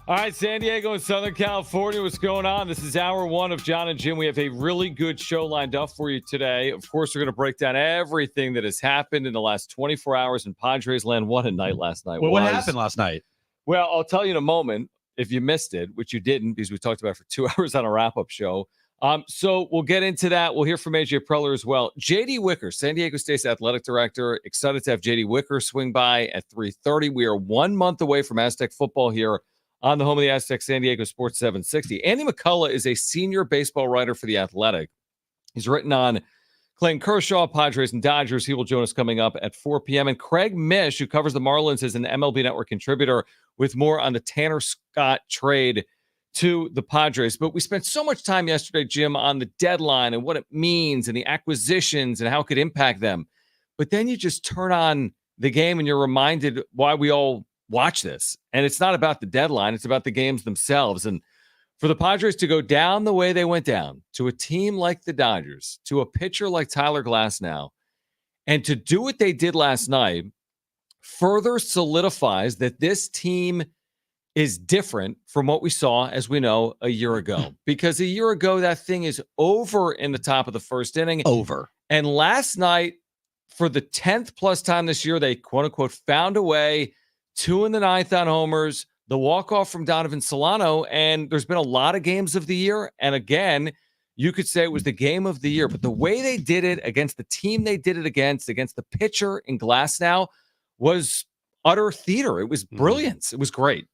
All right, San Diego and Southern California, what's going on? This is hour one of Jon and Jim. We have a really good show lined up for you today. Of course, we're going to break down everything that has happened in the last 24 hours in Padres land. What a night last night was. What happened last night? Well, I'll tell you in a moment if you missed it, which you didn't because we talked about it for 2 hours on a wrap-up show. So we'll get into that. We'll hear from AJ Preller as well. J.D. Wicker, San Diego State's athletic director, excited to have J.D. Wicker swing by at 3:30. We are 1 month away from Aztec football here on the home of the Aztecs, San Diego Sports 760. Andy McCullough is a senior baseball writer for The Athletic. He's written on Clayton Kershaw, Padres, and Dodgers. He will join us coming up at 4 p.m. And Craig Mish, who covers the Marlins, is an MLB Network contributor with more on the Tanner Scott trade to the Padres. But we spent so much time yesterday, Jim, on the deadline and what it means and the acquisitions and how it could impact them. But then you just turn on the game and you're reminded why we all watch this. And it's not about the deadline. It's about the games themselves. And for the Padres to go down the way they went down, to a team like the Dodgers, to a pitcher like Tyler Glasnow, and to do what they did last night further solidifies that this team is different from what we saw, as we know, a year ago. Because a year ago, that thing is over in the top of the first inning. Over. And last night, for the 10th plus time this year, they quote-unquote found a way. 2 in the 9th on homers, the walk-off from Donovan Solano, and there's been a lot of games of the year. And again, you could say it was the game of the year, but the way they did it against the team they did it against the pitcher in Glasnow, was utter theater. It was brilliance. It was great.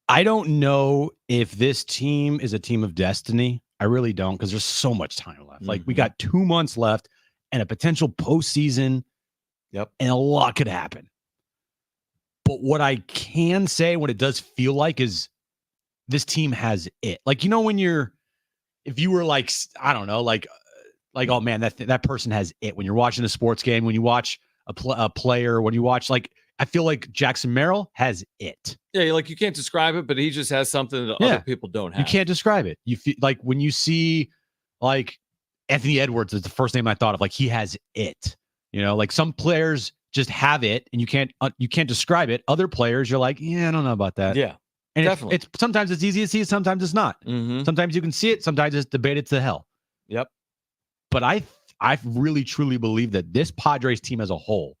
I don't know if this team is a team of destiny. I really don't, because there's so much time left. Like, we got 2 months left and a potential postseason. Yep. And a lot could happen. But what I can say, what it does feel like, is this team has it. Like, you know, if you were like, I don't know, like, oh man, that person has it. When you're watching a sports game, when you watch a player, when you watch, like, I feel like Jackson Merrill has it. Yeah, like, you can't describe it, but he just has something that other people don't have. You can't describe it. You feel like when you see, like, Anthony Edwards is the first name I thought of. Like, he has it. You know, like, some players just have it, and you can't describe it. Other players, you're like, yeah, I don't know about that. Yeah, and definitely. It's sometimes it's easy to see, sometimes it's not. Sometimes you can see it, sometimes it's debated to hell. Yep. But I really truly believe that this Padres team as a whole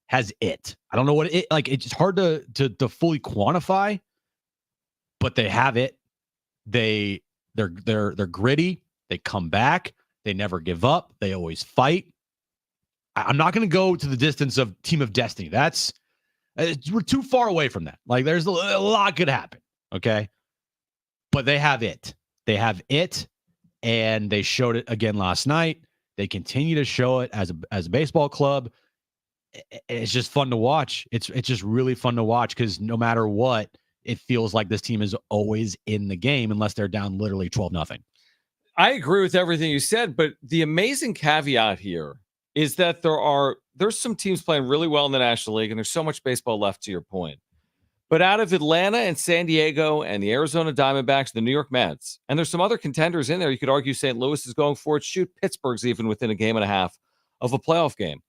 has it. I don't know what it like. It's hard to fully quantify, but they have it. They're gritty. They come back. They never give up. They always fight. I'm not going to go to the distance of team of destiny. We're too far away from that. Like, there's a lot could happen. Okay. But they have it. They have it. And they showed it again last night. They continue to show it as a baseball club. It's just fun to watch. It's just really fun to watch, because no matter what, it feels like this team is always in the game unless they're down literally 12-0. I agree with everything you said, but the amazing caveat here is that there's some teams playing really well in the National League, and there's so much baseball left, to your point. But out of Atlanta and San Diego and the Arizona Diamondbacks, the New York Mets, and there's some other contenders in there. You could argue St. Louis is going for it. Shoot, Pittsburgh's even within a game and a half of a playoff game.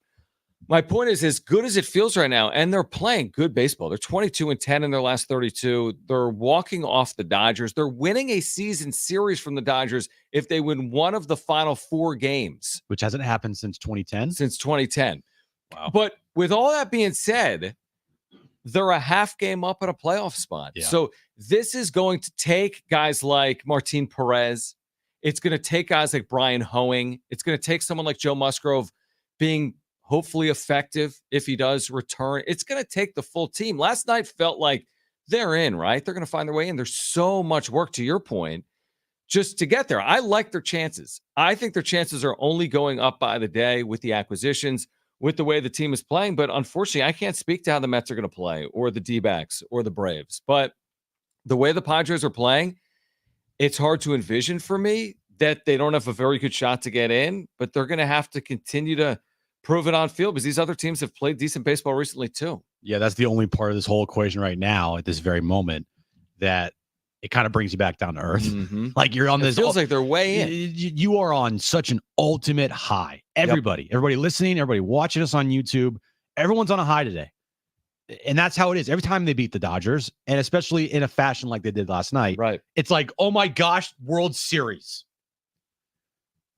My point is, as good as it feels right now, and they're playing good baseball. They're 22-10 in their last 32. They're walking off the Dodgers. They're winning a season series from the Dodgers if they win one of the final 4 games. Which hasn't happened since 2010? Since 2010. Wow. But with all that being said, they're a half game up at a playoff spot. Yeah. So this is going to take guys like Martin Perez. It's going to take guys like Brian Hoeing. It's going to take someone like Joe Musgrove being hopefully effective if he does return. It's going to take the full team. Last night felt like they're in, right? They're going to find their way in. There's so much work, to your point, just to get there. I like their chances. I think their chances are only going up by the day with the acquisitions, with the way the team is playing. But unfortunately, I can't speak to how the Mets are going to play, or the D-backs, or the Braves. But the way the Padres are playing, it's hard to envision for me that they don't have a very good shot to get in, but they're going to have to continue to prove it on field, because these other teams have played decent baseball recently too. Yeah, that's the only part of this whole equation right now at this very moment that it kind of brings you back down to earth. Like, you're on this. It feels like they're way in. You are on such an ultimate high. Everybody listening, everybody watching us on YouTube, everyone's on a high today. And that's how it is. Every time they beat the Dodgers, and especially in a fashion like they did last night, Right. it's like, oh my gosh, World Series.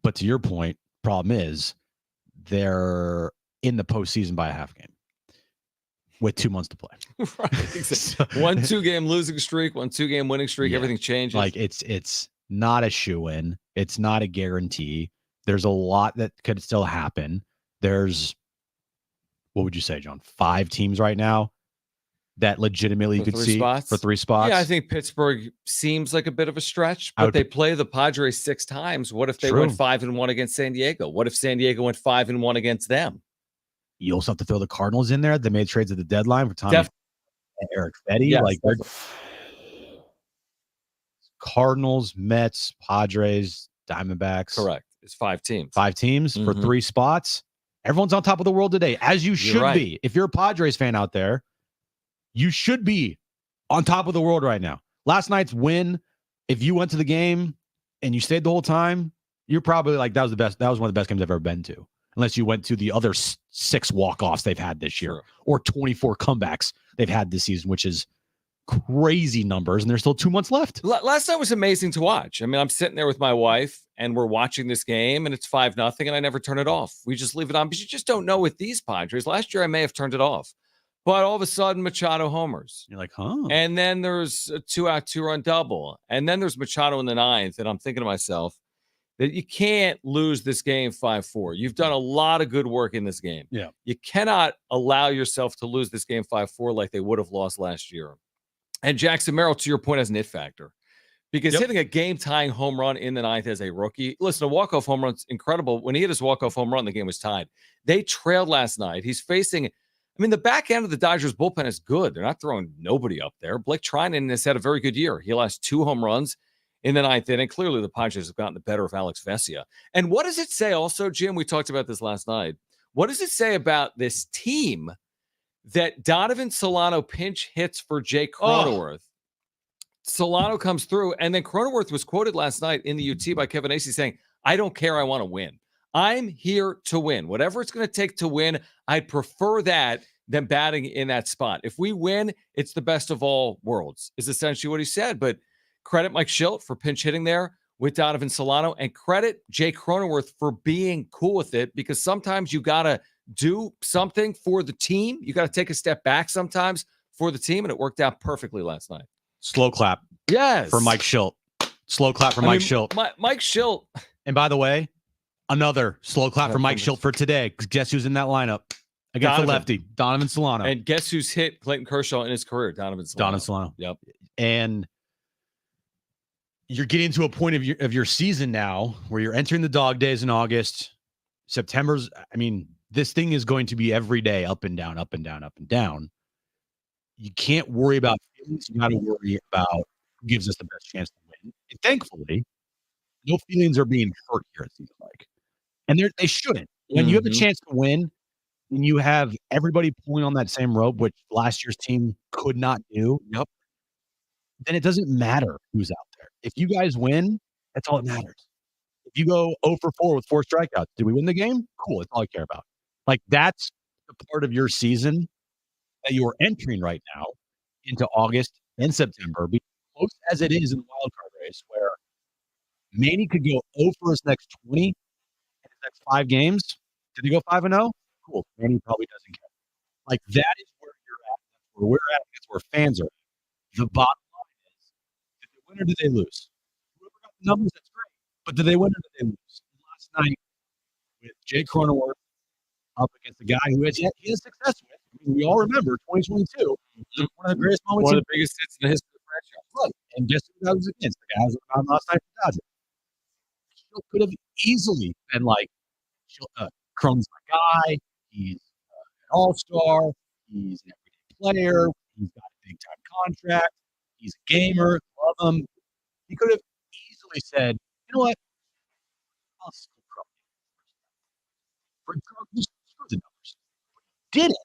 But to your point, problem is they're in the postseason by a half game with 2 months to play. Right. Exactly. 1 2-game losing streak, 1 2-game winning streak. Yeah. Everything changes. Like it's not a shoe-in. It's not a guarantee. There's a lot that could still happen. There's, what would you say, John? 5 teams right now that legitimately you could see for 3 spots. Yeah, I think Pittsburgh seems like a bit of a stretch, but they play the Padres 6 times. What if they went 5-1 against San Diego? What if San Diego went 5-1 against them? You also have to throw the Cardinals in there. They made trades at the deadline for Tommy and Eric Fetty. Yes, like Cardinals, Mets, Padres, Diamondbacks. Correct. It's 5 teams. 5 teams for 3 spots. Everyone's on top of the world today, as you should be. If you're a Padres fan out there, you should be on top of the world right now. Last night's win, if you went to the game and you stayed the whole time, you're probably like, that was the best. That was one of the best games I've ever been to. Unless you went to the other 6 walk-offs they've had this year, or 24 comebacks they've had this season, which is crazy numbers, and there's still 2 months left. Last night was amazing to watch. I mean, I'm sitting there with my wife, and we're watching this game, and it's 5-0, and I never turn it off. We just leave it on, because you just don't know with these Padres. Last year, I may have turned it off. But all of a sudden, Machado homers. You're like, huh? And then there's a 2-out, 2-run double. And then there's Machado in the 9th, and I'm thinking to myself that you can't lose this game 5-4. You've done a lot of good work in this game. Yeah. You cannot allow yourself to lose this game 5-4 like they would have lost last year. And Jackson Merrill, to your point, has an it factor. Because hitting a game-tying home run in the 9th as a rookie, listen, a walk-off home run's incredible. When he hit his walk-off home run, the game was tied. They trailed last night. He's facing, I mean, the back end of the Dodgers bullpen is good. They're not throwing nobody up there. Blake Treinen has had a very good year. He lost 2 home runs in the 9th inning. Clearly, the Padres have gotten the better of Alex Vesia. And what does it say also, Jim? We talked about this last night. What does it say about this team that Donovan Solano pinch hits for Jay Cronenworth? Solano comes through, and then Cronenworth was quoted last night in the UT by Kevin Acee saying, I don't care, I want to win. I'm here to win. Whatever it's going to take to win, I'd prefer that than batting in that spot. If we win, it's the best of all worlds, is essentially what he said. But credit Mike Schilt for pinch hitting there with Donovan Solano, and credit Jay Cronenworth for being cool with it, because sometimes you got to do something for the team. You got to take a step back sometimes for the team, and it worked out perfectly last night. Slow clap. Yes. For Mike Schilt. Slow clap for Mike Schilt. Mike Schilt. And by the way, another slow clap for Mike Schilt for today, because guess who's in that lineup against the lefty? Donovan Solano. And guess who's hit Clayton Kershaw in his career? Donovan Solano. Yep. And you're getting to a point of your season now where you're entering the dog days in August. September's, I mean, this thing is going to be every day up and down, up and down, up and down. You can't worry about feelings. You got to worry about who gives us the best chance to win. And thankfully, no feelings are being hurt here, it seems like. And they shouldn't. When you have a chance to win, and you have everybody pulling on that same rope, which last year's team could not do, then it doesn't matter who's out there. If you guys win, that's all that matters. If you go 0 for 4 with 4 strikeouts, did we win the game? Cool. That's all I care about. Like, that's the part of your season that you are entering right now into August and September, be close as it is in the wild card race, where Manny could go 0 for his next 20 in his next 5 games. Did he go 5-0? Cool. Manny probably doesn't care. Like, that is where you're at. That's where we're at. That's where fans are at. The bottom line is, did they win or did they lose? Whoever got the numbers, that's great. But did they win or did they lose? Last night, with Jay Cronenworth up against the guy who he has success with. I mean, we all remember 2022. One of the greatest moments. One of the biggest hits in the history of the franchise. Right. And guess who that was against? The guy who was on last night for Dodgers. He could have easily been like, Cronen's my guy. He's an all-star. He's an everyday player. He's got a big-time contract. He's a gamer. Love him. He could have easily said, you know what? I'll still Cronin. For screw the numbers. But he didn't.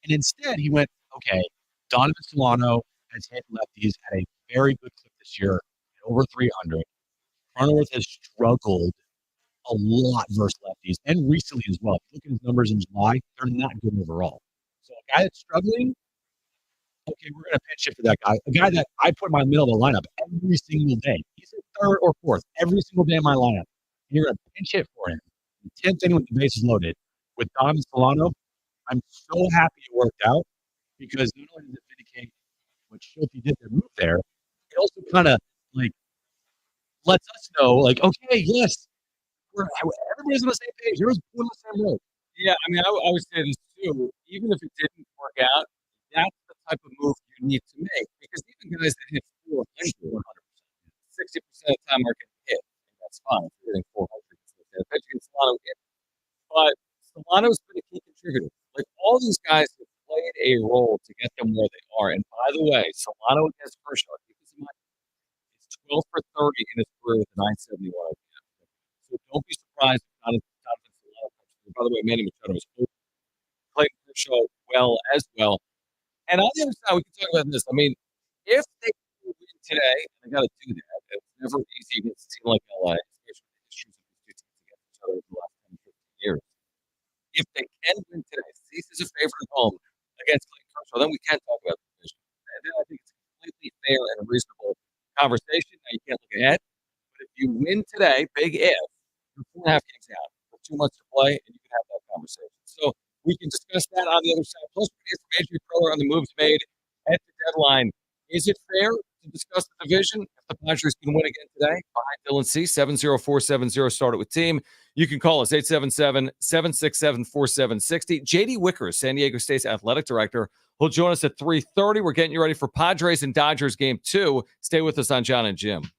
And instead, he went, okay, Donovan Solano has hit lefties at a very good clip this year at over 300. Cronenworth has struggled a lot versus lefties, and recently as well. If you look at his numbers in July, they're not good overall. So a guy that's struggling okay, we're gonna pinch hit for that guy. A guy that I put in my middle of the lineup every single day. He's at third or fourth every single day in my lineup. And you're gonna pinch hit for him. The 10th inning with the bases loaded. With Dom and Solano, I'm so happy it worked out because not only did it vindicate what Schulte did their move there, it also kind of like lets us know, like, okay, yes, everybody's on the same page. Everyone's pulling the same road. Yeah, I mean, I would say this too. Even if it didn't work out, that's the type of move you need to make because even guys that hit 400, 60% of the time are getting hit. And that's fine. If you're hitting 400, pitch against Solano hit. But Solano's been a key contributor. Like all these guys have played a role to get them where they are. And by the way, Solano against Kershaw, keep this in mind, is 12 for 30 in his career with a 971. So don't be surprised if Jonathan Solano comes through. By the way, Manny Machado was played Kershaw well as well. And on the other side, we can talk about this. I mean, if they win today, and they got to do that. It's never easy against a team like LA, especially with the histories of these two teams against each other over the last 10, 15 years. If they can win today, Cease is a favorite at home against Clayton Kershaw, then we can talk about the division. And then I think it's a completely fair and a reasonable conversation. Now, you can't look ahead, but if you win today, big if, you're 4.5 games out with 2 months to play, and you can have that conversation. So we can discuss that on the other side. Plus, we get some Andrew Preller on the moves made at the deadline. Is it fair to discuss the division if the Padres can win again today? Behind Dylan C, 70470, start it with team. You can call us 877-767-4760. JD Wicker, San Diego State's athletic director, will join us at 3:30. We're getting you ready for Padres and Dodgers game 2. Stay with us on Jon and Jim.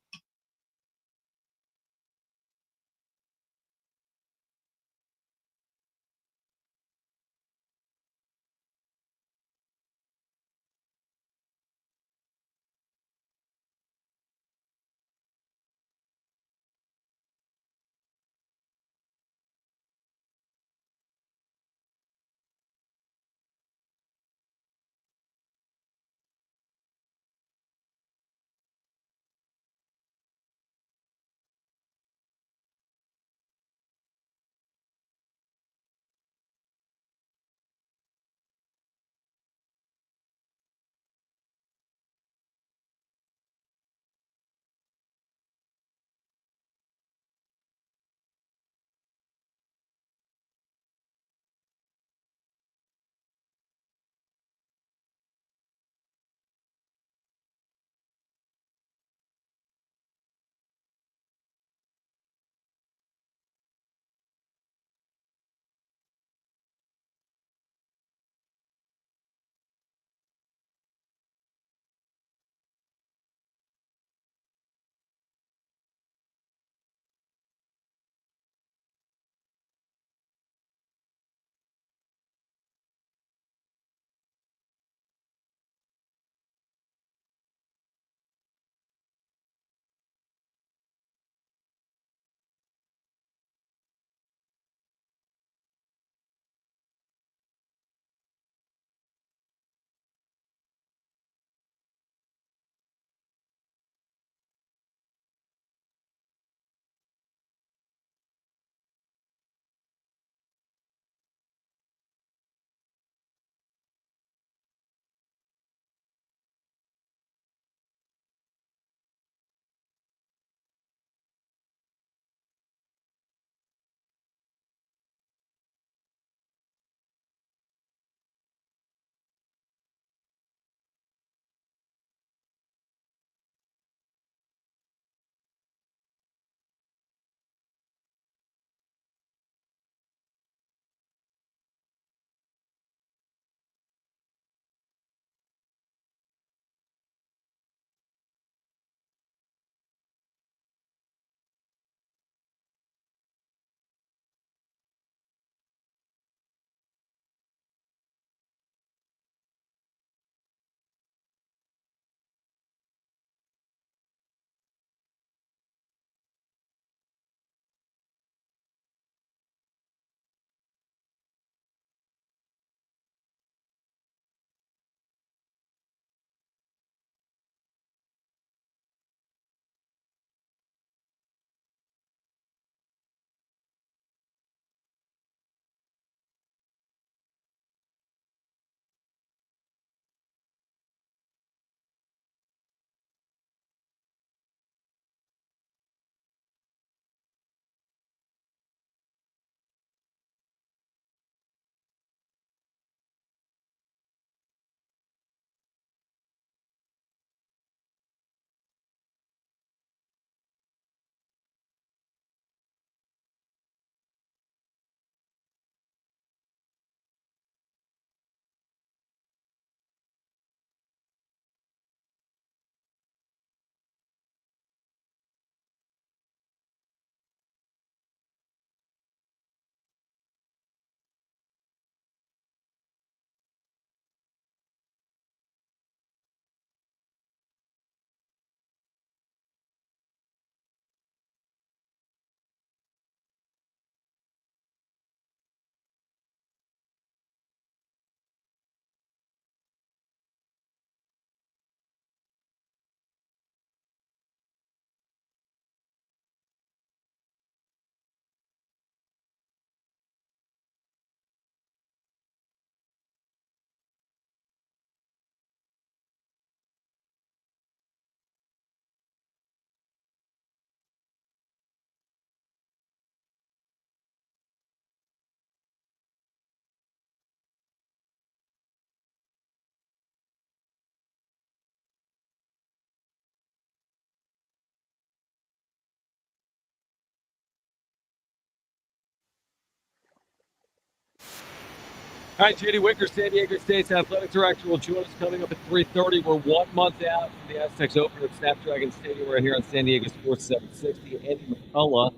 All right, JD Wicker, San Diego State's athletic director, will join us coming up at 3:30. We're 1 month out from the Aztecs Open at Snapdragon Stadium right here on San Diego Sports 760. Andy McCullough,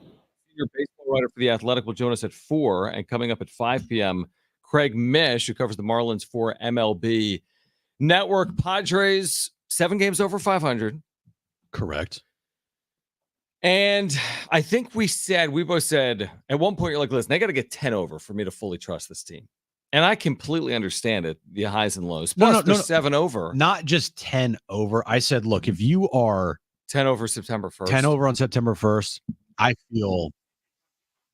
senior baseball writer for The Athletic, will join us at 4. And coming up at 5 p.m., Craig Mish, who covers the Marlins for MLB Network. Padres, 7 games over 500. Correct. And I think we both said, at one point, you're like, listen, they got to get 10 over for me to fully trust this team. And I completely understand it, the highs and lows. Plus, they're 7 over. Not just 10 over. I said, look, if you are 10 over September 1st. 10 over on September 1st, I feel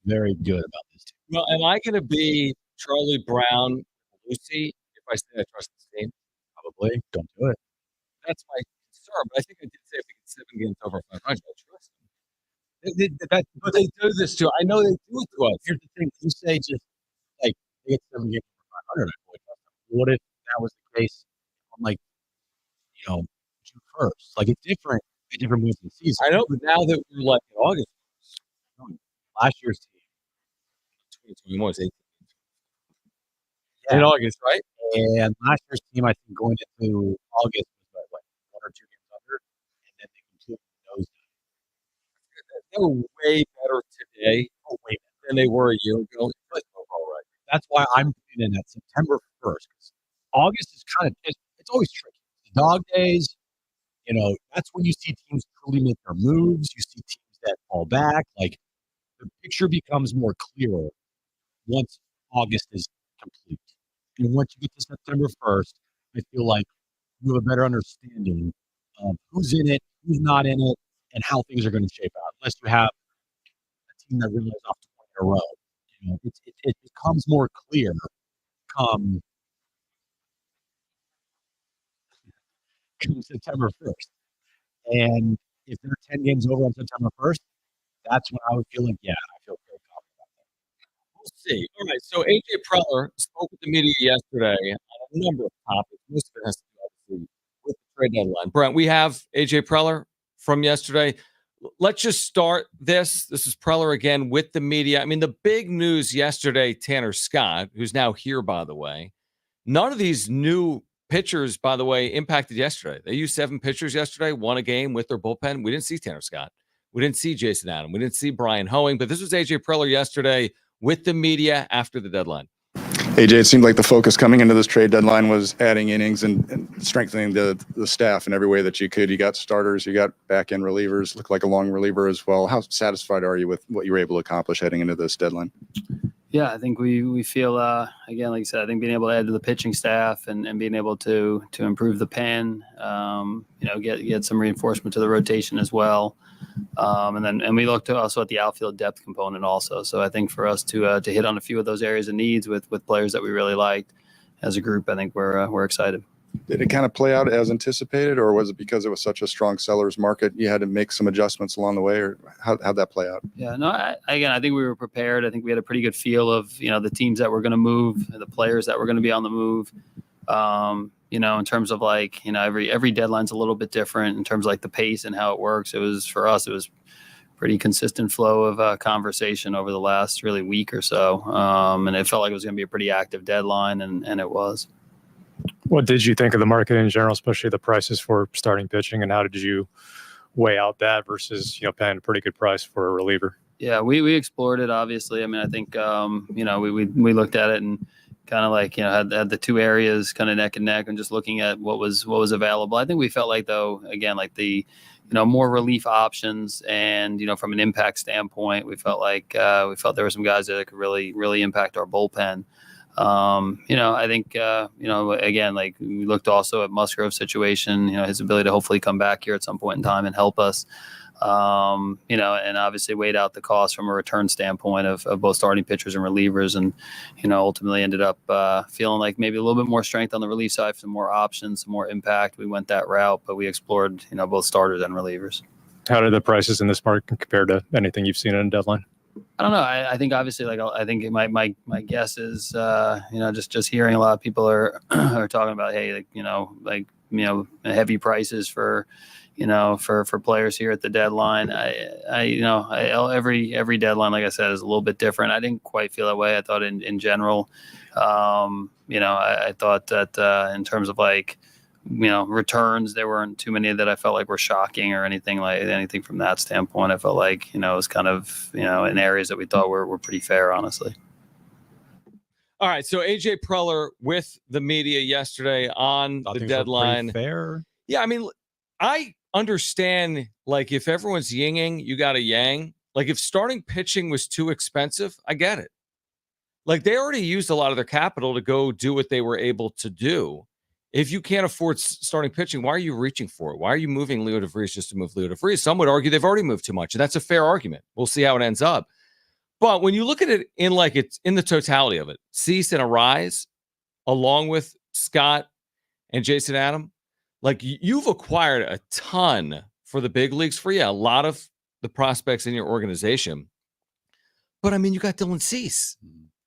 very good about this team. Well, am I going to be Charlie Brown, Lucy, if I say I trust this team? Probably. Don't do it. That's my concern. But I think I did say if we get 7 games over 500, I trust them. But they do this too. I know they do it to us. Here's the thing. You say just like they get 7 games over 500. What if that was the case on like, June 1st? Like it's different at different points in the season. I know, but now that we're like in August, last year's team, 2021 was 18. In August, right? And last year's team, I think going into August was like 1 or 2 games under, and then they completely nosedived. They're way better today than they were a year ago. But all right. That's why I'm putting in at September 1st. August is kind of it's always tricky. The dog days, that's when you see teams truly make their moves. You see teams that fall back. Like the picture becomes more clear once August is complete. And once you get to September 1st, I feel like you have a better understanding of who's in it, who's not in it, and how things are going to shape out. Unless you have a team that really is off 20 in a row. It becomes more clear come September 1st. And if they're 10 games over on September 1st, that's when I would feel like, I feel very confident about that. We'll see. All right. So AJ Preller spoke with the media yesterday on a number of topics. Most of it has to do obviously with the trade deadline. Brent, we have AJ Preller from yesterday. Let's just start this. This is Preller again with the media. I mean, the big news yesterday, Tanner Scott, who's now here, by the way, none of these new pitchers, by the way, impacted yesterday. They used 7 pitchers yesterday, won a game with their bullpen. We didn't see Tanner Scott. We didn't see Jason Adam. We didn't see Brian Hoeing. But this was AJ Preller yesterday with the media after the deadline. AJ, it seemed like the focus coming into this trade deadline was adding innings and strengthening the staff in every way that you could. You got starters, you got back-end relievers, look like a long reliever as well. How satisfied are you with what you were able to accomplish heading into this deadline? Yeah, I think we feel, again, like you said, I think being able to add to the pitching staff and being able to improve the pen, get some reinforcement to the rotation as well. And we looked also at the outfield depth component also. So I think for us to hit on a few of those areas of needs with players that we really liked as a group, I think we're excited. Did it kind of play out as anticipated, or was it because it was such a strong seller's market you had to make some adjustments along the way, or how'd that play out? Yeah, no, I think we were prepared. I think we had a pretty good feel of, the teams that were going to move, the players that were going to be on the move. In terms of like, every deadline's a little bit different in terms of like the pace and how it works. For us, it was pretty consistent flow of conversation over the last really week or so. And it felt like it was going to be a pretty active deadline, and it was. What did you think of the market in general, especially the prices for starting pitching, and how did you weigh out that versus, paying a pretty good price for a reliever? Yeah, we explored it, obviously. I mean, I think, we looked at it and kind of like, had the two areas kind of neck and neck and just looking at what was available. I think we felt like, though, again, like the, more relief options and, from an impact standpoint, we felt there were some guys that could really, really impact our bullpen. I think, again, like we looked also at Musgrove's situation, his ability to hopefully come back here at some point in time and help us, and obviously weighed out the cost from a return standpoint of both starting pitchers and relievers. And, ultimately ended up feeling like maybe a little bit more strength on the relief side, some more options, some more impact. We went that route, but we explored, both starters and relievers. How did the prices in this market compare to anything you've seen in a deadline? I don't know. I think obviously, I think my guess is, just hearing a lot of people are talking about, hey, heavy prices for players here at the deadline. Every deadline, like I said, is a little bit different. I didn't quite feel that way. I thought in general, I thought that in terms of returns, there weren't too many that I felt like were shocking or anything from that standpoint. I felt like, it was kind of, in areas that we thought were pretty fair, honestly. All right. So AJ Preller with the media yesterday on the deadline. Fair. Yeah. I mean, I understand, if everyone's yinging, you got to yang. If starting pitching was too expensive, I get it. They already used a lot of their capital to go do what they were able to do. If you can't afford starting pitching, why are you reaching for it? Why are you moving Leo DeVries just to move Leo DeVries? Some would argue they've already moved too much, and that's a fair argument. We'll see how it ends up. But when you look at it it's in the totality of it, Cease and Arise, along with Scott and Jason Adam, you've acquired a ton for the big leagues for a lot of the prospects in your organization. But I mean, you got Dylan Cease,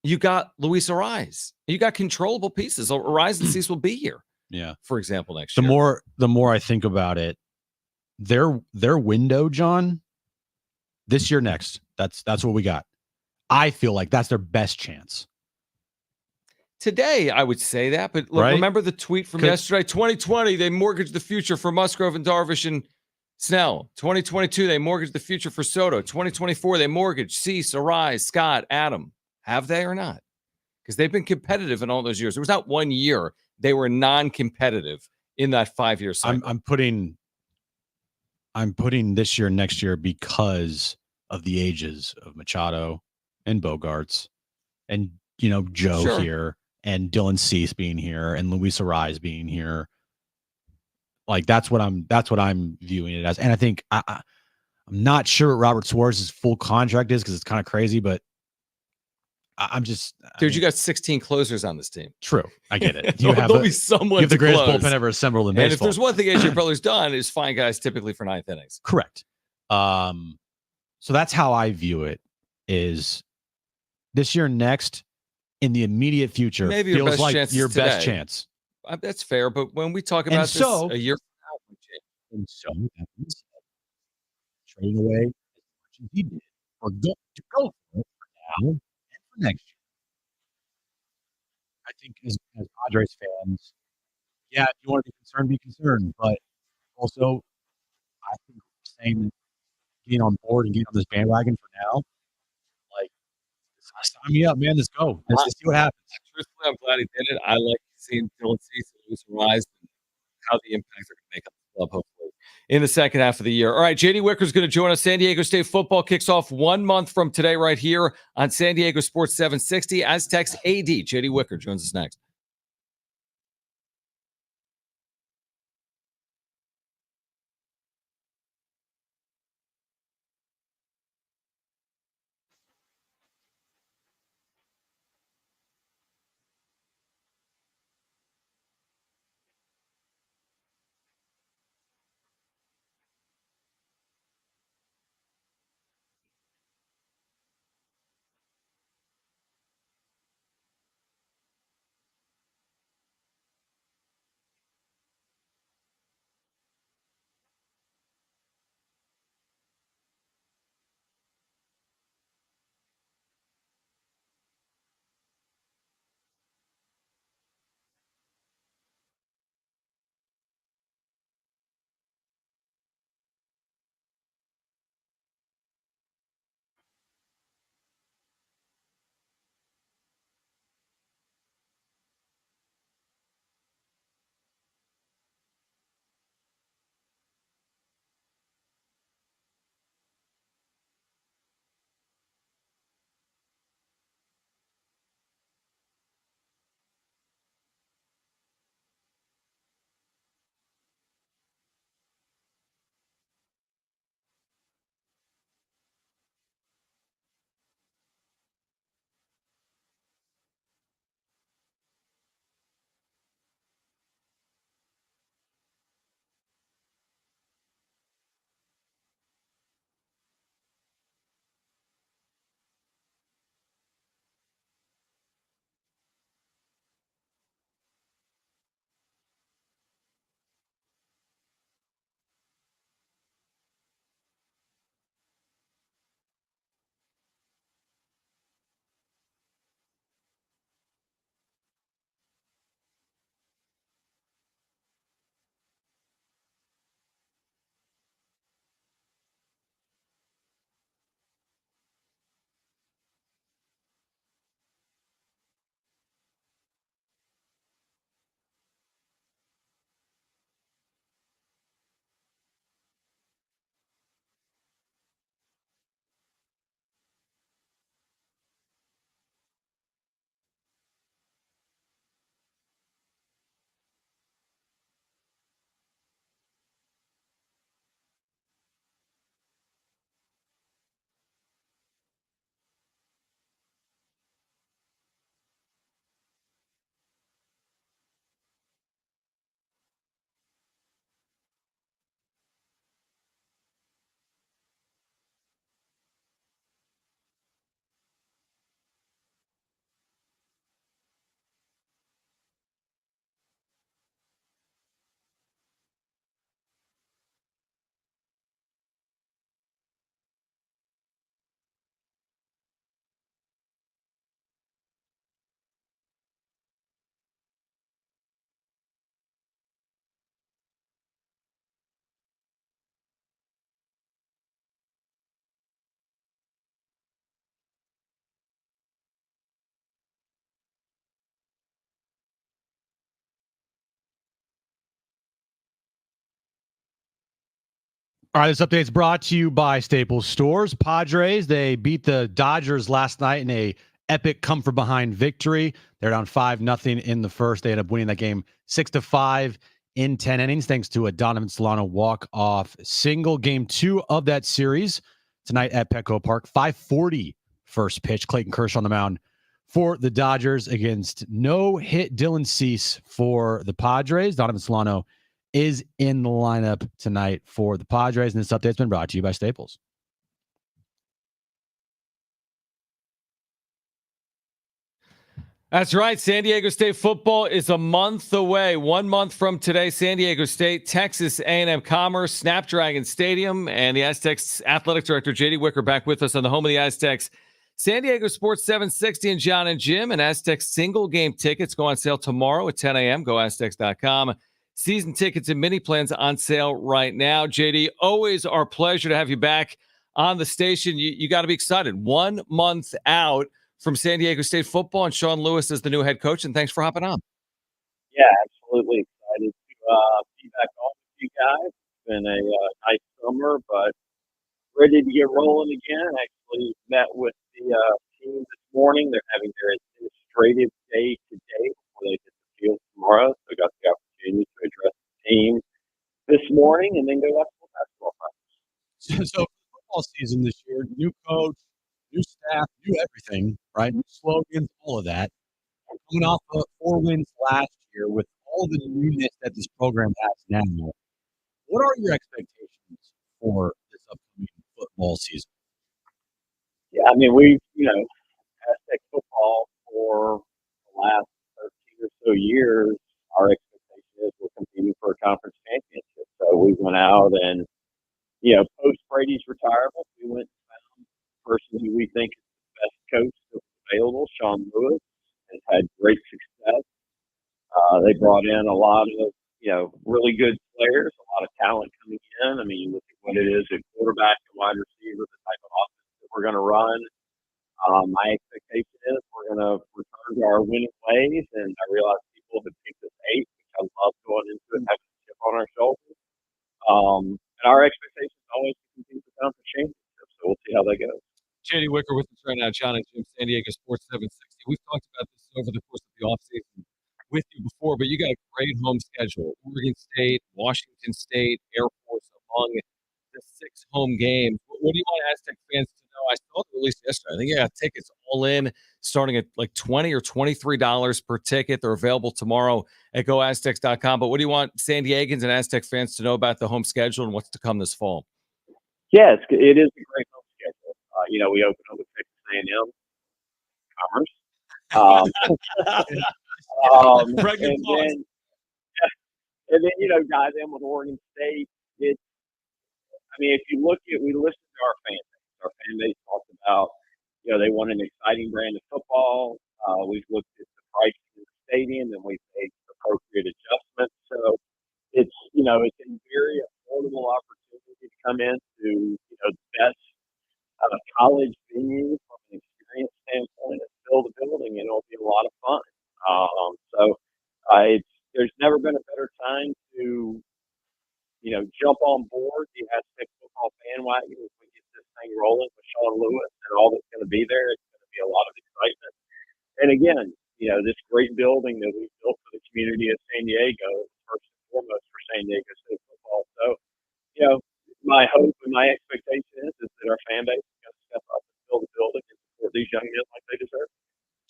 you got Luis Arise, you got controllable pieces. Arise and Cease will be here. Yeah. For example, next year. The more I think about it, their window, John, this year, next. That's what we got. I feel like that's their best chance. Today, I would say that, but look, remember the tweet from yesterday? 2020, they mortgaged the future for Musgrove and Darvish and Snell. 2022, they mortgaged the future for Soto. 2024, they mortgaged Cease, Arise, Scott, Adam. Have they or not? Because they've been competitive in all those years. There was not one year they were non-competitive in that 5-year cycle. I'm putting this year, next year, because of the ages of Machado and Bogarts and Joe here and Dylan Cease being here and Luis Arise being here. That's what I'm viewing it as. And I think I'm not sure what Robert Suarez's full contract is because it's kind of crazy, but I'm just you got 16 closers on this team. True, I get it. There'll be someone. You have the greatest close. bullpen ever assembled in baseball. And if there's one thing AJ Preller's done is find guys typically for 9th innings. Correct. So that's how I view it. Is this year, next, in the immediate future, maybe feels like your today. best chance. That's fair, but when we talk about this a year from now, and so that means trading away as much as he did, or go for it for now and for next year. I think as Padres fans, if you want to be concerned, but also I think saying that getting on board and getting on this bandwagon for now, sign me up, man. Let's go. Let's see what happens. Truthfully, I'm glad he did it. I like seeing Dylan Cease and Luis Arise and how the impact they're going to make on the club, hopefully, in the second half of the year. All right, JD Wicker's going to join us. San Diego State football kicks off 1 month from today right here on San Diego Sports 760. Aztecs AD. JD Wicker joins us next. All right, this update is brought to you by Staples Stores. Padres, they beat the Dodgers last night in a epic come-from-behind victory. They're down 5-0 in the first. They end up winning that game 6-5 in 10 innings, thanks to a Donovan Solano walk-off single. Game 2 of that series tonight at Petco Park. 5:40 first pitch. Clayton Kershaw on the mound for the Dodgers against no-hit Dylan Cease for the Padres. Donovan Solano is in the lineup tonight for the Padres, and this update's been brought to you by Staples. That's right. San Diego State football is a month away. 1 month from today, San Diego State, Texas A&M Commerce, Snapdragon Stadium, and the Aztecs athletic director, J.D. Wicker, back with us on the home of the Aztecs. San Diego Sports 760 and Jon and Jim, and Aztecs single game tickets go on sale tomorrow at 10 a.m. GoAztecs.com. Season tickets and mini plans on sale right now. JD, always our pleasure to have you back on the station. You got to be excited. 1 month out from San Diego State football, and Sean Lewis is the new head coach, and thanks for hopping on. Yeah, absolutely excited to be back on with you guys. It's been a nice summer, but ready to get rolling again. Actually met with the team this morning. They're having their administrative day today before they hit the field tomorrow. So got the opportunity to address the team this morning and then go watch some basketball practice. So football season this year, new coach, new staff, new everything, right? New slogans, all of that. Coming off of 4 wins last year with all the newness that this program has now, what are your expectations for this upcoming football season? Yeah, I mean, we, Aztec football for the last 13 or so years, our expectation is we're competing for a conference championship. So we went out and, post Brady's retirement, we went and found the person who we think is the best coach that's available, Sean Lewis, has had great success. They brought in a lot of, really good players, a lot of talent coming in. I mean, you look at what it is at quarterback and wide receiver, the type of offense that we're going to run. My expectation is we're going to return to our winning ways, and I realize people have picked us 8, which I love going into it, having a chip on our shoulders. And our expectation is always to compete for conference championship, so we'll see how that goes. J.D. Wicker with us right now, Jon and Jim, San Diego Sports 760. We've talked about this over the course of the offseason with you before, but you got a great home schedule. Oregon State, Washington State, Air Force among the 6 home games. What do you want Aztec fans to know? I saw the release yesterday. I think you got tickets all in, starting at like $20 or $23 per ticket. They're available tomorrow at GoAztecs.com. But what do you want San Diegans and Aztec fans to know about the home schedule and what's to come this fall? Yeah, it is a great home schedule. We open up with Texas A&M Commerce. And then, guys in with Oregon State. If you look at, we listened to our fan base. Our fan base talked about, they want an exciting brand of football. We've looked at the price of the stadium and we've made appropriate adjustments. So it's a very affordable opportunity to come into, the best college venue from an experience standpoint and fill the building, and it'll be a lot of fun. There's never been a better time to, jump on board the Aztec football bandwagon as we get this thing rolling with Sean Lewis and all that's going to be there. It's going to be a lot of excitement. And again, this great building that we've built for the community of San Diego is first and foremost for San Diego State football. So, my hope and my expectation is that our fan base is going to step up and build the building and support these young men like they deserve.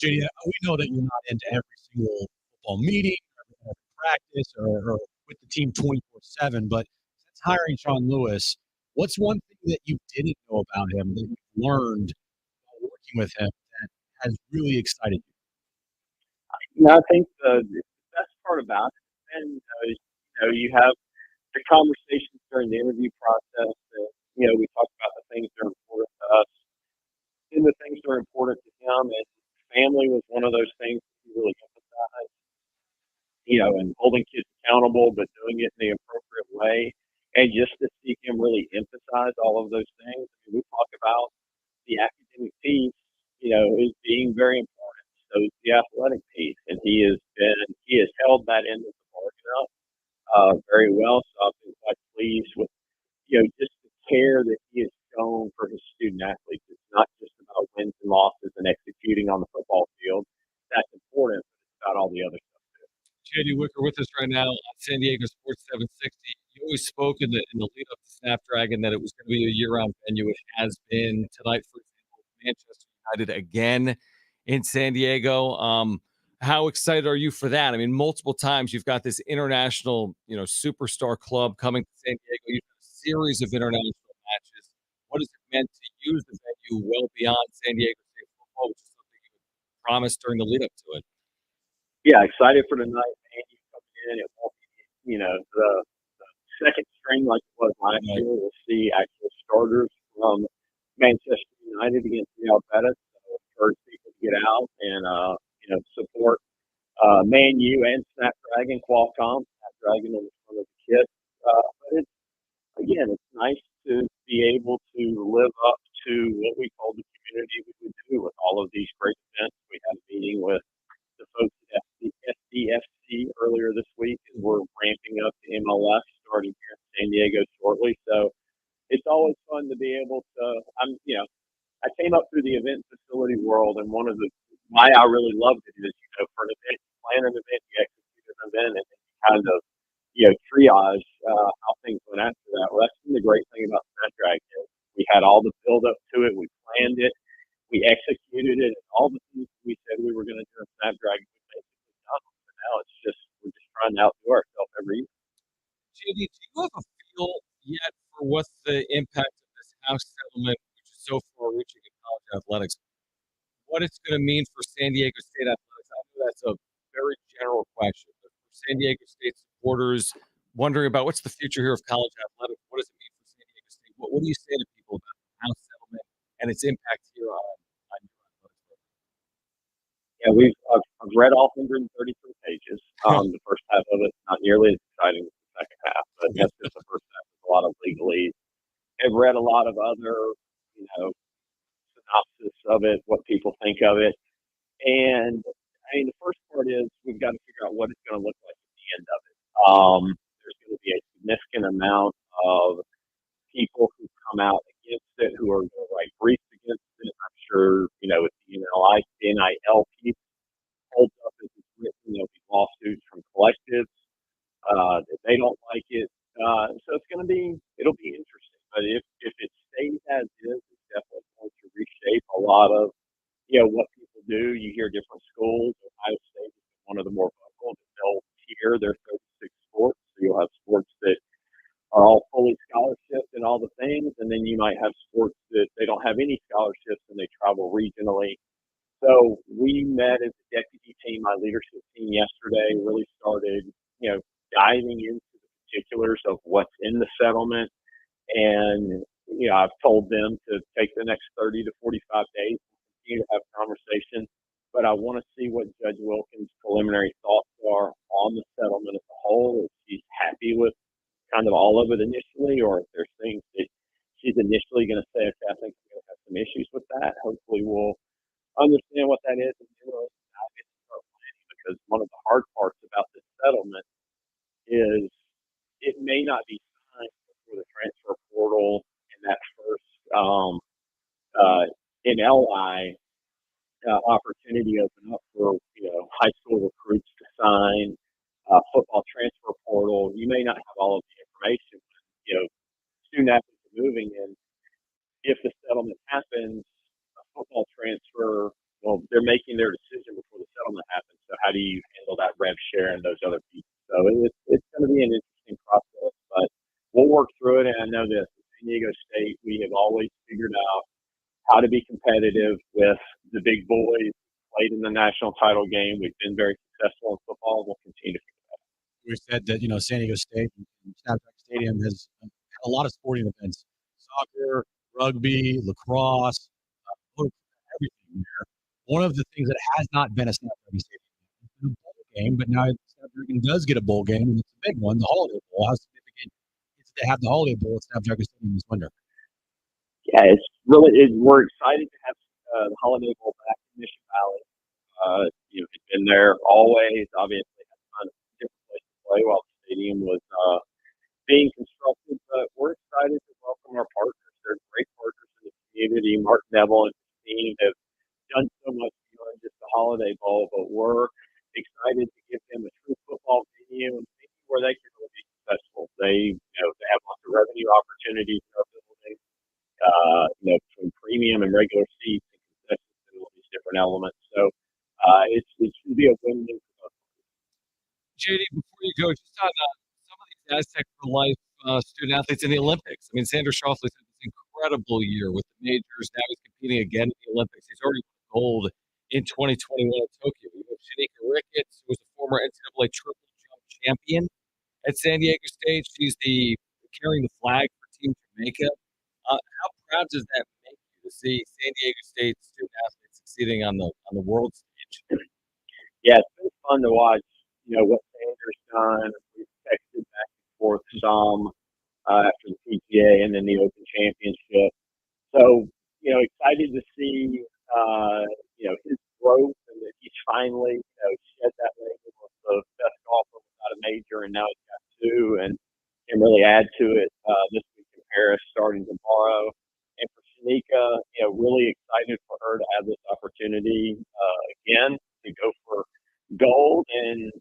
JD, we know that you're not into every single football meeting or practice or with the team 24/7, but since hiring Sean Lewis, what's one thing that you didn't know about him that you've learned while working with him that has really excited you? I think the best part about it, and you have the conversations during the interview process. And, we talk about the things that are important to us and the things that are important to him. And family was one of those things that he really emphasized. And holding kids accountable, but doing it in the appropriate way. And just to see him really emphasize all of those things. We talk about the academic piece, is being very important. So it's the athletic piece, and he has held that end of the bargain up very well. So I've been quite pleased with, just care that he has shown for his student athletes. It's not just about wins and losses and executing on the football field. That's important, but it's about all the other stuff too. JD Wicker with us right now on San Diego Sports 760. You always spoke in the lead up to Snapdragon that it was going to be a year-round venue. It has been tonight, for example, Manchester United again in San Diego. How excited are you for that? I mean, multiple times you've got this international, superstar club coming to San Diego. You've got a series of international matches. What has it meant to use the venue well beyond San Diego State football, which is something you promised during the lead up to it? Yeah, excited for tonight. Man, you come in, it won't be, the second string like it was last year. We'll see actual starters from Manchester United against Real Betis. So encourage people to get out and support Man U and Snapdragon, Qualcomm, Snapdragon on the front of the kit. But it's nice to be able to live up to what we call the community we would do with all of these great events. We had a meeting with the folks at SDSU earlier this week, and we're ramping up the MLS starting here in San Diego shortly. So it's always fun to be able to. I came up through the event facility world, and one of the why I really loved it is for an event, you plan an event, you execute an event, and then you kind of triage how things went after that. Well, that's been the great thing about Snapdragon. We had all the build up to it, we planned it, we executed it, and all the things we said we were going to do in Snapdragon, we basically done. So now we're just trying to outdo ourselves every year. JD, do you have a feel yet for what the impact of this House settlement, which is so far-reaching in college athletics, what it's going to mean for San Diego State athletics? I know that's a very general question, but for San Diego State supporters wondering about what's the future here of college athletics, what does it mean for San Diego State? What do you say to people about the House settlement and its impact here on your athletics? Yeah, I've read all 133 pages. The first half of it not nearly as exciting as the second half, but that's just the first half. There's a lot of legalese. I've read a lot of other, synopsis of it, what people think of it. And the first part is we've got to figure out what it's going to look like at the end of it. There's going to be a significant amount of people who come out against it, who are going to write briefs against it. I'm sure, if the NIL piece holds up as it's written, there'll be lawsuits from collectives that they don't like it. So it'll be interesting. But if it stays as is, it's definitely going to reshape a lot of, what people do. You hear different schools. Ohio State is one of the more vocal. They'll tier their 36 sports. So you'll have sports that are all fully scholarships and all the things, and then you might have sports that they don't have any scholarships and they travel regionally. So we met as a deputy team, my leadership team yesterday, really started, diving into the particulars of what's in the settlement. And, I've told them to take the next 30 to 45 days to continue to have conversations. But I want to see what Judge Wilkins' preliminary thoughts are on the settlement as a whole. If she's happy with kind of all of it initially, or if there's things that she's initially going to say, okay, I think we're going to have some issues with that. Hopefully we'll understand what that is and then we'll dive into start planning, because one of the hard parts about this settlement is it may not be signed before the transfer portal and that first NLI opportunity open up for high school recruits to sign, football transfer portal. You may not have all of the information. Student athletes are moving, and if the settlement happens, a football transfer, well, they're making their decision before the settlement happens. So how do you handle that rev share and those other pieces? So it's going to be an interesting process, but we'll work through it. And I know this, at San Diego State, we have always figured out how to be competitive with the big boys, played in the national title game. We've been very successful in football, and we'll continue to figure that out. We said that, San Diego State and Snapdragon Stadium has had a lot of sporting events, soccer, rugby, lacrosse, everything there. One of the things that has not been a Snapdragon Stadium is a bowl game, but now Snapdragon does get a bowl game, and it's a big one, the Holiday Bowl. How significant is it to have the Holiday Bowl at Snapdragon Stadium this winter? Yeah, we're excited to have the Holiday Bowl back in Mission Valley. It's been there always. Obviously, had to find a different place to play while the stadium was being constructed. But we're excited to welcome our partners. opportunity. Mark Neville and his team have done so much beyond just the Holiday Bowl, but we're excited to give them a true football venue and where they can really be successful. They have lots of revenue opportunities in our building, between premium and regular seats and concessions and all these different elements. So it should be a win-win for both. JD, before you go, just on some of these Aztec for Life student athletes in the Olympics. I mean, Sanders Shoffley's had this incredible year with the majors. Now he's competing again in the Olympics. He's already won gold in 2021 in Tokyo. You have Shanika Ricketts, who was a former NCAA triple jump champion at San Diego State. She's carrying the flag for Team Jamaica. How proud does that make you to see San Diego State student athletes succeeding on the world stage? Yeah, it's been fun to watch, what Sanders done. We've texted back and forth some after the PGA and then the Open Championship. So, excited to see, his growth and that he's finally, shed that label of the best golfer without a major, and now he's got two and can really add to it this week in Paris starting tomorrow. And for Shanika, really excited for her to have this opportunity again to go for gold. And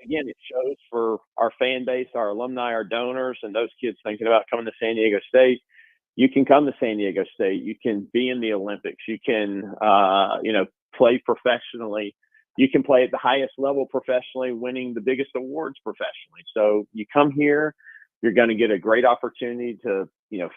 again, it shows for our fan base, our alumni, our donors, and those kids thinking about coming to San Diego State. You can come to San Diego State. You can be in the Olympics. You can, play professionally. You can play at the highest level professionally, winning the biggest awards professionally. So you come here, you're going to get a great opportunity to,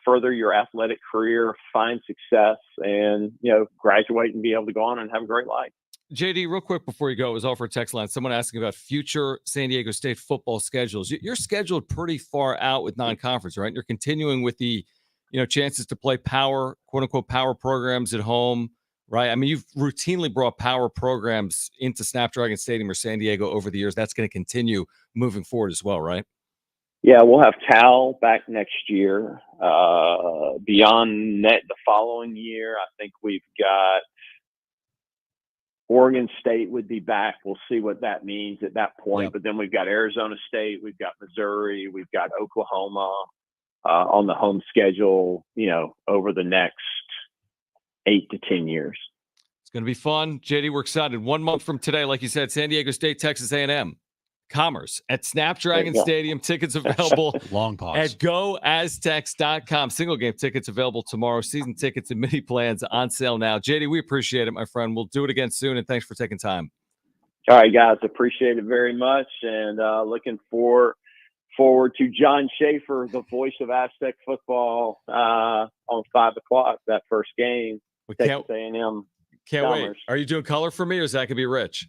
further your athletic career, find success, and, graduate and be able to go on and have a great life. JD, real quick before you go, it was all for text line. Someone asking about future San Diego State football schedules. You're scheduled pretty far out with non-conference, right? You're continuing with the, chances to play power, quote unquote, power programs at home, right? I mean, you've routinely brought power programs into Snapdragon Stadium or San Diego over the years. That's going to continue moving forward as well, right? Yeah, we'll have Cal back next year. Beyond that, the following year, I think we've got Oregon State would be back. We'll see what that means at that point. Yep. But then we've got Arizona State, we've got Missouri, we've got Oklahoma on the home schedule, over the next 8 to 10 years. It's going to be fun. JD, we're excited. 1 month from today, like you said, San Diego State, Texas A&M. Commerce at Snapdragon Stadium. Tickets available Long pause. at goaztecs.com. Single game tickets available tomorrow. Season tickets and mini plans on sale now. JD, we appreciate it, my friend. We'll do it again soon, and thanks for taking time. All right, guys. Appreciate it very much, and looking forward to John Schaefer, the voice of Aztec football, on 5 o'clock, that first game. Texas A&M. Can't wait. Are you doing color for me, or is that going to be Rich?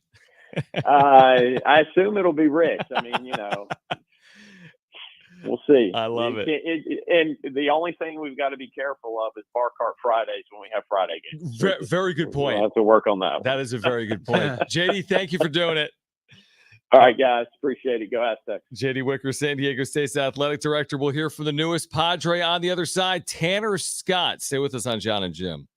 I assume it'll be Rich. I mean, we'll see. I love it. And the only thing we've got to be careful of is bar cart Fridays when we have Friday games. Very good point. We'll have to work on that. That is a very good point. JD, thank you for doing it. All right, guys. Appreciate it. Go Aztecs. JD Wicker, San Diego State's athletic director. We'll hear from the newest Padre on the other side, Tanner Scott. Stay with us on Jon and Jim.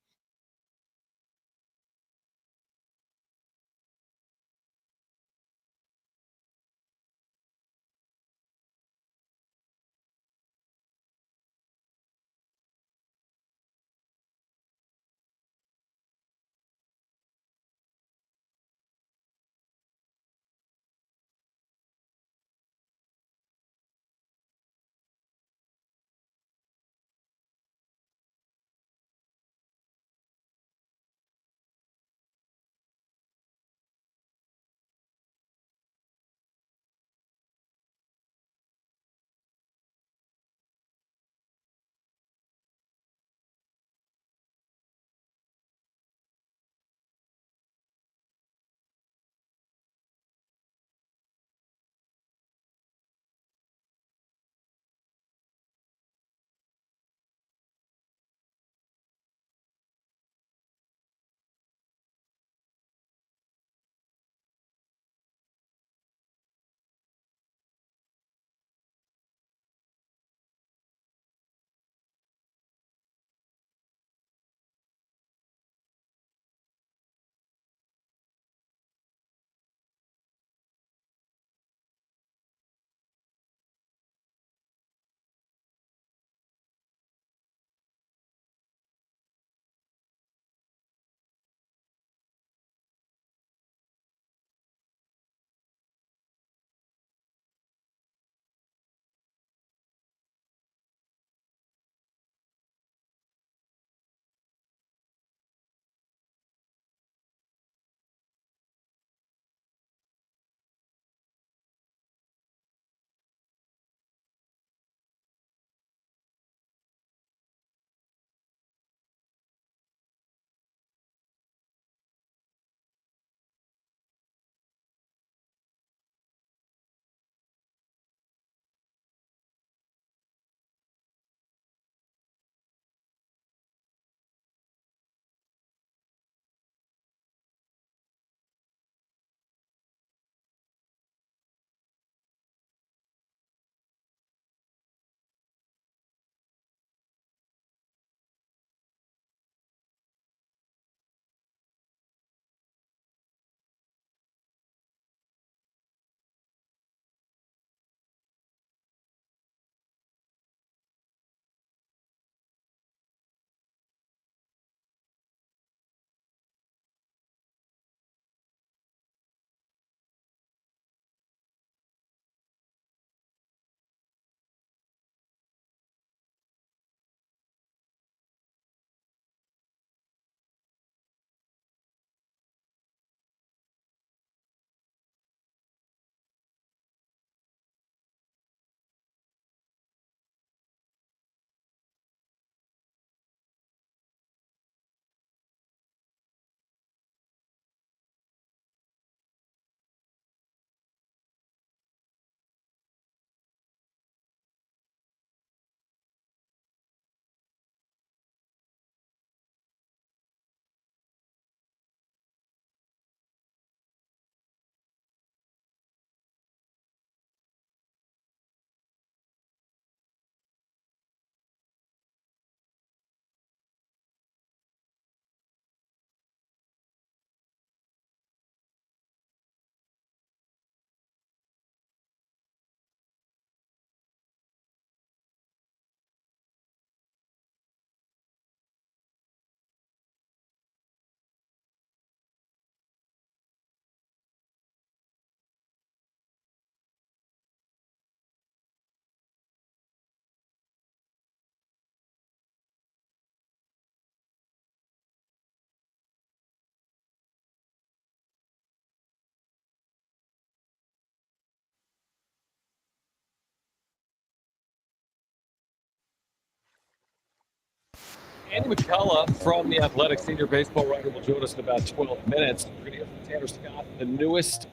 Andy McCullough from The Athletics, senior baseball writer, will join us in about 12 minutes. We're going to hear from Tanner Scott, the newest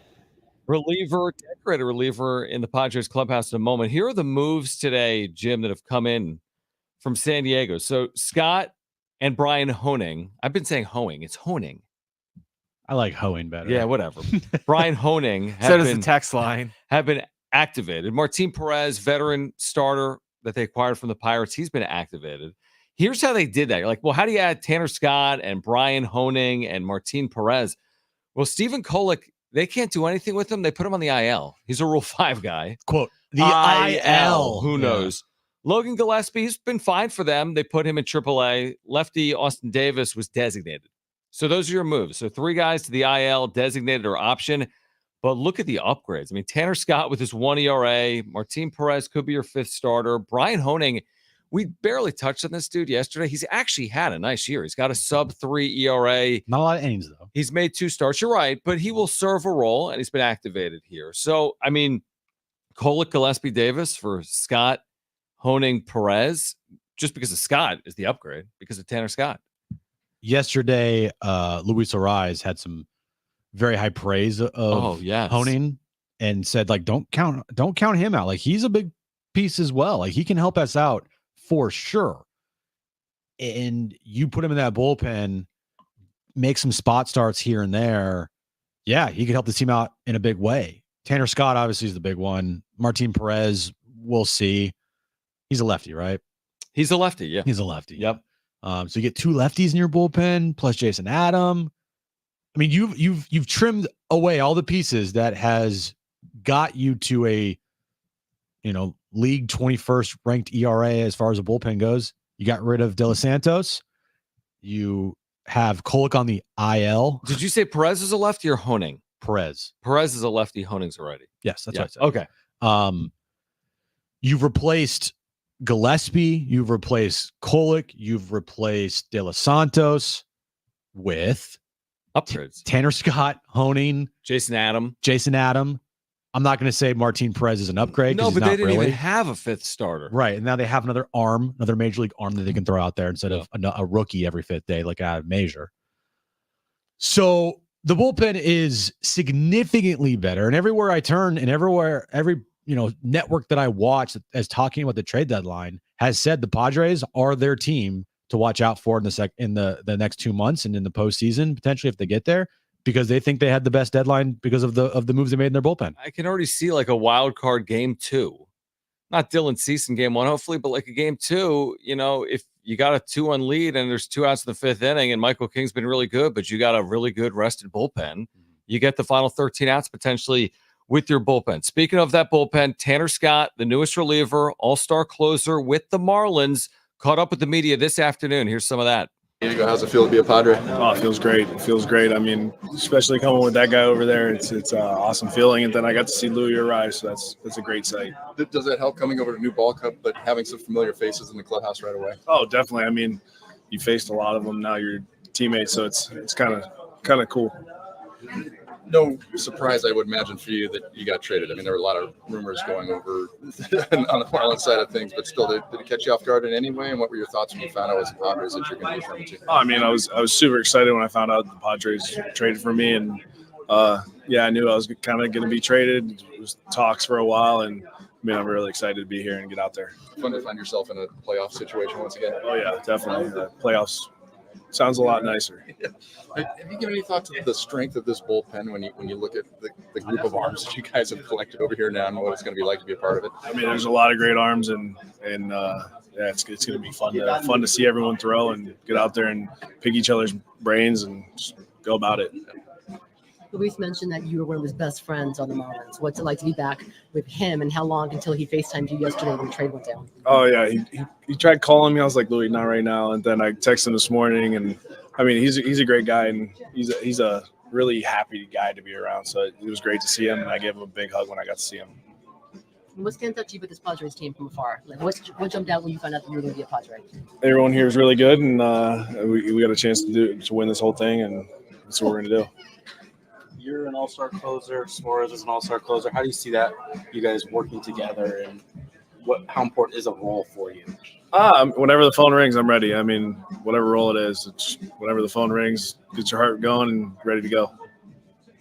decorated reliever in the Padres clubhouse in a moment. Here are the moves today, Jim, that have come in from San Diego. So Scott and Brian Honing. I've been saying Hoeing. It's Honing. I like hoeing better. Yeah, whatever. Brian Honing So does the text line. have been activated. Martin Perez, veteran starter that they acquired from the Pirates, he's been activated. Here's how they did that. You're like, well, how do you add Tanner Scott and Brian Honing and Martin Perez? Well, Stephen Kolek, they can't do anything with him. They put him on the IL. He's a Rule 5 guy. Quote, the IL. Who knows? Logan Gillespie, he's been fine for them. They put him in AAA. Lefty Austin Davis was designated. So those are your moves. So 3 guys to the IL, designated or option. But look at the upgrades. I mean, Tanner Scott with his 1 ERA. Martin Perez could be your 5th starter. Brian Honing, we barely touched on this dude yesterday. He's actually had a nice year. He's got a sub-3 ERA. Not a lot of innings, though. He's made 2 starts. You're right, but he will serve a role, and he's been activated here. So, I mean, Kolek, Gillespie, Davis for Scott, Honing, Perez, just because of Scott is the upgrade, because of Tanner Scott. Yesterday, Luis Ariz had some very high praise of Honing and said, like, don't count him out. Like, he's a big piece as well. Like, he can help us out for sure. And you put him in that bullpen, make some spot starts here and there. Yeah, he could help the team out in a big way. Tanner Scott obviously is the big one. Martin Perez, we'll see. He's a lefty, right? He's a lefty, yeah. He's a lefty. Yep. So you get 2 lefties in your bullpen plus Jason Adam. I mean, you've trimmed away all the pieces that has got you to a, league 21st ranked ERA as far as the bullpen goes. You got rid of De Los Santos. You have Kolek on the IL. Did you say Perez is a lefty or Honing? Perez. Perez is a lefty. Honing's a righty. Yes, that's what I said. Okay. You've replaced Gillespie. You've replaced Kolek. You've replaced De Los Santos with upgrades. Tanner Scott, Honing, Jason Adam. I'm not going to say Martin Perez is an upgrade. No, but they didn't even have a 5th starter. Right. And now they have another major league arm that they can throw out there instead of a rookie every 5th day, like a major. So the bullpen is significantly better. And everywhere I turn and every network that I watch as talking about the trade deadline has said the Padres are their team to watch out for in the next 2 months and in the postseason, potentially if they get there, because they think they had the best deadline because of the moves they made in their bullpen. I can already see like a wild card game 2. Not Dylan Cease in game 1, hopefully, but like a game 2, if you got a 2-1 lead and there's 2 outs in the 5th inning and Michael King's been really good, but you got a really good rested bullpen, you get the final 13 outs potentially with your bullpen. Speaking of that bullpen, Tanner Scott, the newest reliever, all-star closer with the Marlins, caught up with the media this afternoon. Here's some of that. Diego, how's it feel to be a Padre? Oh, it feels great. It feels great. I mean, especially coming with that guy over there, it's an awesome feeling. And then I got to see Louis arrive, so that's a great sight. Does that help coming over to New Ball Cup, but having some familiar faces in the clubhouse right away? Oh, definitely. I mean, you faced a lot of them. Now you're teammates, so it's kind of cool. No surprise, I would imagine, for you that you got traded. I mean, there were a lot of rumors going over on the Marlins side of things, but still, did it catch you off guard in any way? And what were your thoughts when you found out it was the Padres that you're going to be referring to? I mean, I was super excited when I found out the Padres traded for me, and I knew I was kind of going to be traded. It was talks for a while, and I mean, I'm really excited to be here and get out there. Fun to find yourself in a playoff situation once again. Oh yeah, definitely. The playoffs sounds a lot nicer. Yeah. Have you given any thought to the strength of this bullpen when you look at the group of arms that you guys have collected over here now and what it's going to be like to be a part of it? I mean, there's a lot of great arms, and it's going to be fun to see everyone throw and get out there and pick each other's brains and just go about it. Luis mentioned that you were one of his best friends on the Marlins. What's it like to be back with him, and how long until he FaceTimed you yesterday when the trade went down? Oh, yeah. He tried calling me. I was like, Louis, not right now. And then I texted him this morning, and, I mean, he's a great guy, and he's a really happy guy to be around. So it was great to see him, and I gave him a big hug when I got to see him. What stands out to you with this Padres team from afar? Like, what jumped out when you found out that you were going to be a Padre? Everyone here is really good, and we got a chance to win this whole thing, and that's what we're going to do. You're an all-star closer. Suarez is an all-star closer. How do you see that, you guys working together, and how important is a role for you? Whenever the phone rings, I'm ready. I mean, whatever role it is, it's whenever the phone rings, get your heart going and ready to go.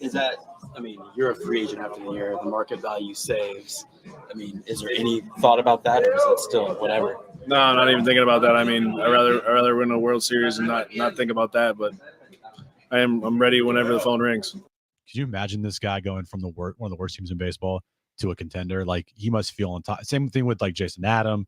Is that, I mean, you're a free agent after the year, the market value saves. I mean, is there any thought about that, or is it still whatever? No, I'm not even thinking about that. I mean, I'd rather win a World Series and not think about that. But I'm ready whenever the phone rings. Could you imagine this guy going from one of the worst teams in baseball to a contender? Like, he must feel on top. Same thing with like Jason Adam.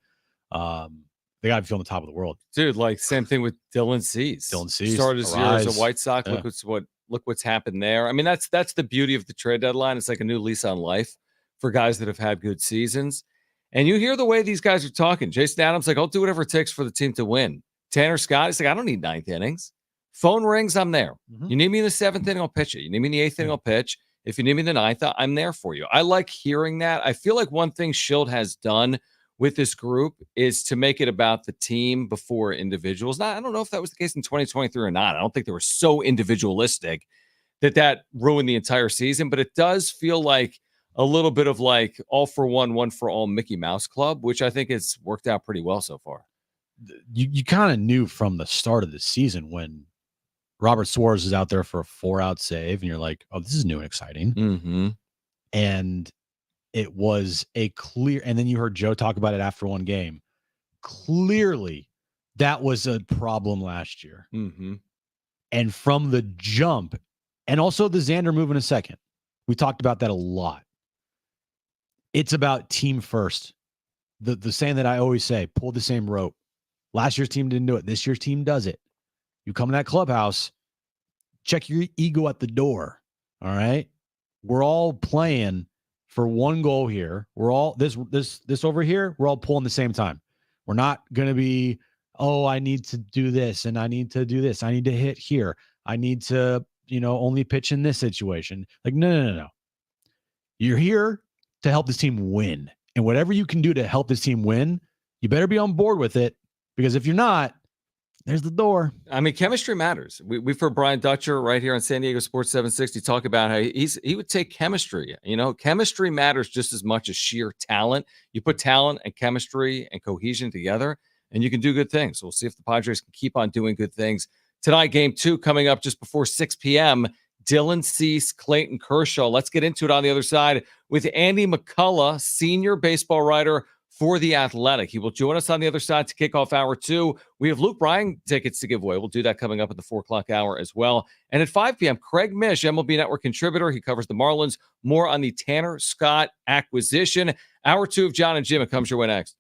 They got to feel on the top of the world, dude. Like, same thing with Dylan Cease. Started his year as a White Sox. Yeah. Look what's happened there. I mean, that's the beauty of the trade deadline. It's like a new lease on life for guys that have had good seasons. And you hear the way these guys are talking. Jason Adams, like, I'll do whatever it takes for the team to win. Tanner Scott, he's like, I don't need ninth innings. Phone rings, I'm there. You need me in the seventh inning, I'll pitch it. You need me in the eighth inning, I'll pitch. If you need me in the ninth, I'm there for you. I like hearing that. I feel like one thing Schild has done with this group is to make it about the team before individuals. Now, I don't know if that was the case in 2023 or not. I don't think they were so individualistic that ruined the entire season, but it does feel like a little bit of like all for one for all Mickey Mouse Club, which I think has worked out pretty well so far. You kind of knew from the start of the season when Robert Suarez is out there for a 4-out save, and you're like, oh, this is new and exciting. Mm-hmm. And it was a clear, and then you heard Joe talk about it after one game. Clearly, that was a problem last year. Mm-hmm. And from the jump, and also the Xander move in a second, we talked about that a lot. It's about team first. The saying that I always say, pull the same rope. Last year's team didn't do it. This year's team does it. You come in that clubhouse, check your ego at the door. All right. We're all playing for one goal here. We're all this over here. We're all pulling the same time. We're not going to be, oh, I need to do this and I need to do this. I need to hit here. I need to, only pitch in this situation. Like, no. You're here to help this team win. And whatever you can do to help this team win, you better be on board with it, because if you're not, there's the door. I mean, chemistry matters. We've heard Brian Dutcher right here on San Diego Sports 760 talk about how he would take chemistry. Chemistry matters just as much as sheer talent. You put talent and chemistry and cohesion together, and you can do good things. So we'll see if the Padres can keep on doing good things. Tonight, game 2 coming up just before 6 p.m. Dylan Cease, Clayton Kershaw. Let's get into it on the other side with Andy McCullough, senior baseball writer for The Athletic. He will join us on the other side to kick off hour 2. We have Luke Bryan tickets to give away. We'll do that coming up at the 4 o'clock hour as well. And at 5 p.m., Craig Mish, MLB Network contributor. He covers the Marlins. More on the Tanner Scott acquisition. Hour 2 of Jon and Jim. It comes your way next.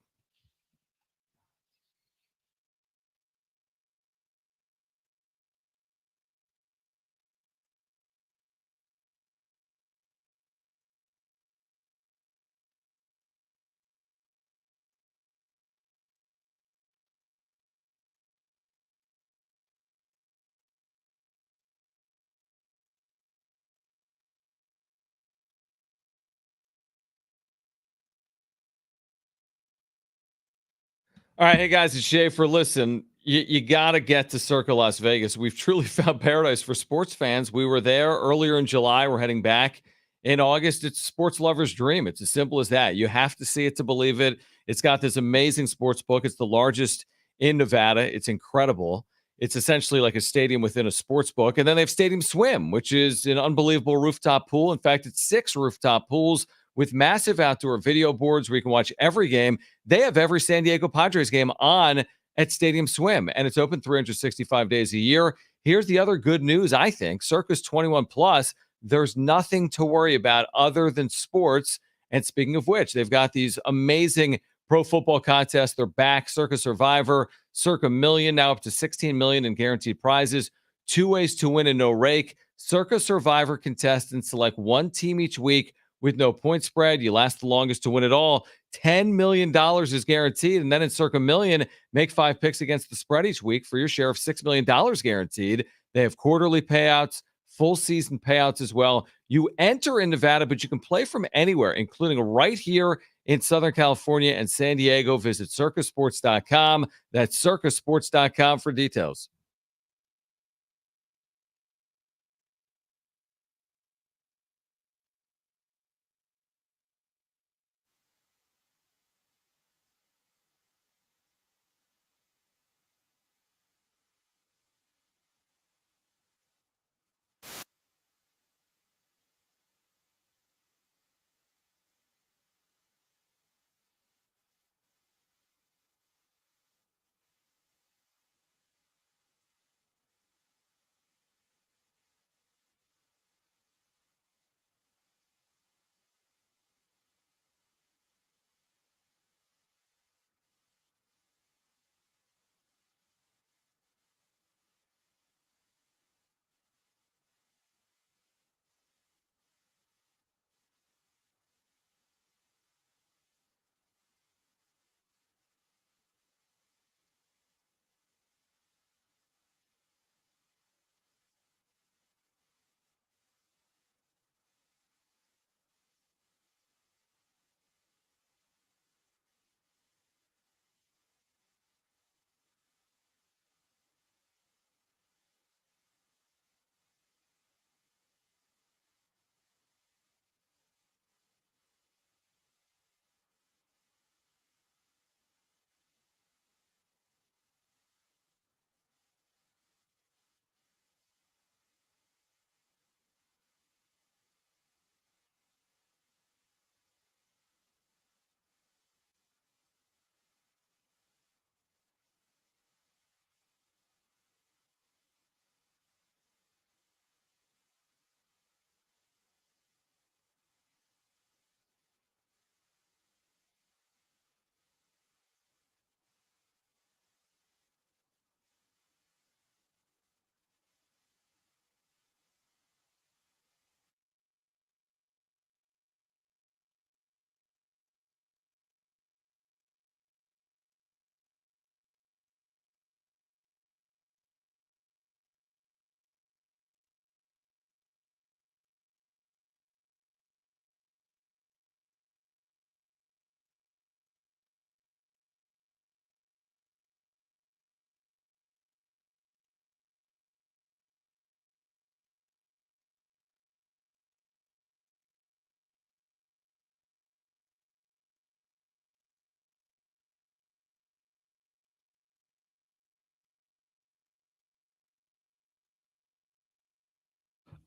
All right, hey guys, it's Schaefer. Listen, you got to get to Circa Las Vegas. We've truly found paradise for sports fans. We were there earlier in July. We're heading back in August. It's a sports lover's dream. It's as simple as that. You have to see it to believe it. It's got this amazing sports book. It's the largest in Nevada. It's incredible. It's essentially like a stadium within a sports book. And then they have Stadium Swim, which is an unbelievable rooftop pool. In fact, it's 6 rooftop pools with massive outdoor video boards where you can watch every game. They have every San Diego Padres game on at Stadium Swim, and it's open 365 days a year. Here's the other good news, I think. Circa's 21 plus. There's nothing to worry about other than sports. And speaking of which, they've got these amazing pro football contests. They're back. Circa Survivor, Circa Million, now up to 16 million in guaranteed prizes. 2 ways to win and no rake. Circa Survivor contestants select one team each week with no point spread. You last the longest to win it all. $10 million is guaranteed. And then in Circa Million, make 5 picks against the spread each week for your share of $6 million guaranteed. They have quarterly payouts, full season payouts as well. You enter in Nevada, but you can play from anywhere, including right here in Southern California and San Diego. Visit circasports.com. That's circasports.com for details.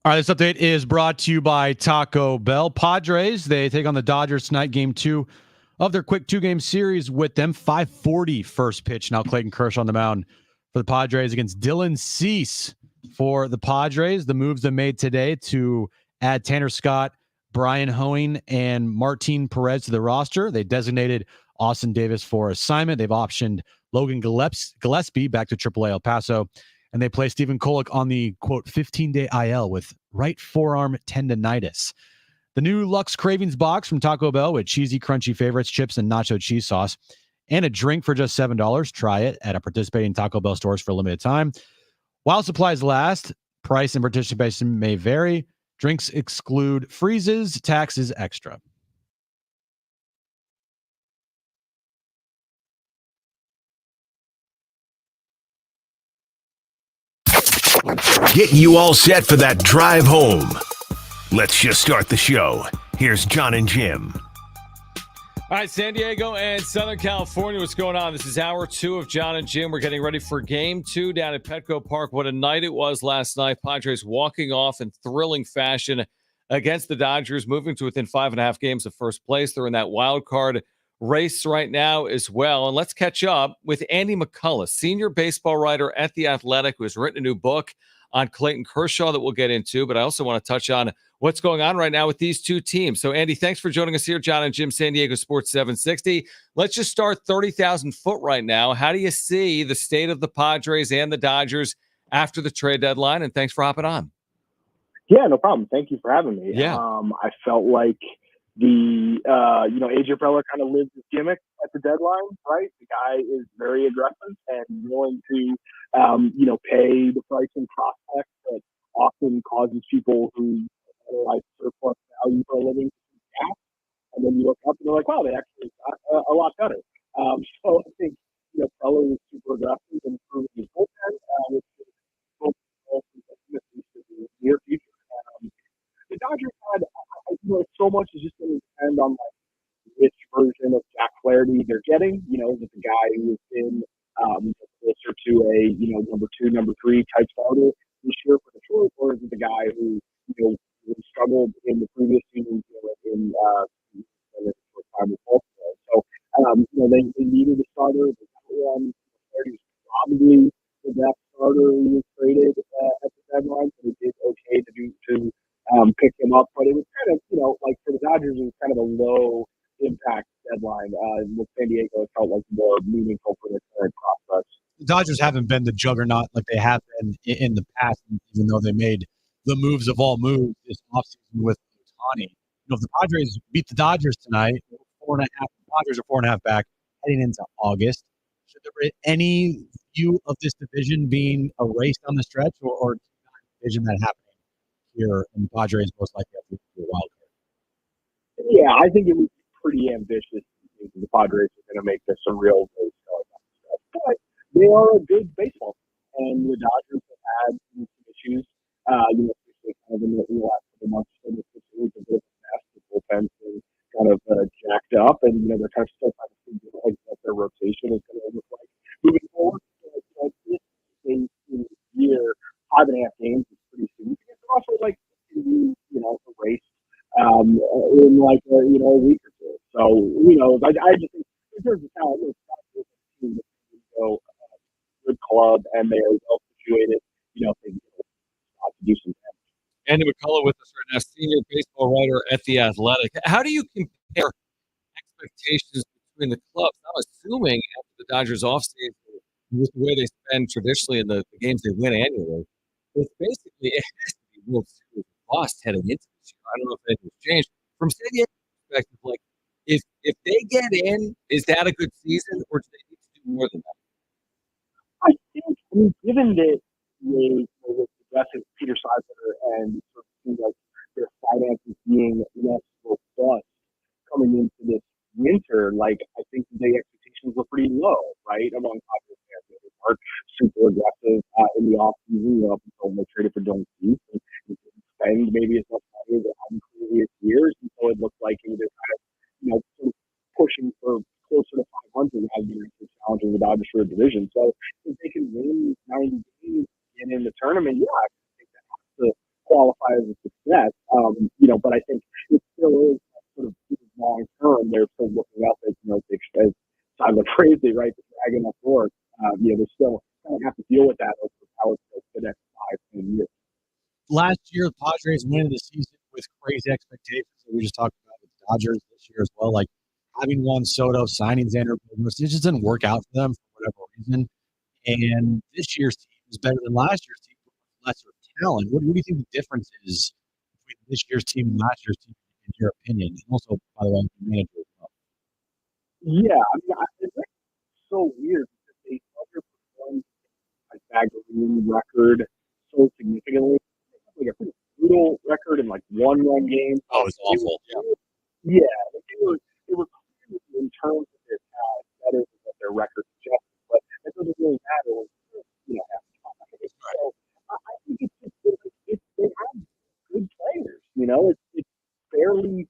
All right, this update is brought to you by Taco Bell. Padres, they take on the Dodgers tonight, game 2 of their quick 2-game series with them. 5:40 first pitch. Now Clayton Kershaw on the mound for the Padres against Dylan Cease for the Padres. The moves they made today to add Tanner Scott, Brian Hoeing, and Martin Perez to the roster. They designated Austin Davis for assignment. They've optioned Logan Gillespie back to AAA El Paso. And they play Stephen Kolek on the, quote, 15-day IL with right forearm tendonitis. The new Lux Cravings box from Taco Bell with cheesy, crunchy favorites, chips, and nacho cheese sauce, and a drink for just $7. Try it at a participating Taco Bell stores for a limited time. While supplies last, price and participation may vary. Drinks exclude freezes, taxes extra. Getting you all set for that drive home. Let's just start the show. Here's Jon and Jim. All right, San Diego and Southern California, what's going on? This is hour 2 of Jon and Jim. We're getting ready for game 2 down at Petco Park. What a night it was last night. Padres walking off in thrilling fashion against the Dodgers, moving to within 5.5 games of first place. They're in that wild card race right now as well. And let's catch up with Andy McCullough, senior baseball writer at The Athletic, who has written a new book on Clayton Kershaw that we'll get into. But I also want to touch on what's going on right now with these two teams. So, Andy, thanks for joining us here, Jon and Jim, San Diego Sports 760. Let's just start 30,000 foot right now. How do you see the state of the Padres and the Dodgers after the trade deadline? And thanks for hopping on. Yeah, no problem. Thank you for having me. Yeah. I felt like AJ Preller kind of lived his gimmick at the deadline, right? The guy is very aggressive and willing to, pay the price and prospect that often causes people who like surplus value for a living to gap. And then you look up and they're like, wow, they actually got a lot better. So I think, Preller was super aggressive and improving his bullpen, which is both in the near future. The Dodgers had, so much is just going to depend on which version of Jack Flaherty they're getting. Is it the guy who has been closer to a number 2, number 3 type starter this year for Detroit, or is it the guy who really struggled in the previous season in the first time with Baltimore? So they needed a starter. Flaherty was probably the best starter who was traded at the deadline, so they did okay to pick him up, but it was kind of, for the Dodgers, it was kind of a low impact deadline. With San Diego, it felt like more meaningful for their current process. The Dodgers haven't been the juggernaut like they have been in the past, even though they made the moves of all moves this offseason with Ohtani. If the Padres beat the Dodgers tonight, 4.5, the Padres are 4.5 back heading into August. Should there be any view of this division being erased on the stretch, or division that happened here, and the Padres most likely have to be a wild card? Yeah, I think it would be pretty ambitious. The Padres are going to make this a real race going down the stretch. But they are a good baseball team, and the Dodgers have had some issues, especially kind of in the last couple months. So it's a bit of a mess. The bullpen's been kind of jacked up, and they're kind of still trying to figure out what their rotation is going to look like moving forward. This year, 5.5 games is pretty significant. Also, a race in a week or two. So who knows? I just think in terms of talent, it's not a team that's good club, and they are well situated. They to do some damage. Andy McCullough with us right now, senior baseball writer at The Athletic. How do you compare expectations between the clubs? I'm assuming after the Dodgers offseason, with the way they spend traditionally in the games they win annually, it's basically it has to be World Series lost heading into this year. I don't know if anything's changed. From San Diego's perspective, if they get in, is that a good season, or do they need to do more than that? I think, given that with aggressive Peter Seidler and sort of seems like their finances being less robust coming into this winter, I think the expectations were pretty low, right, among Padres fans. They weren't super aggressive in the offseason up until they traded for Dylan Cease. And didn't spend maybe as much money as they had in previous years, and so it looked like they were kind of, sort of pushing for closer to 500 has been challenging the Dodgers for a division. So if they can win 90 games and in the tournament, I think that has to qualify as but I think it still is sort of long term. They're still looking up as, as Tyler phrased it, right? The dragon up north. They still kind of have to deal with that over how it's the next 5-10 years. Last year, the Padres went into the season with crazy expectations that we just talked about with the Dodgers this year as well. Like having Juan Soto, signing Xander Bogaerts, it just didn't work out for them for whatever reason. And this year's team is better than last year's team with lesser talent. What do you think the difference is between this year's team and last year's team, in your opinion? And also, by the way, the manager as well. Yeah, I mean, it's so weird because they underperformed like Bagley's record so significantly. Like a pretty brutal record in like 1-run games. Oh, it's awful. Yeah, it was in terms of their talent better than what their record suggested, but it doesn't really matter when half the time. So I think they have good players. It's fairly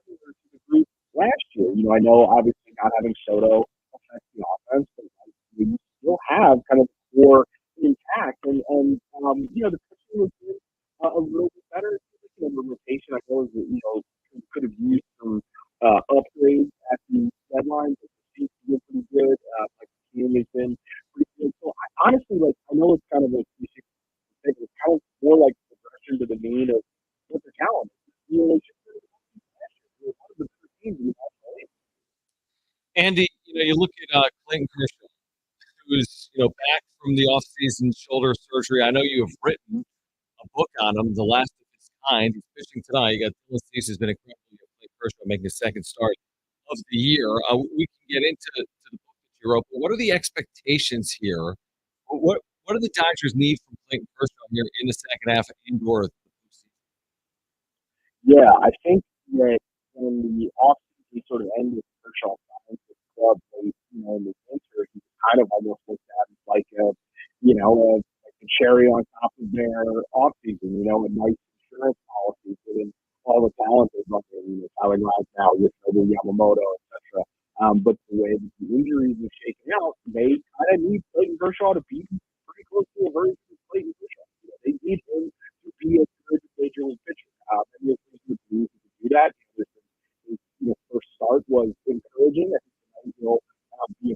similar to the group last year. I know obviously not having Soto affects the offense, but we still have kind of the core intact, and the pitching was a little bit better. The rotation, I know, could have used some upgrades at the deadline, but the seems to be pretty good. Like the team has been pretty good. So honestly, I know it's kind of a cliche thing, but it's kind of more like the progression to the mean of what the talent is. They should be one of the better teams in the National League. Andy, you look at Clayton Kershaw, who's back from the offseason shoulder surgery. I know you have written a book on him, the last of its kind. He's pitching tonight. You got Dylan Cease has been incredible. You got Clayton Kershaw making his second start of the year. We can get into the book that you wrote, but what are the expectations here? What do the Dodgers need from Clayton Kershaw here in the second half and/or the postseason? Yeah, I think that when the offseason sort of ended, Kershaw signed with the club late, in the winter, he kind of almost looked at it like a cherry on top of their offseason, a nice insurance policy given all the talent they've got there, Tyler now, Yamamoto, etc. But the way that the injuries are shaking out, they kind of need Clayton Kershaw to be pretty close to a version of Clayton Kershaw. They need him to be a good major league pitcher. And to do that, his first start was encouraging. I think he'll be a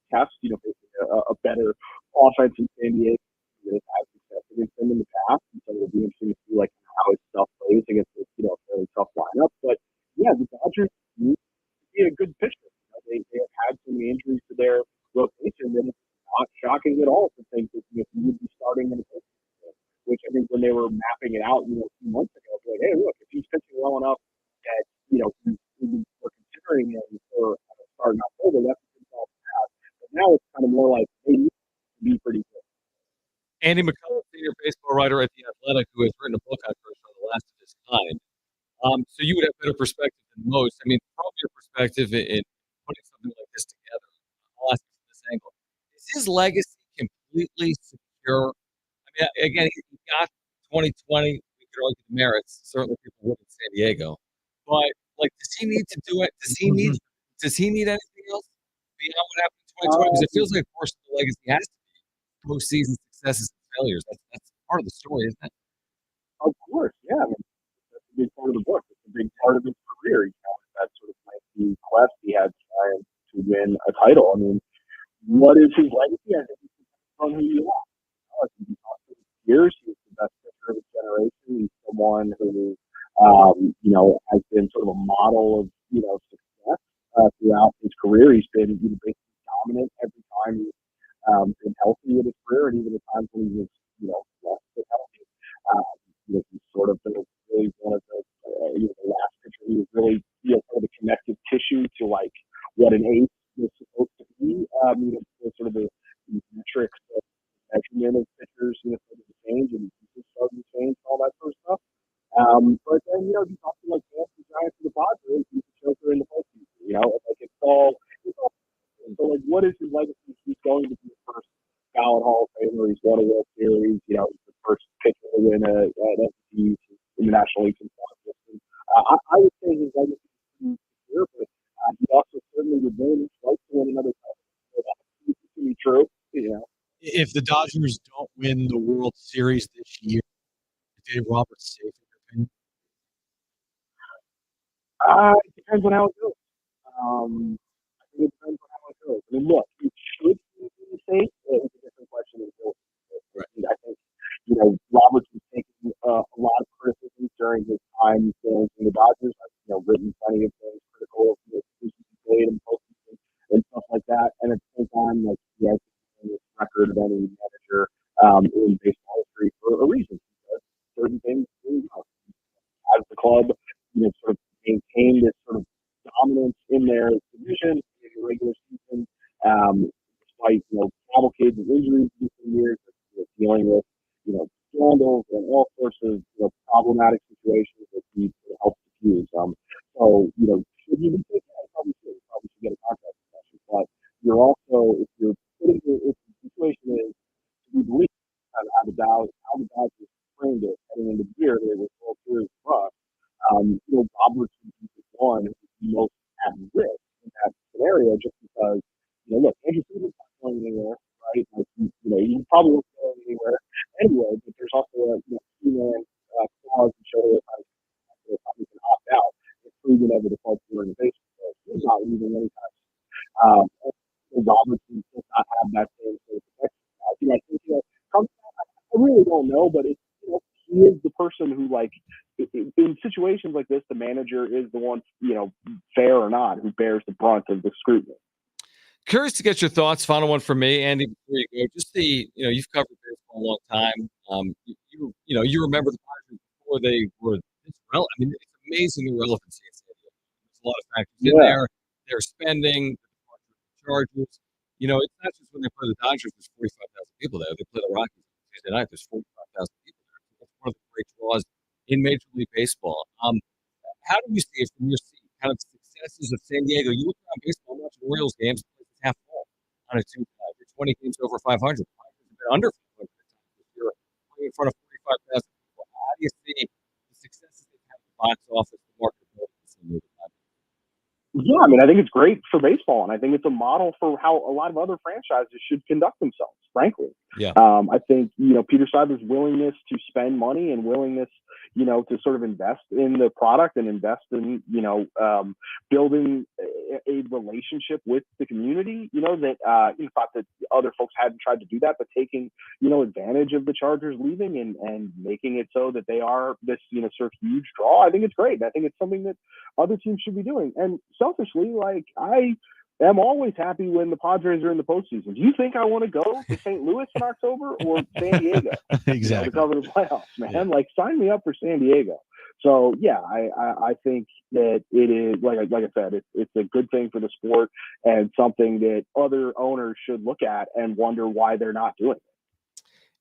test, basically a better offense in San Diego that has had success against him in the past. And so it'll be interesting to see how his stuff plays against this, fairly tough lineup. But yeah, the Dodgers need to be a good pitcher. They have had so many injuries to their rotation that it's not shocking at all to think that he would be starting in a postseason. Which I think when they were mapping it out, a few months ago, it's like, hey, look, if he's pitching well enough that we were considering him for starting October, that's a good call to have. But now it's kind of more like they need to be pretty good. Andy McCullough, senior baseball writer at The Athletic, who has written a book on Kershaw, the last of his kind. So you would have better perspective than most. I mean, from your perspective in putting something like this together, I'll ask you from this angle. Is his legacy completely secure? I mean, again, he got 2020. We could argue the merits. Certainly people would in San Diego. But, does he need to do it? Does he need anything else beyond what happened in 2020? Because it feels like a portion of the legacy has to be postseason successes and failures. That's part of the story, isn't it? Of course, yeah. I mean, that's a big part of the book. It's a big part of his career. That sort of the quest he had trying to win a title. I mean, what is his legacy? I think it's on who you are. I think he talked to his peers. He's the best pitcher of his generation. He's someone who, has been sort of a model of, success throughout his career. He's been basically dominant every time he's been healthy in his career, and even the times when he was, less than healthy. He's sort of been really one of the last pitcher. He was really, sort of the connective tissue to what an ace was supposed to be. Sort of the metrics of measurement of pitchers, sort of the change and starting to change and all that sort of stuff. But then, he's also the Giants of the Padres. He's a choker in the postseason. It's all. So, what is his legacy? He's going to be the first ballot Hall of Famer. He's won a World Series. He's the first pitcher to win an MVP in the National League since Boston. I would say his legacy is secure, but he also certainly would very much like to win another title. So that seems to be true. If the Dodgers don't win the World Series this year, is Dave Roberts safe in your opinion? It depends on how it goes. I think it depends on how it goes. I mean, look, it should be the state. It's a different question until I think, Roberts was taking a lot of criticism during his time in the Dodgers. I've, written plenty of things critical of the decisions he made and postseason and stuff like that. And at the same time, like, he has the record of any manager in baseball history for a reason. Because certain things really well. As the club, sort of maintained this sort of dominance in their division in the regular season, despite cavalcades of injuries in recent years, dealing with scandals and all sorts of problematic situations that he helped diffuse. Should he be taken? I probably should. Probably should get a contract extension. But you're also, if you're putting if the situation is to be believed, kind of how the Dodgers framed it heading into the year, they were World Series for us. Roberts would be the one who's most at risk in that scenario, just because, look, Andrew Friedman's not going anywhere, right? Like, he probably won't go anywhere anyway, but there's also a key-man clause to show that probably can opt out if Friedman ever departs the organization. So he's not leaving anytime. Roberts does not have that same sort of protection. I think, I really don't know, but it's, he is the person who, like, in situations like this, the manager is the one, fair or not, who bears the brunt of the scrutiny. Curious to get your thoughts. Final one from me, Andy. Before you go, just you've covered baseball a long time. You remember the Padres before they were this relevant. I mean, it's amazing the relevancy of San Diego. There's a lot of factors in there. They're spending, the Chargers. It's not just when they play the Dodgers. There's 45,000 people there. They play the Rockies on Tuesday night. There's 45,000 people there. It's one of the great draws in Major League Baseball. How do you see it from your seat? Kind of successes of San Diego. You look around baseball, watching Orioles games, it's half full on a Tuesday night. There's 20 games over 500. Have been under 500 this year, playing in front of 45,000 people. How do you see the successes they've had at the box office, the marketability of San Diego? Yeah, I mean, I think it's great for baseball, and I think it's a model for how a lot of other franchises should conduct themselves, frankly. Yeah. I think, Peter Seibler's willingness to spend money and willingness, to sort of invest in the product and invest in, building a relationship with the community, that thought that other folks hadn't tried to do that, but taking, advantage of the Chargers leaving and making it so that they are this, sort of huge draw. I think it's great. I think it's something that other teams should be doing. And selfishly, like, I am always happy when the Padres are in the postseason. Do you think I want to go to St. Louis in October or San Diego? Exactly. To cover the playoffs, man. Yeah. Like, sign me up for San Diego. So yeah, I think that it is, like I said, it's a good thing for the sport and something that other owners should look at and wonder why they're not doing it.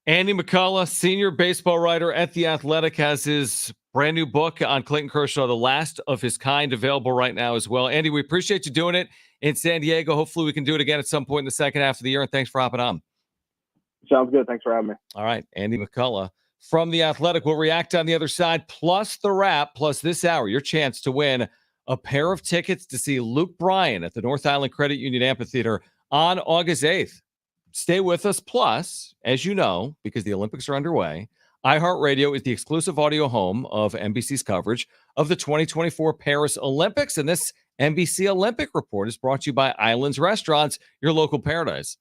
Andy McCullough, senior baseball writer at The Athletic, has his brand new book on Clayton Kershaw, the last of his kind, available right now as well. Andy, we appreciate you doing it in San Diego. Hopefully we can do it again at some point in the second half of the year, and thanks for hopping on. Sounds good. Thanks for having me. All right, Andy McCullough from The Athletic will react on the other side, plus the wrap, plus this hour, your chance to win a pair of tickets to see Luke Bryan at the North Island Credit Union Amphitheater on August 8th. Stay with us. Plus, as you know, because the Olympics are underway, iHeartRadio is the exclusive audio home of NBC's coverage of the 2024 Paris Olympics. And this NBC Olympic report is brought to you by Islands Restaurants, your local paradise.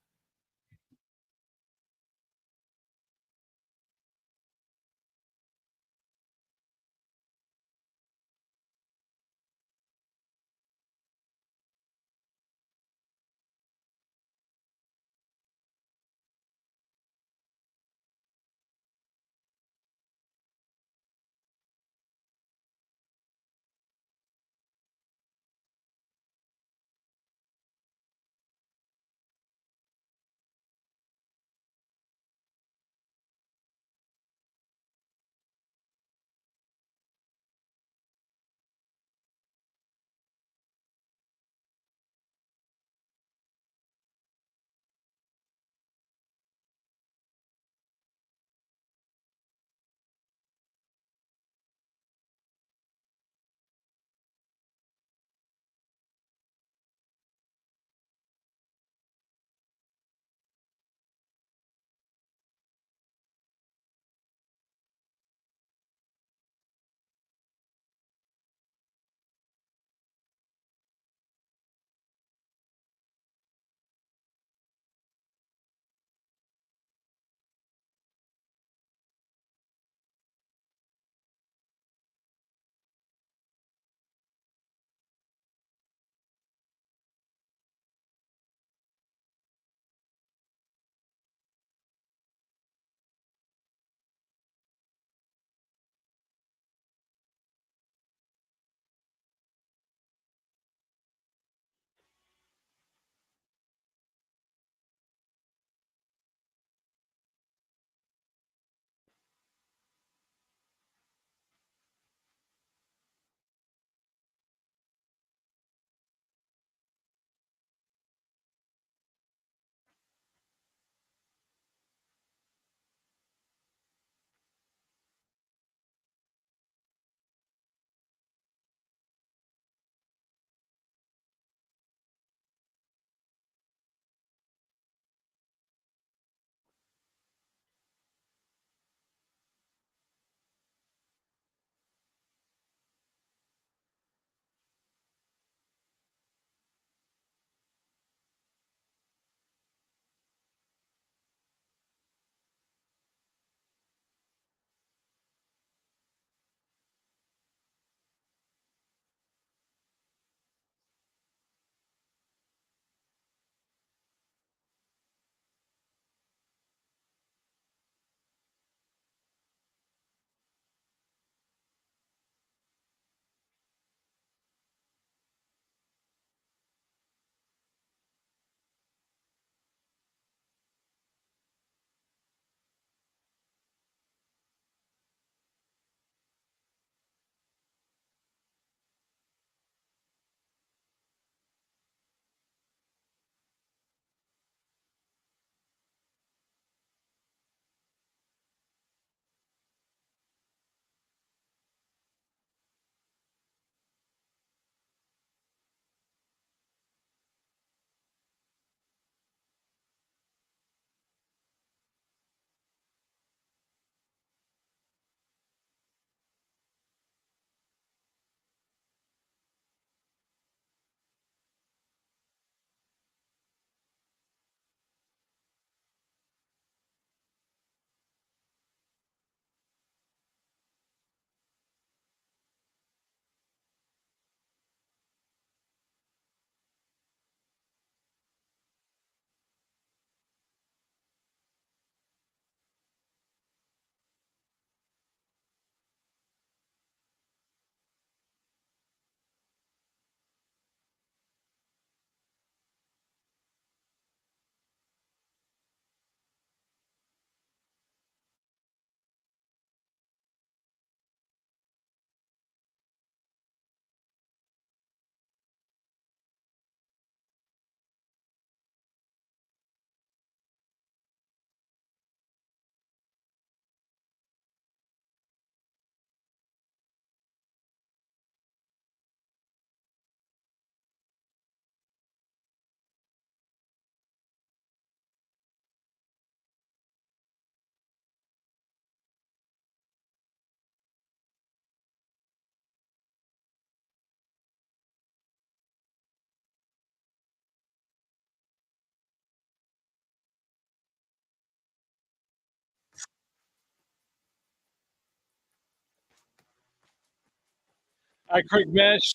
All right, Craig Mish,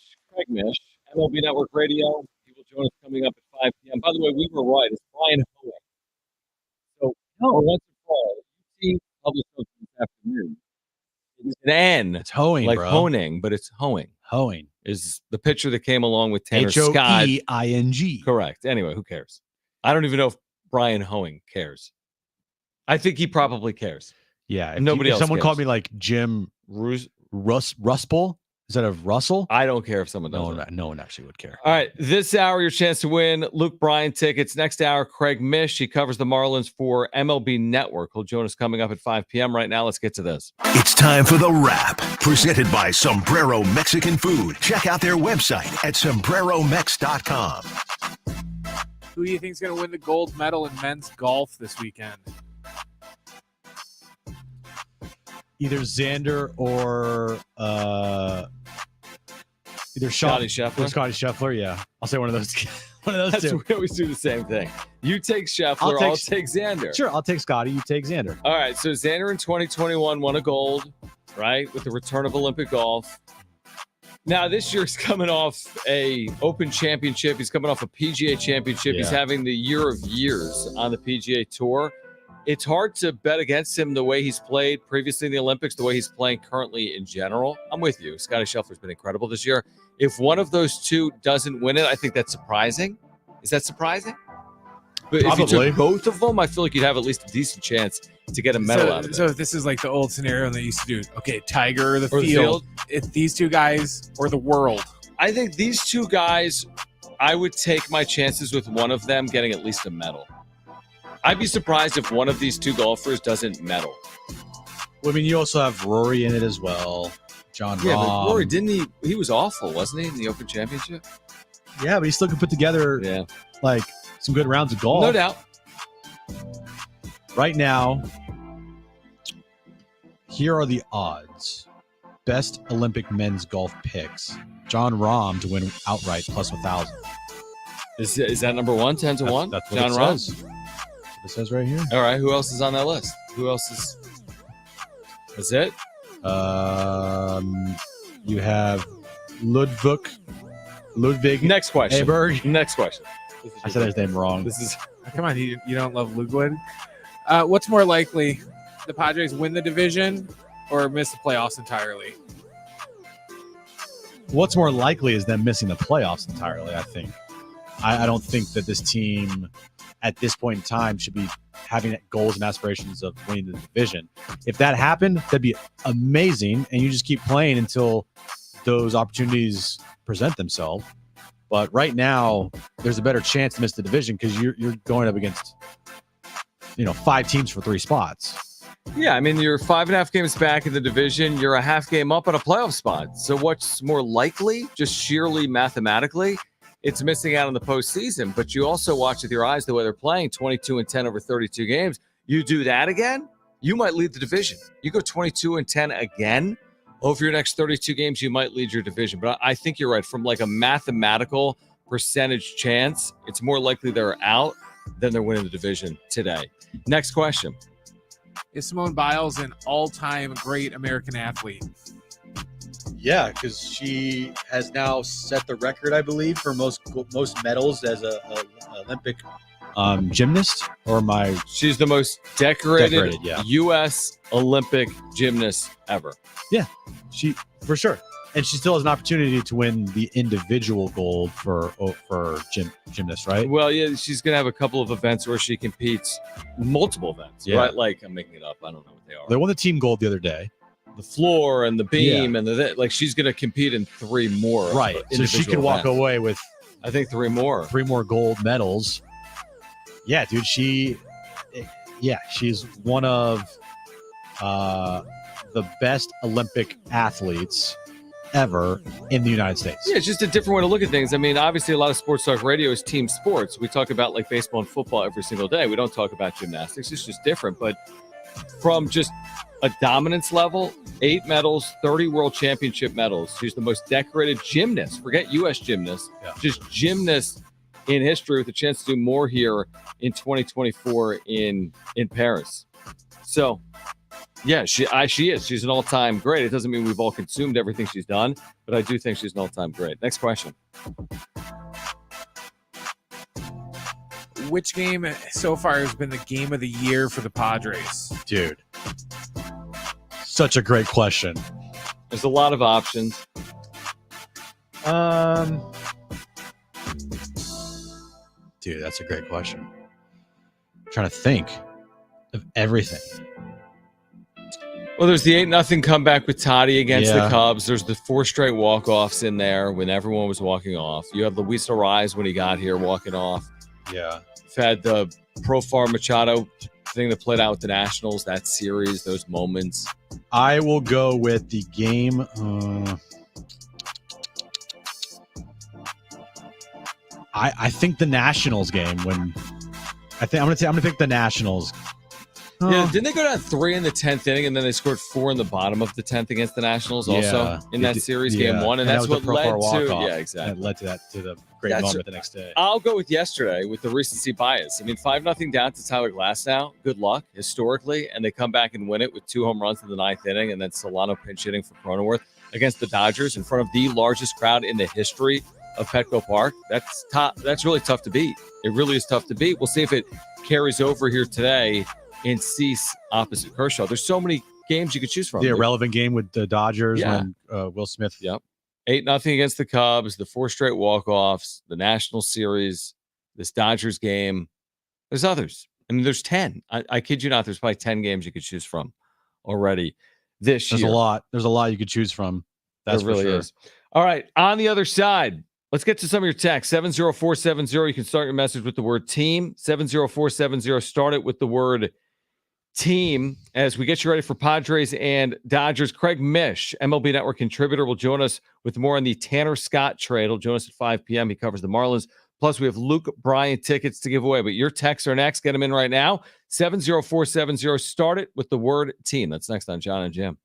MLB Network Radio. He will join us coming up at 5 p.m. By the way, we were right. It's Brian Hoeing. So, once and for all, you see published something this afternoon. It's an N. It's Hoeing, like bro. honing, but it's Hoeing. Hoeing is the pitcher that came along with Tanner Scott. Hoeing. Correct. Anyway, who cares? I don't even know if Brian Hoeing cares. I think he probably cares. Yeah. If Nobody else someone cares. called me like Jim Ruspel instead of Russell, I don't care if someone does. No one actually would care. All right. This hour, your chance to win Luke Bryan tickets. Next hour, Craig Mish. He covers the Marlins for MLB Network. He'll join us coming up at 5 p.m. Right now, let's get to this. It's time for The Wrap, presented by Sombrero Mexican Food. Check out their website at sombreromex.com. Who do you think is going to win the gold medal in men's golf this weekend? Either Xander or either Scotty Scheffler. Scotty Scheffler, yeah. I'll say one of those. One of those two. We always do the same thing. You take Scheffler, I'll take Xander. Sure, I'll take Scotty. You take Xander. All right, so Xander in 2021 won a gold, right, with the return of Olympic golf. Now, this year he's coming off a Open Championship. He's coming off a PGA Championship. Yeah. He's having the year of years on the PGA Tour. It's hard to bet against him the way he's played previously in the Olympics, the way he's playing currently in general. I'm with you. Scotty Scheffler's been incredible this year. If one of those two doesn't win it, I think that's surprising. Is that surprising? But Probably. if you took both of them, I feel like you'd have at least a decent chance to get a medal out of it. So this is like the old scenario they used to do. Okay, Tiger or the Or the field. field. If these two guys or the world. I think these two guys, I would take my chances with one of them getting at least a medal. I'd be surprised if one of these two golfers doesn't medal. Well, I mean, you also have Rory in it as well. Jon Yeah, but Rahm. Rory, didn't he? He was awful, wasn't he, in the Open Championship? Yeah, but he still could put together like some good rounds of golf. No doubt. Right now, here are the odds. Best Olympic men's golf picks. Jon Rahm to win outright plus 1,000. Is that number one, 10 to 1? That's what Jon it Rahm? says. That's what it says right here. All right, who else is on that list? Who else is? Is it? You have Ludwig. Next question. Aberg. Next question. I said his name wrong. This is Come on, you don't love Ludwig? What's more likely, the Padres win the division or miss the playoffs entirely? What's more likely is them missing the playoffs entirely, I think. I don't think that this team at this point in time should be having goals and aspirations of winning the division. If that happened, that'd be amazing, and you just keep playing until those opportunities present themselves. But right now, there's a better chance to miss the division because you're going up against 5 teams for 3 spots. Yeah, I mean, you're 5.5 games back in the division. You're a half game up on a playoff spot. So what's more likely, just sheerly mathematically, it's missing out on the postseason. But you also watch with your eyes the way they're playing, 22-10 over 32 games. You do that again, you might lead the division. You go 22-10 again over your next 32 games, you might lead your division. But I think you're right. From like a mathematical percentage chance, it's more likely they're out than they're winning the division today. Next question. Is Simone Biles an all-time great American athlete? Yeah, because she has now set the record, I believe, for most medals as a Olympic gymnast. She's the most decorated yeah. U.S. Olympic gymnast ever. Yeah, she for sure, and she still has an opportunity to win the individual gold for gymnasts, right? Well, yeah, she's gonna have a couple of events where she competes, multiple events, Yeah. right? Like I'm making it up. I don't know what they are. They won the team gold the other day. The floor and the beam and like she's gonna compete in 3 more. Right, so she could walk away with, I think 3 more. 3 more gold medals. Yeah, dude, she's one of the best Olympic athletes ever in the United States. Yeah, it's just a different way to look at things. I mean, obviously, a lot of sports talk radio is team sports. We talk about like baseball and football every single day. We don't talk about gymnastics. It's just different. But from just a dominance level, 8 medals, 30 world championship medals. She's the most decorated gymnast. Forget U.S. gymnast, just gymnast in history with a chance to do more here in 2024 in Paris. So Yeah, she is. She's an all-time great. It doesn't mean we've all consumed everything she's done, but I do think she's an all-time great. Next question. Which game so far has been the game of the year for the Padres? Dude, such a great question. There's a lot of options. Dude, that's a great question. I'm trying to think of everything. Well, there's the 8-0 comeback with Toddy against the Yeah. Cubs. There's the 4 straight walk-offs in there when everyone was walking off. You have Luis Ariz when he got here walking off. Yeah. You've had the Profar Machado thing that played out with the Nationals, that series, those moments. I will go with the game. I think the Nationals game when I'm gonna pick the Nationals. Yeah, didn't they go down 3 in the 10th inning, and then they scored 4 in the bottom of the 10th against the Nationals also in that series, game 1, and that's that was what led to walk-off. yeah, exactly. That led to the great moment the next day. I'll go with yesterday with the recency bias. I mean, 5-0 down to Tyler Glasnow. Good luck historically, and they come back and win it with 2 home runs in the 9th inning, and then Solano pinch hitting for Cronenworth against the Dodgers in front of the largest crowd in the history of Petco Park. That's really tough to beat. It really is tough to beat. We'll see if it carries over here today in Cease opposite Kershaw. There's so many games you could choose from. The irrelevant game with the Dodgers Yeah. and Will Smith. Yep. 8-0 against the Cubs, the 4 straight walk-offs, the National Series, this Dodgers game. There's others. I mean, there's 10. I kid you not, there's probably 10 games you could choose from already this year. There's a lot. There's a lot you could choose from. That's There really for sure. is. All right. On the other side, let's get to some of your texts. 70470. You can start your message with the word team. 70470. Start it with the word team as we get you ready for Padres and Dodgers. Craig Mish, MLB Network contributor, will join us with more on the Tanner Scott trade. He'll join us at 5 p.m. He covers the Marlins. Plus, we have Luke Bryan tickets to give away. But your texts are next. Get them in right now. 70470. Start it with the word team. That's next on Jon and Jim.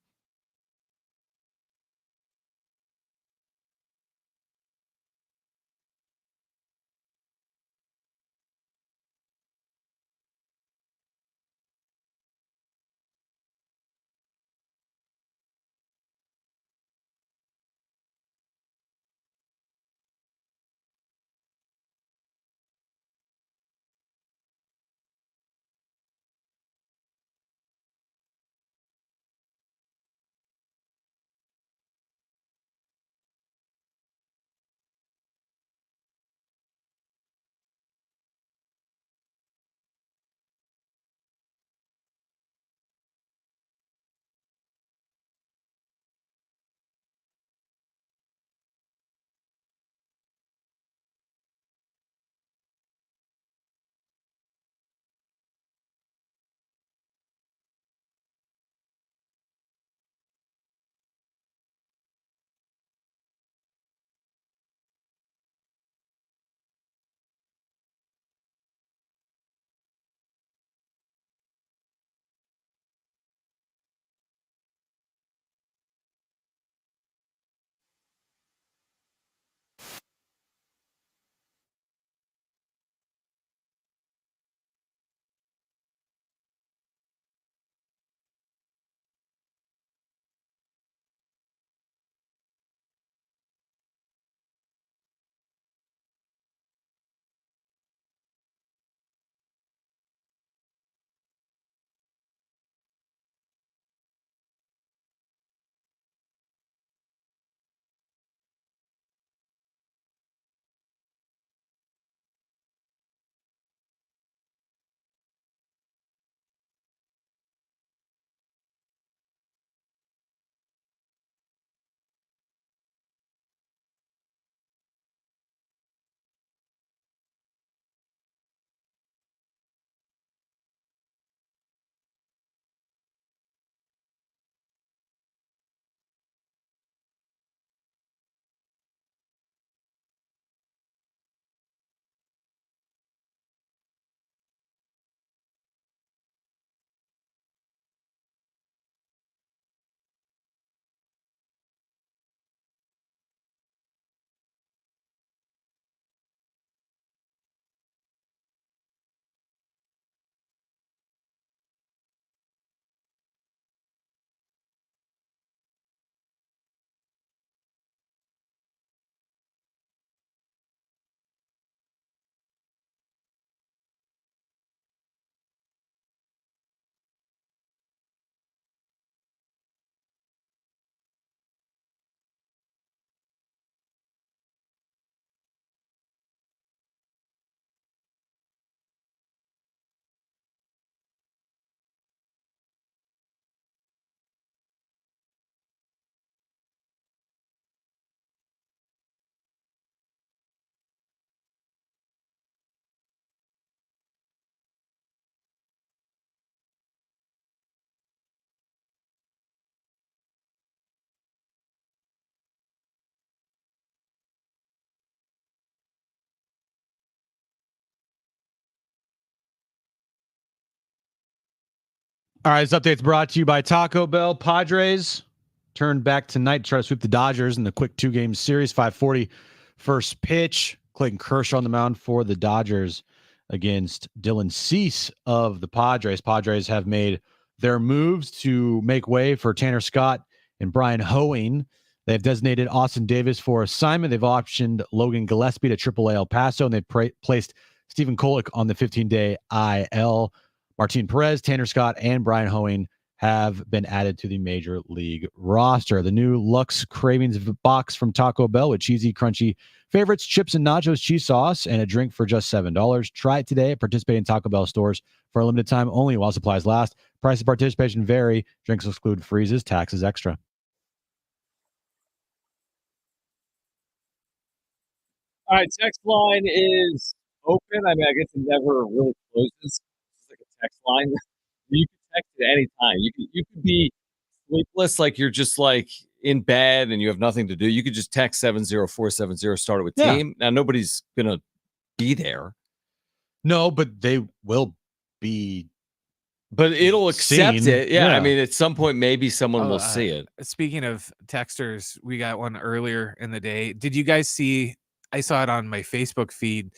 All right, this update's brought to you by Taco Bell. Padres turned back tonight to try to sweep the Dodgers in the quick 2-game series. 5:40 first pitch. Clayton Kershaw on the mound for the Dodgers against Dylan Cease of the Padres. Padres have made their moves to make way for Tanner Scott and Brian Hoeing. They've designated Austin Davis for assignment. They've optioned Logan Gillespie to AAA El Paso, and they've placed Stephen Kolek on the 15-day IL. Martin Perez, Tanner Scott, and Brian Hoeing have been added to the Major League roster. The new Lux Cravings box from Taco Bell with cheesy, crunchy favorites, chips and nachos, cheese sauce, and a drink for just $7. Try it today at participating Taco Bell stores for a limited time only while supplies last. Price of participation vary. Drinks exclude freezes. Taxes extra. All right, text line is open. I mean, I guess it never really closes. It's like a text line. You can text at any time. You could be sleepless, like you're just like in bed and you have nothing to do. You could just text 70470, start it with team. Now nobody's gonna be there. No, but they will be. But it'll accept seen. it. Yeah, I mean, at some point, maybe someone will see it. Speaking of texters, we got one earlier in the day. Did you guys see? I saw it on my Facebook feed.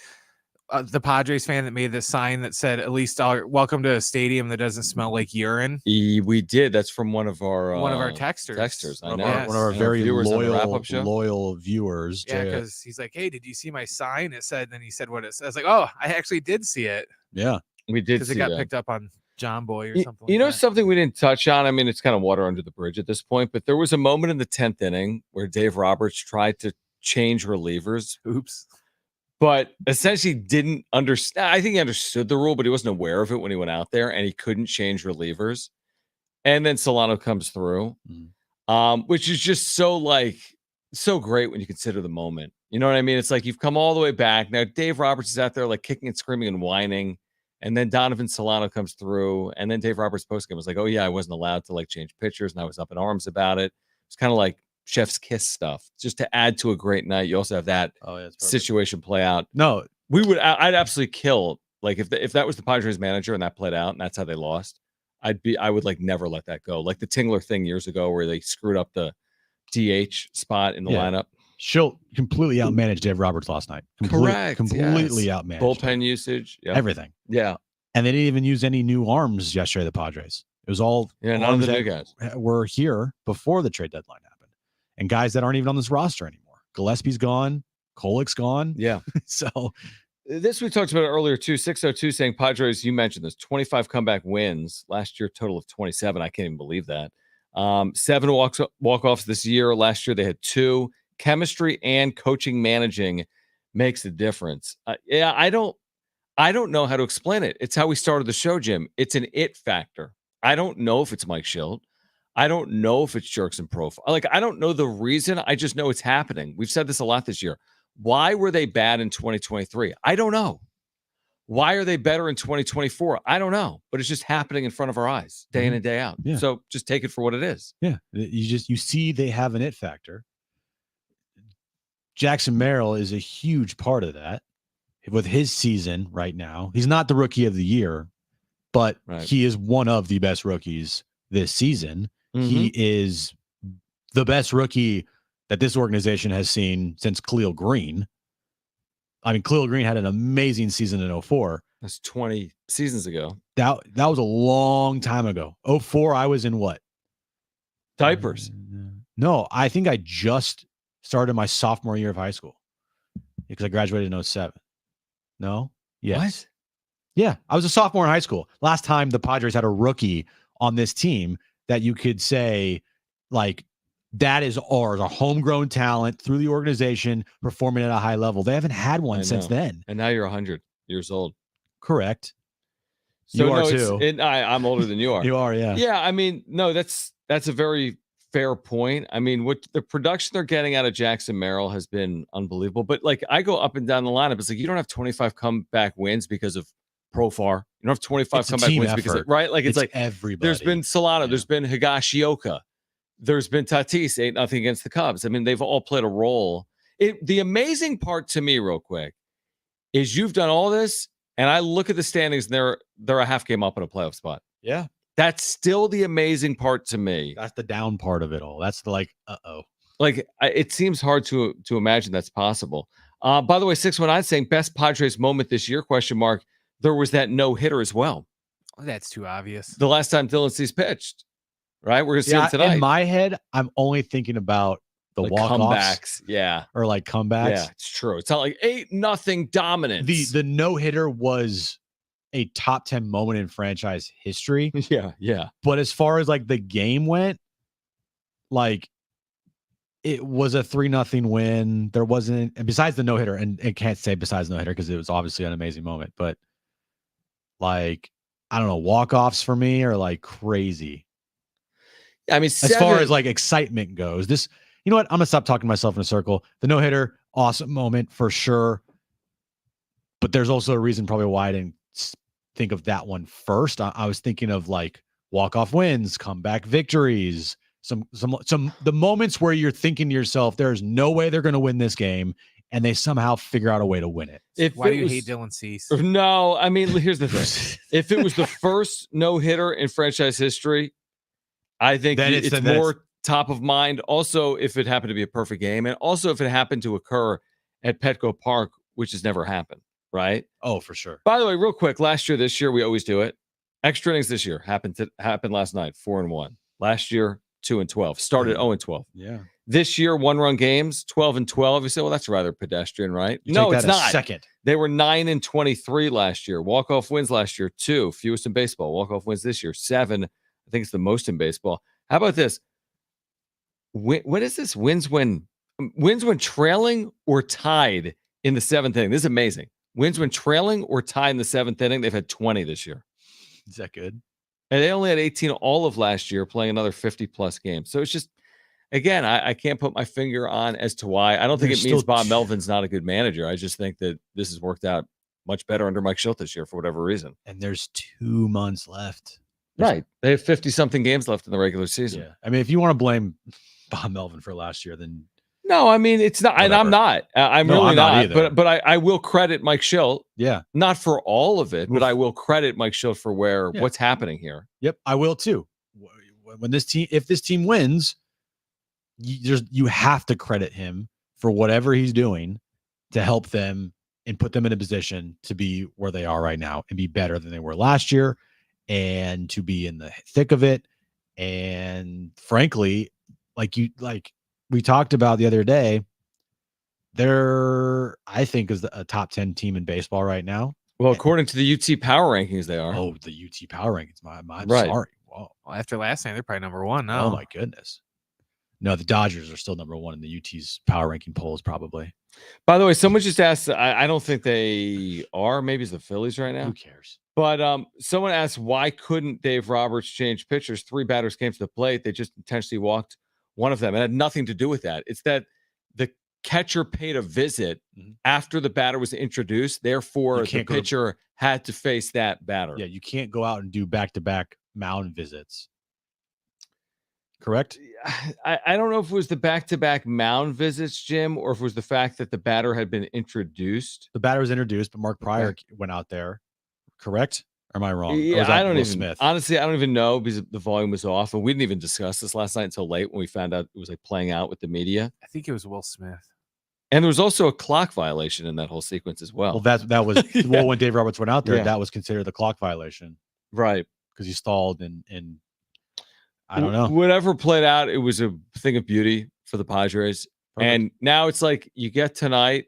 The Padres fan that made this sign that said, "At least welcome to a stadium that doesn't smell like urine." We did. That's from one of our texters. I know. One of our very viewers on the loyal wrap-up show. loyal viewers. Yeah, because he's like, "Hey, did you see my sign?" It said, then he said what it says. I was like, "Oh, I actually did see it." Yeah, we did. Because it got picked up on John Boy or something. You know something we didn't touch on? I mean, it's kind of water under the bridge at this point, but there was a moment in the 10th inning where Dave Roberts tried to change relievers. Oops. But essentially didn't understand. I think he understood the rule, but he wasn't aware of it when he went out there, and he couldn't change relievers. And then Solano comes through, which is just so great when you consider the moment. You know what I mean? It's like you've come all the way back. Now Dave Roberts is out there like kicking and screaming and whining. And then Donovan Solano comes through, and then Dave Roberts postgame was like, "Oh yeah, I wasn't allowed to like change pitchers, and I was up in arms about it." It's kind of like chef's kiss stuff, just to add to a great night. You also have that situation play out. No, I'd absolutely kill like if that was the Padres manager and that played out and that's how they lost. I would like never let that go. Like the Tingler thing years ago where they screwed up the DH spot in the lineup. She'll completely outmanaged Dave Roberts last night. Correct. Completely Yes. outmanaged. Bullpen usage. Yep. Everything. Yeah. And they didn't even use any new arms yesterday, the Padres. It was all none of the new guys were here before the trade deadline happened. And guys that aren't even on this roster anymore. Gillespie's gone. Kolek's gone. Yeah. So this we talked about earlier too. 602 saying Padres, you mentioned this, 25 comeback wins. Last year, total of 27. I can't even believe that. 7 walk-offs this year. Last year they had 2. Chemistry and coaching managing makes a difference. I don't know how to explain it. It's how we started the show, Jim. It's an it factor. I don't know if it's Mike Schilt. I don't know if it's Jerks and Profile. Like, I don't know the reason. I just know it's happening. We've said this a lot this year. Why were they bad in 2023? I don't know. Why are they better in 2024? I don't know. But it's just happening in front of our eyes day in and day out. Yeah. So just take it for what it is. Yeah. You see they have an it factor. Jackson Merrill is a huge part of that with his season right now. He's not the rookie of the year, but he is one of the best rookies this season. He is the best rookie that this organization has seen since Khalil Green. I mean, Khalil Green had an amazing season in 04. That's 20 seasons ago. That was a long time ago. 04, I was in what? Diapers. No, I think I just started my sophomore year of high school because I graduated in 07. No? Yes. What? Yeah, I was a sophomore in high school. Last time the Padres had a rookie on this team that you could say, like, that is ours, a homegrown talent through the organization performing at a high level. They haven't had one since then. And now you're 100 years old. Correct. So you are too. I'm older than you are. You are, yeah. Yeah, I mean, no, that's a very fair point. I mean, what the production they're getting out of Jackson Merrill has been unbelievable. But like, I go up and down the lineup. It's like you don't have 25 comeback wins because of Profar. You don't have 25 comeback wins because right? Like it's like everybody. There's been Solano, there's been Higashioka, there's been Tatis, 8-0 against the Cubs. I mean, they've all played a role. The amazing part to me, real quick, is you've done all this, and I look at the standings, and they're a half game up in a playoff spot. Yeah. That's still the amazing part to me. That's the down part of it all. That's the like, Like it seems hard to imagine that's possible. By the way, 619 saying best Padres moment this year? ? There was that no hitter as well. That's too obvious. The last time Dylan Cease pitched, right? We're gonna see him tonight. In my head, I'm only thinking about the like walk-offs, comebacks, or like comebacks. Yeah, it's true. It's not like 8-0 dominance. The no hitter was a top 10 moment in franchise history. Yeah. But as far as like the game went, like it was a 3-0 win. There wasn't, and besides the no hitter, and I can't say besides no hitter because it was obviously an amazing moment, but like, I don't know, walk-offs for me are like crazy. I mean, as far as like excitement goes, this, you know what? I'm gonna stop talking to myself in a circle. The no hitter, awesome moment for sure. But there's also a reason probably why I didn't think of that one first. I was thinking of like walk-off wins, comeback victories, some the moments where you're thinking to yourself, there's no way they're going to win this game, and they somehow figure out a way to win it. Why do you hate Dylan Cease? No, I mean, here's the thing. If it was the first no-hitter in franchise history, I think it's more top of mind. Also, if it happened to be a perfect game, and also if it happened to occur at Petco Park, which has never happened, right? Oh, for sure. By the way, real quick, last year, this year, we always do it. Extra innings this year happened last night, 4-1. Last year, 2-12. Started 0-12. Yeah. This year, 1-run games, 12-12. You say, well, that's rather pedestrian, right? No, it's not. Second. They were 9-23 last year. Walk-off wins last year, 2. Fewest in baseball. Walk-off wins this year, 7. I think it's the most in baseball. How about this? What is this? Wins when trailing or tied in the 7th inning. This is amazing. Wins when trailing or tied in the 7th inning. They've had 20 this year. Is that good? And they only had 18 all of last year, playing another 50-plus games. So it's just, again, I can't put my finger on as to why. I don't think it means Bob Melvin's not a good manager. I just think that this has worked out much better under Mike Schilt this year for whatever reason. And there's 2 months left. Right. They have 50-something games left in the regular season. Yeah. I mean, if you want to blame Bob Melvin for last year, then no, I mean, it's not, and I'm not. I'm really not. But I will credit Mike Schilt. Yeah. Not for all of it, but I will credit Mike Schilt for what's happening here. Yep, I will too. If this team wins, you have to credit him for whatever he's doing to help them and put them in a position to be where they are right now and be better than they were last year and to be in the thick of it. And frankly, like we talked about the other day, I think is a top 10 team in baseball right now. Well, according to the UT Power Rankings, they are. Oh, the UT Power Rankings. I'm right. Sorry. Whoa. Well, after last night, they're probably number 1 now. Oh my goodness. No, the Dodgers are still number 1 in the UT's power ranking polls, probably. By the way, someone just asked, I don't think they are. Maybe it's the Phillies right now. Who cares? But someone asked, why couldn't Dave Roberts change pitchers? 3 batters came to the plate. They just intentionally walked one of them. It had nothing to do with that. It's that the catcher paid a visit after the batter was introduced. Therefore, the pitcher had to face that batter. Yeah, you can't go out and do back-to-back mound visits. Correct? I don't know if it was the back-to-back mound visits, Jim, or if it was the fact that the batter had been introduced. The batter was introduced, but Mark Pryor went out there. Correct? Or am I wrong? Yeah, I don't even. Smith? Honestly, I don't even know because the volume was off, and we didn't even discuss this last night until late when we found out it was like playing out with the media. I think it was Will Smith. And there was also a clock violation in that whole sequence as well. Well, that was well when Dave Roberts went out there, Yeah. that was considered the clock violation, right? Because he stalled and I don't know. Whatever played out, it was a thing of beauty for the Padres. Perfect. And now it's like you get tonight,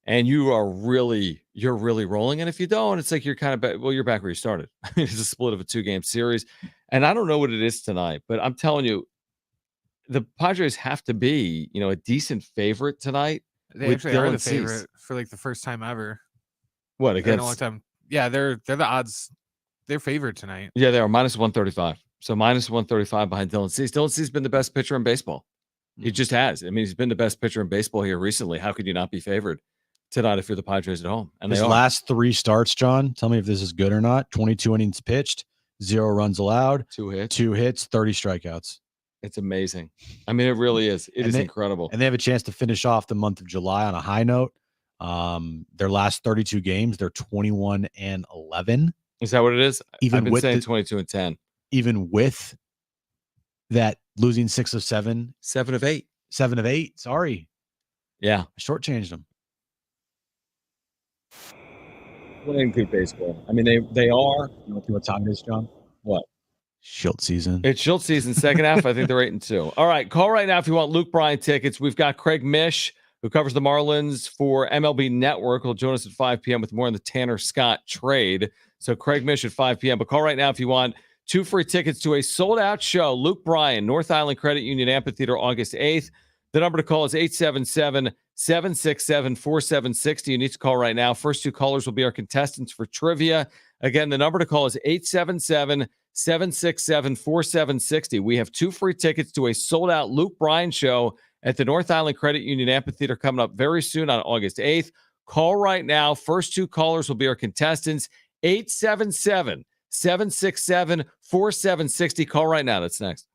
and you're really rolling. And if you don't, it's like you're kind of back, you're back where you started. I mean, it's a split of a 2-game series, and I don't know what it is tonight, but I'm telling you, the Padres have to be, a decent favorite tonight. They actually are the favorite for like the first time ever. What, In a long against? time. Yeah, they're the odds. They're favored tonight. Yeah, they are -135. So -135 behind Dylan Cease. Dylan Cease has been the best pitcher in baseball. He just has. I mean, he's been the best pitcher in baseball here recently. How could you not be favored tonight if you're the Padres at home? And his they are. last 3 starts, John, tell me if this is good or not. 22 innings pitched, 0 runs allowed, 2 hits, 30 strikeouts. It's amazing. I mean, it really is. It is incredible. And they have a chance to finish off the month of July on a high note. Their last 32 games, they're 21-11. Is that what it is? Even I've been with saying the- 22 and 10. Even with that losing 6 of 7, 7 of 8. 7 of 8. Sorry. Yeah. I shortchanged them. Playing good baseball. I mean, they are. You know what time it is, John? What? Schilt season. It's Schilt season, second half. I think they're 8-2. All right, call right now if you want Luke Bryan tickets. We've got Craig Mish, who covers the Marlins for MLB Network, will join us at 5 p.m. with more on the Tanner Scott trade. So Craig Mish at 5 p.m. But call right now if you want 2 free tickets to a sold-out show. Luke Bryan, North Island Credit Union Amphitheater, August 8th. The number to call is 877-767-4760. You need to call right now. First 2 callers will be our contestants for trivia. Again, the number to call is 877-767-4760. We have 2 free tickets to a sold-out Luke Bryan show at the North Island Credit Union Amphitheater coming up very soon on August 8th. Call right now. First 2 callers will be our contestants. 877-767-4760. Call right now. That's next.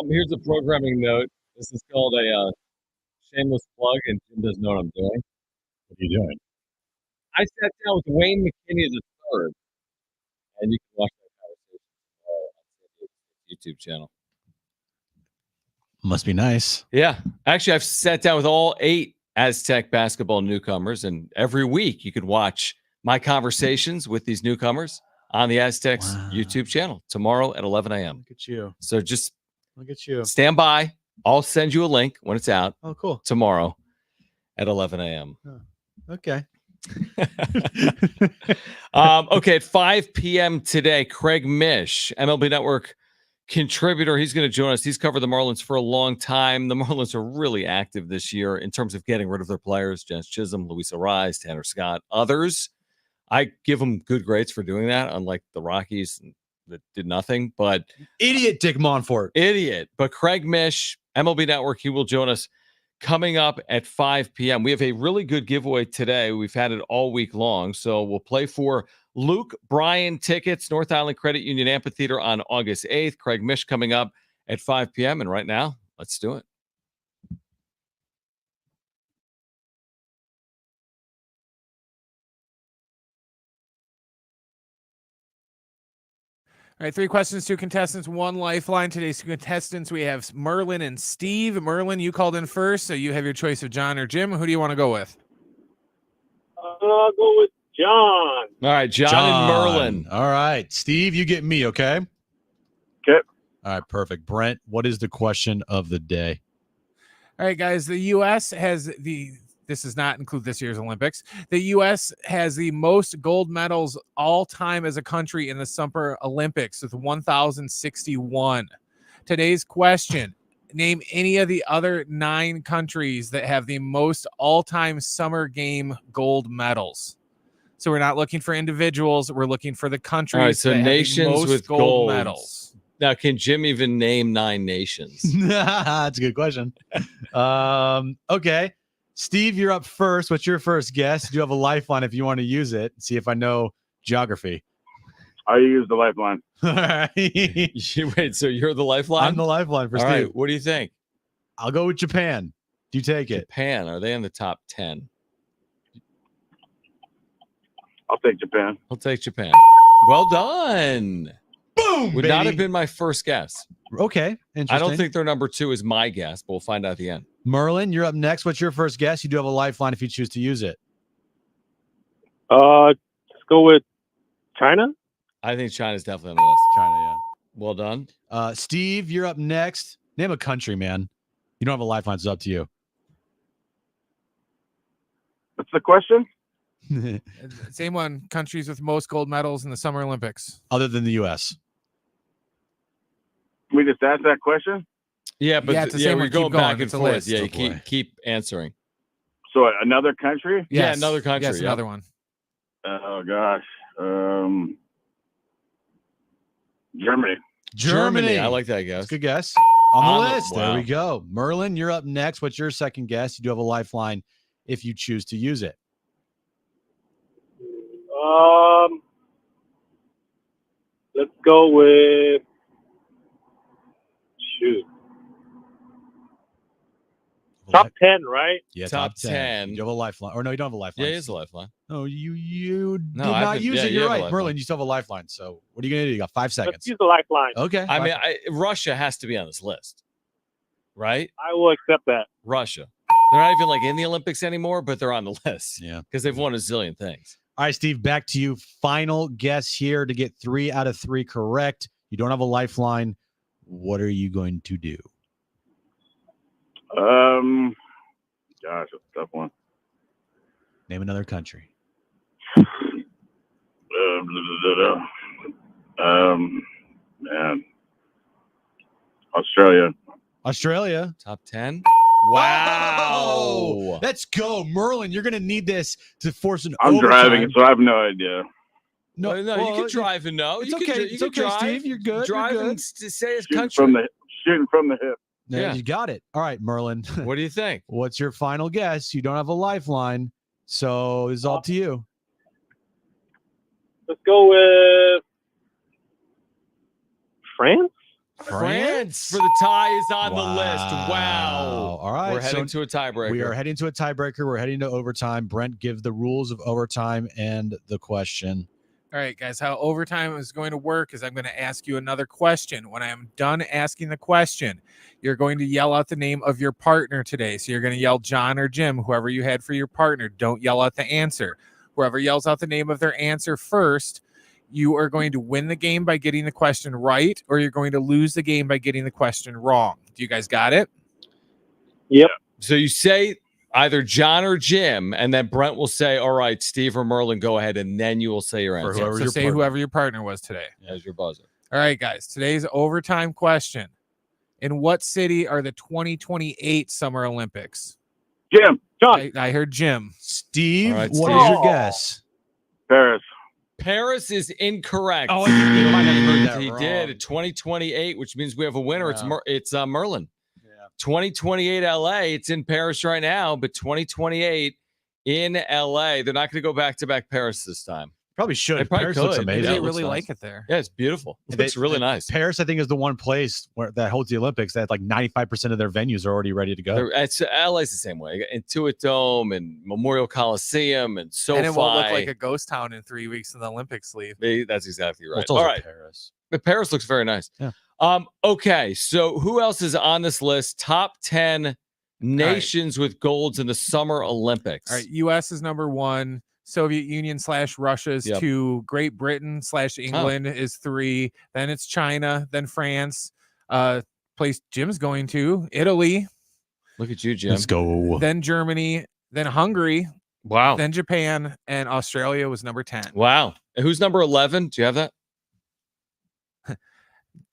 Here's a programming note. This is called a shameless plug, and Jim doesn't know what I'm doing. What are you doing? I sat down with Wayne McKinney as a third, and you can watch that conversation on the YouTube channel. Must be nice. Yeah. Actually, I've sat down with all 8 Aztec basketball newcomers, and every week you could watch my conversations with these newcomers on the Aztecs YouTube channel tomorrow at 11 a.m. Look at you. So just Look at you. stand by. I'll send you a link when it's out. Oh, cool. Tomorrow at 11 a.m. Okay. Okay, at 5 p.m. today, Craig Mish, MLB Network contributor. He's going to join us. He's covered the Marlins for a long time. The Marlins are really active this year in terms of getting rid of their players. Jens Chisholm, Luis Ariz, Tanner Scott, others. I give them good grades for doing that, unlike the Rockies that did nothing. But idiot Dick Monfort. Idiot. But Craig Mish, MLB Network, he will join us coming up at 5 p.m. We have a really good giveaway today. We've had it all week long. So we'll play for Luke Bryan tickets, North Island Credit Union Amphitheater on August 8th. Craig Mish coming up at 5 p.m. And right now, let's do it. All right, 3 questions, 2 contestants, 1 lifeline. Today's 2 contestants, we have Merlin and Steve. Merlin, you called in first, so you have your choice of John or Jim. Who do you want to go with? I'll go with John. All right, John and Merlin. All right, Steve, you get me, okay? Okay. All right, perfect. Brent, what is the question of the day? All right, guys, the U.S. has this does not include this year's Olympics. The U.S. has the most gold medals all time as a country in the Summer Olympics with 1,061. Today's question, name any of the other 9 countries that have the most all-time summer game gold medals. So we're not looking for individuals. We're looking for the countries. All right, so that nations have the most with gold medals. Now, can Jim even name 9 nations? That's a good question. Okay. Steve, you're up first. What's your first guess? Do you have a lifeline if you want to use it? See if I know geography. I use the lifeline. All right. Wait, so you're the lifeline? I'm the lifeline for All Steve. right, what do you think? I'll go with Japan. Do you take it? Japan, are they in the top 10? I'll take Japan. I'll take Japan. Well done. Boom, Would not baby. have been my first guess. Okay, interesting. I don't think their number 2 is my guess, but we'll find out at the end. Merlin, you're up next. What's your first guess? You do have a lifeline if you choose to use it. Let's go with China. I think China's definitely on the list. China, yeah. Well done. Steve, you're up next. Name a country, man. You don't have a lifeline, so it's up to you. What's the question? Same one, countries with most gold medals in the Summer Olympics. Other than the U.S. We just asked that question? Yeah, but Yeah, it's the same we're one. going Keep going. back and It's a forth. list. Yeah, Oh, you boy. keep answering. So another country? Yeah, Yes. another country. Yes, yeah. another one. Oh, gosh. Germany. Germany. I like that guess. That's a good guess. On the On the- list. wow. There we go. Merlin, you're up next. What's your second guess? You do have a lifeline if you choose to use it. Let's go with top 10, right? Yeah, Top 10. You have a lifeline. Or no, you don't have a lifeline. Yeah, it is a lifeline. No, you did No, I not haven't- use yeah, it. you You're have a right. lifeline. Merlin, you still have a lifeline. So what are you going to do? You got 5 Let's seconds. use the lifeline. Okay. I mean, Russia has to be on this list, right? I will accept that. Russia. They're not even like in the Olympics anymore, but they're on the list. Yeah. Because they've won a zillion things. All right, Steve, back to you. Final guess here to get 3 out of 3 correct. You don't have a lifeline. What are you going to do? Gosh, that's a tough one. Name another country. Man. Australia. Australia. Top 10? Wow. Let's go. Merlin, you're going to need this to force an I'm overtime. driving, so I have no idea. No, you can drive and know. It's You okay. can, you It's can okay, drive, Steve. You're good. Drive You're good. and say his Shooting country. from the hip. Yeah, you got it. All right, Merlin. What do you think? What's your final guess? You don't have a lifeline, so it's all up to you. Let's go with France. France for the tie is on the list. Wow. All right. We're heading to a tiebreaker. We are heading to a tiebreaker. We're heading to overtime. Brent, give the rules of overtime and the question. All right, guys, how overtime is going to work is I'm going to ask you another question. When I am done asking the question, you're going to yell out the name of your partner today. So you're going to yell John or Jim, whoever you had for your partner. Don't yell out the answer. Whoever yells out the name of their answer first, you are going to win the game by getting the question right, or you're going to lose the game by getting the question wrong. Do you guys got it? Yep. So you say either John or Jim, and then Brent will say, all right, Steve or Merlin, go ahead, and then you will say your answer. So say whoever your partner was today. As your buzzer. All right, guys. Today's overtime question. In what city are the 2028 Summer Olympics? Jim. John. I heard Jim. Steve, All right, what Steve. is your guess? Paris. Paris is incorrect. Oh, you might have heard that He wrong. did. 2028, which means we have a winner. Yeah. It's Merlin. 2028 LA. It's in Paris right now, but 2028 in LA. They're not going to go back-to-back Paris this time. Probably should. They probably Paris looks could. amazing. They It looks really nice. like it there. Yeah, it's beautiful. It looks really nice. Paris, I think, is the one place that holds the Olympics that like 95% of their venues are already ready to go. LA's the same way. Intuit Dome and Memorial Coliseum and SoFi. And it won't look like a ghost town in 3 weeks when the Olympics leave. That's exactly right. Well, it's also All right. Paris. But Paris looks very nice. Yeah. Okay, so who else is on this list? Top 10 nations with golds in the Summer Olympics. All right, U.S. is number 1. Soviet Union / Russia is 2. Great Britain / England is 3. Then it's China. Then France. Place Jim's going to. Italy. Look at you, Jim. Let's go. Then Germany. Then Hungary. Wow. Then Japan. And Australia was number 10. Wow. And who's number 11? Do you have that?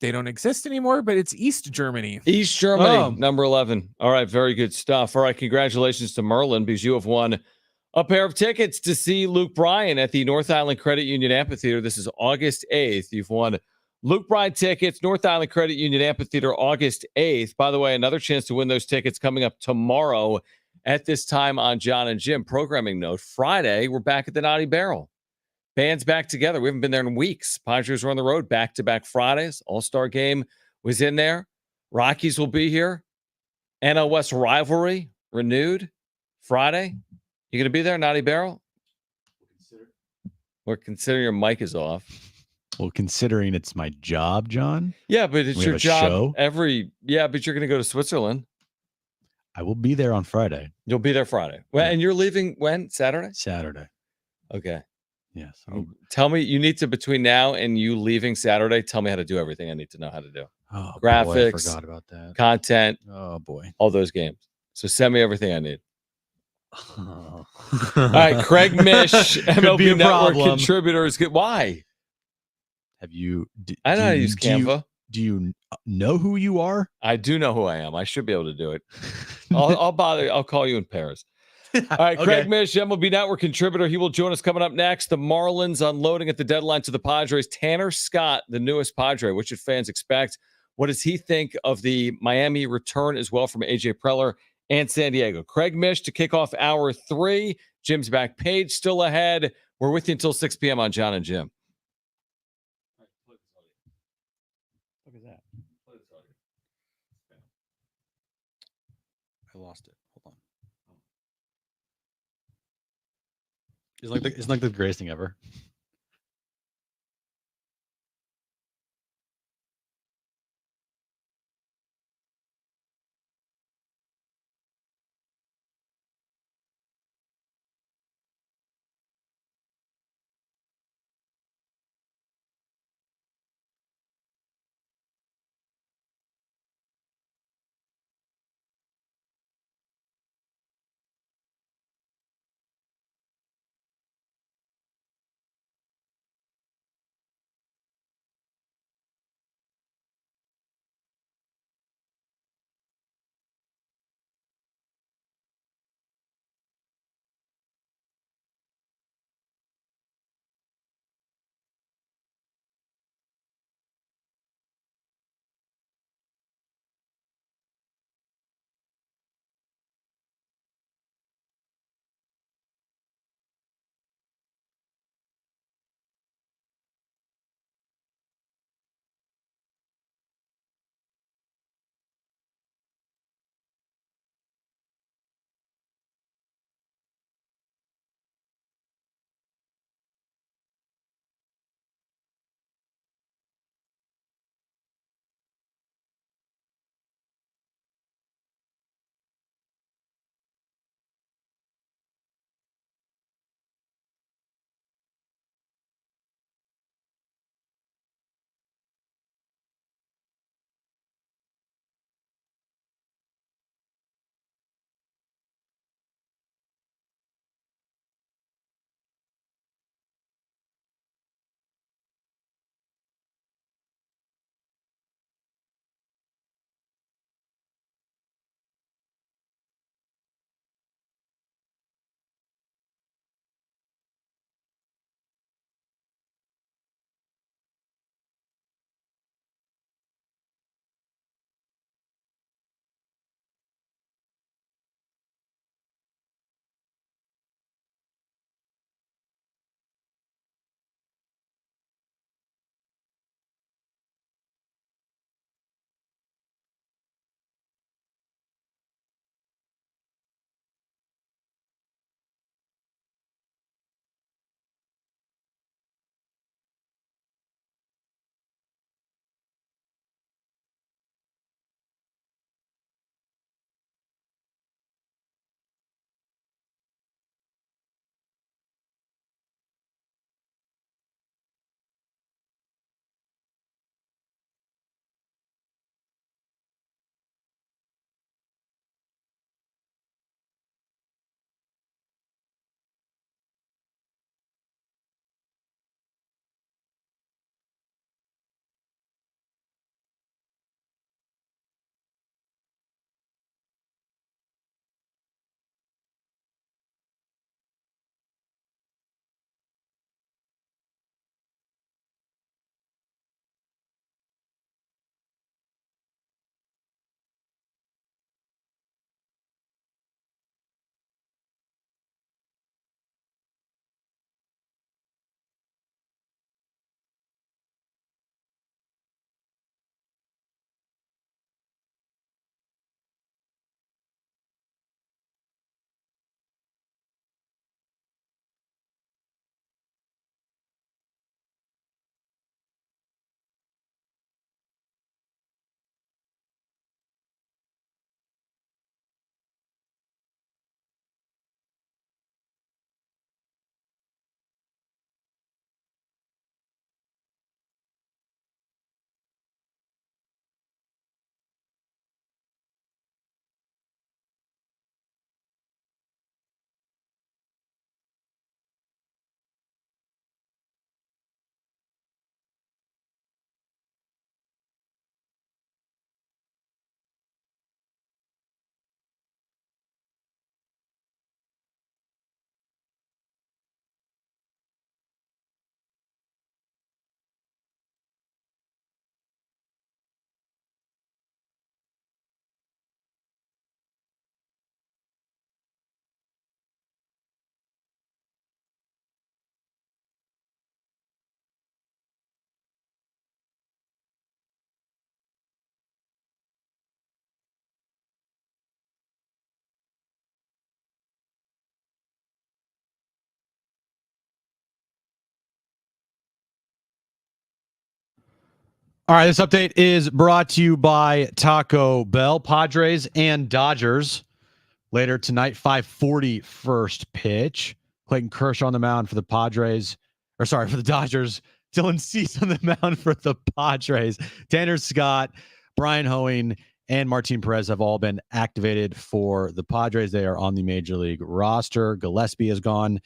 They don't exist anymore, but it's East Germany. East Germany, number 11. All right, very good stuff. All right, congratulations to Merlin because you have won a pair of tickets to see Luke Bryan at the North Island Credit Union Amphitheater. This is August 8th. You've won Luke Bryan tickets, North Island Credit Union Amphitheater, August 8th. By the way, another chance to win those tickets coming up tomorrow at this time on Jon and Jim. Programming note, Friday, we're back at the Naughty Barrel. Band's back together. We haven't been there in weeks. Padres were on the road back-to-back Fridays. All-Star game was in there. Rockies will be here. NL West rivalry renewed Friday. You going to be there, Naughty Barrel? We're considering your mic is off. Well, considering it's my job, John. Yeah, but it's We your have a job show? but you're going to go to Switzerland. I will be there on Friday. You'll be there Friday. Well, and you're leaving when? Saturday? Saturday. Okay. Yes. Tell me, you need to, between now and you leaving Saturday, tell me how to do everything I need to know how to do. Oh, graphics, boy, I forgot about that. content. Oh, boy. All those games. So send me everything I need. All right, Craig Mish, Could be MLB a Network problem. contributors. Why? Have you? I know how to use Canva. Do you know who you are? I do know who I am. I should be able to do it. I'll call you in Paris. All right, Okay. Craig Mish, MLB Network contributor. He will join us coming up next. The Marlins unloading at the deadline to the Padres. Tanner Scott, the newest Padre. What should fans expect? What does he think of the Miami return as well from AJ Preller and San Diego? Craig Mish to kick off hour 3. Jim's back page still ahead. We're with you until 6 p.m. on Jon and Jim. Look at that. I lost it. Hold on. It's like the greatest thing ever. All right, this update is brought to you by Taco Bell. Padres and Dodgers later tonight, 5:40 first pitch. Clayton Kershaw on the mound for the Padres, for the Dodgers. Dylan Cease on the mound for the Padres. Tanner Scott, Brian Hoeing, and Martin Perez have all been activated for the Padres. They are on the Major League roster. Gillespie has gone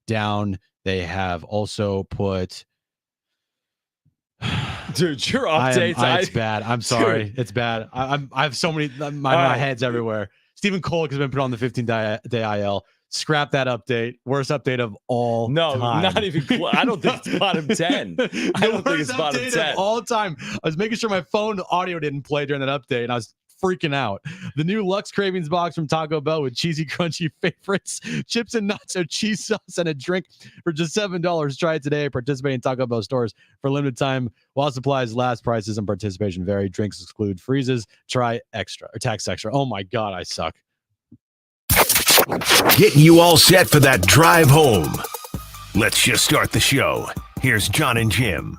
down. They have also put... Dude, your updates. It's bad. I'm sorry. Dude. It's bad. I have so many. My head's everywhere. Stephen Kolek has been put on the 15-day IL. Scrap that update. Worst update of all time. Not even close. I don't think it's bottom 10. I don't think it's bottom 10 of all time. I was making sure my phone audio didn't play during that update, and I was freaking out. The new Lux Cravings box from Taco Bell with cheesy, crunchy favorites, chips and nacho cheese sauce, and a drink for just $7. Try it today. Participate in Taco Bell stores for limited time while supplies last. Prices and participation vary. Drinks exclude freezes. Try extra or tax extra. Oh my God, I suck. Getting you all set for that drive home. Let's just start the show. Here's Jon and Jim.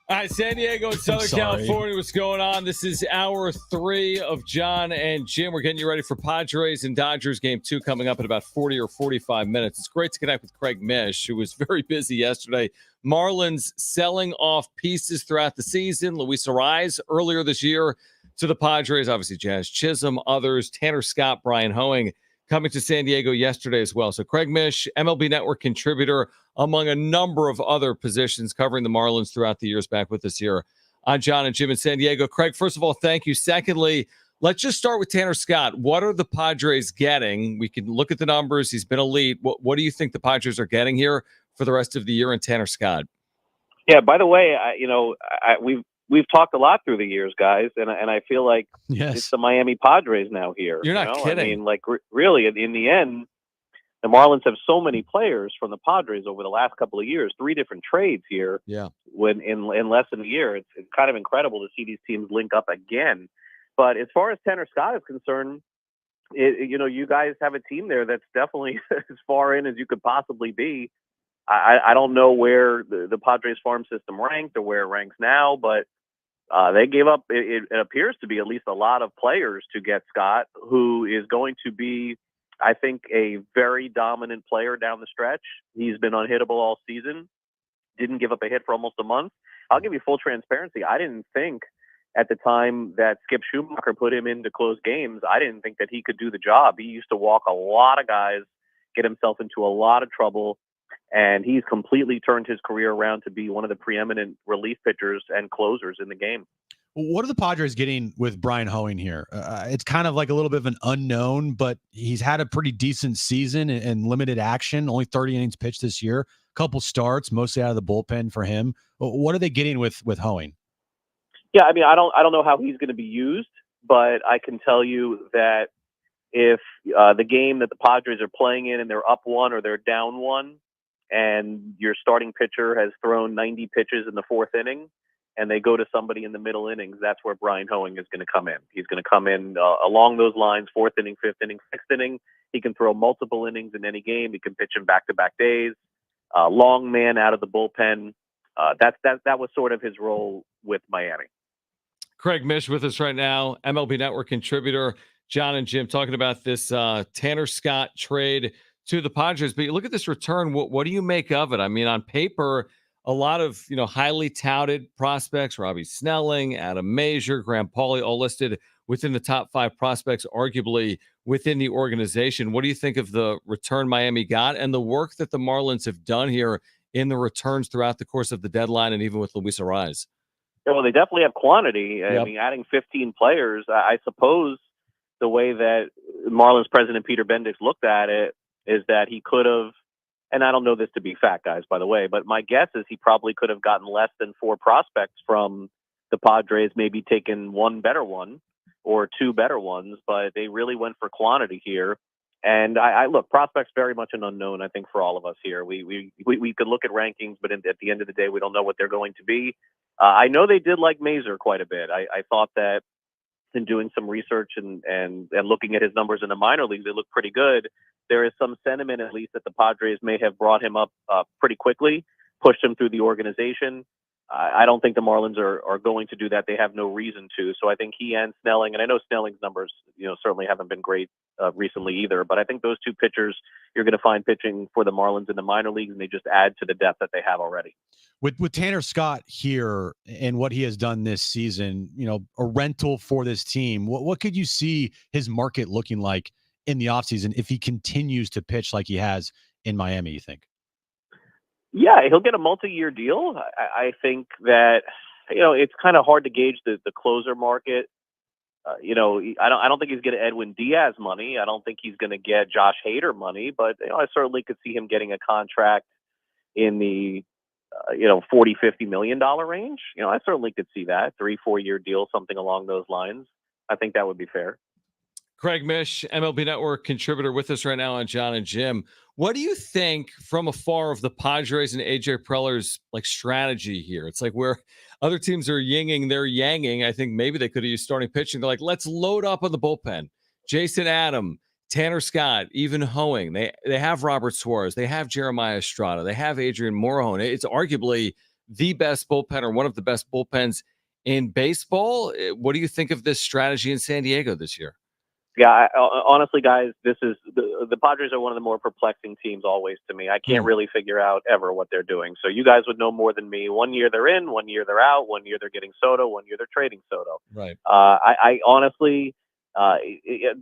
All right, San Diego and Southern California, what's going on? This is hour 3 of Jon and Jim. We're getting you ready for Padres and Dodgers game 2 coming up in about 40 or 45 minutes. It's great to connect with Craig Mish, who was very busy yesterday. Marlins selling off pieces throughout the season. Luis Arraez earlier this year to the Padres. Obviously, Jazz Chisholm, others. Tanner Scott, Brian Hoeing coming to San Diego yesterday as well. So Craig Mish, MLB Network contributor, among a number of other positions, covering the Marlins throughout the years, back with us here on Jon and Jim in San Diego. Craig, first of all, thank you. Secondly, let's just start with Tanner Scott. What are the Padres getting? We can look at the numbers. He's been elite. What do you think the Padres are getting here for the rest of the year in Tanner Scott? Yeah, by the way, we've talked a lot through the years, guys, and I feel like it's the Miami Padres now here. You're not kidding. I mean, really, in the end, the Marlins have so many players from the Padres over the last couple of years, 3 different trades here. Yeah. When in less than a year, it's kind of incredible to see these teams link up again. But as far as Tanner Scott is concerned, you guys have a team there that's definitely as far in as you could possibly be. I don't know where the Padres farm system ranked or where it ranks now, but they gave up, it appears to be, at least a lot of players to get Scott, who is going to be, I think, a very dominant player down the stretch. He's been unhittable all season, didn't give up a hit for almost a month. I'll give you full transparency. I didn't think at the time that Skip Schumacher put him in to close games, I didn't think that he could do the job. He used to walk a lot of guys, get himself into a lot of trouble, and he's completely turned his career around to be one of the preeminent relief pitchers and closers in the game. What are the Padres getting with Brian Hoeing here? It's kind of like a little bit of an unknown, but he's had a pretty decent season and limited action, only 30 innings pitched this year, a couple starts, mostly out of the bullpen for him. What are they getting with Hoeing? Yeah, I mean, I don't know how he's going to be used, but I can tell you that if the game that the Padres are playing in and they're up 1 or they're down 1, and your starting pitcher has thrown 90 pitches in the 4th inning, and they go to somebody in the middle innings, that's where Brian Hoeing is going to come in. He's going to come in along those lines, 4th inning, 5th inning, 6th inning. He can throw multiple innings in any game. He can pitch in back-to-back days. Long man out of the bullpen. That was sort of his role with Miami. Craig Mish with us right now, MLB Network contributor. Jon and Jim talking about this Tanner Scott trade to the Padres. But you look at this return. What do you make of it? I mean, on paper, a lot of highly touted prospects: Robbie Snelling, Adam Mazur, Graham Pauley, all listed within the top 5 prospects, arguably within the organization. What do you think of the return Miami got and the work that the Marlins have done here in the returns throughout the course of the deadline and even with Luis Arraez? Well, they definitely have quantity. Yep. I mean, adding 15 players, I suppose the way that Marlins president Peter Bendix looked at it is that he could have, and I don't know this to be fact, guys, by the way, but my guess is he probably could have gotten less than 4 prospects from the Padres, maybe taken 1 better one or 2 better ones, but they really went for quantity here. And I look, prospects very much an unknown, I think, for all of us here. We could look at rankings, but at the end of the day, we don't know what they're going to be. I know they did like Mazur quite a bit. I thought that in doing some research and looking at his numbers in the minor leagues, they look pretty good. There is some sentiment, at least, that the Padres may have brought him up pretty quickly, pushed him through the organization. I don't think the Marlins are going to do that. They have no reason to. So I think he and Snelling, and I know Snelling's numbers, certainly haven't been great recently either. But I think those two pitchers you're going to find pitching for the Marlins in the minor leagues, and they just add to the depth that they have already. With Tanner Scott here and what he has done this season, a rental for this team, what could you see his market looking like in the offseason if he continues to pitch like he has in Miami, you think? Yeah, he'll get a multi-year deal. I think that, it's kind of hard to gauge the closer market. I don't think he's getting Edwin Diaz money. I don't think he's going to get Josh Hader money, but I certainly could see him getting a contract in the $40-50 million range. I certainly could see that 3-4 year deal, something along those lines. I think that would be fair. Craig Mish, MLB Network contributor, with us right now on Jon and Jim. What do you think from afar of the Padres and AJ Preller's strategy here? It's like where other teams are yinging, they're yanging. I think maybe they could have used starting pitching. They're like, let's load up on the bullpen. Jason Adam, Tanner Scott, even Hoeing. They have Robert Suarez. They have Jeremiah Estrada. They have Adrian Morejon. It's arguably the best bullpen or one of the best bullpens in baseball. What do you think of this strategy in San Diego this year? Yeah, honestly, guys, this is the Padres are one of the more perplexing teams always to me. I can't really figure out ever what they're doing. So you guys would know more than me. 1 year they're in, 1 year they're out, 1 year they're getting Soto, 1 year they're trading Soto. Right. I honestly,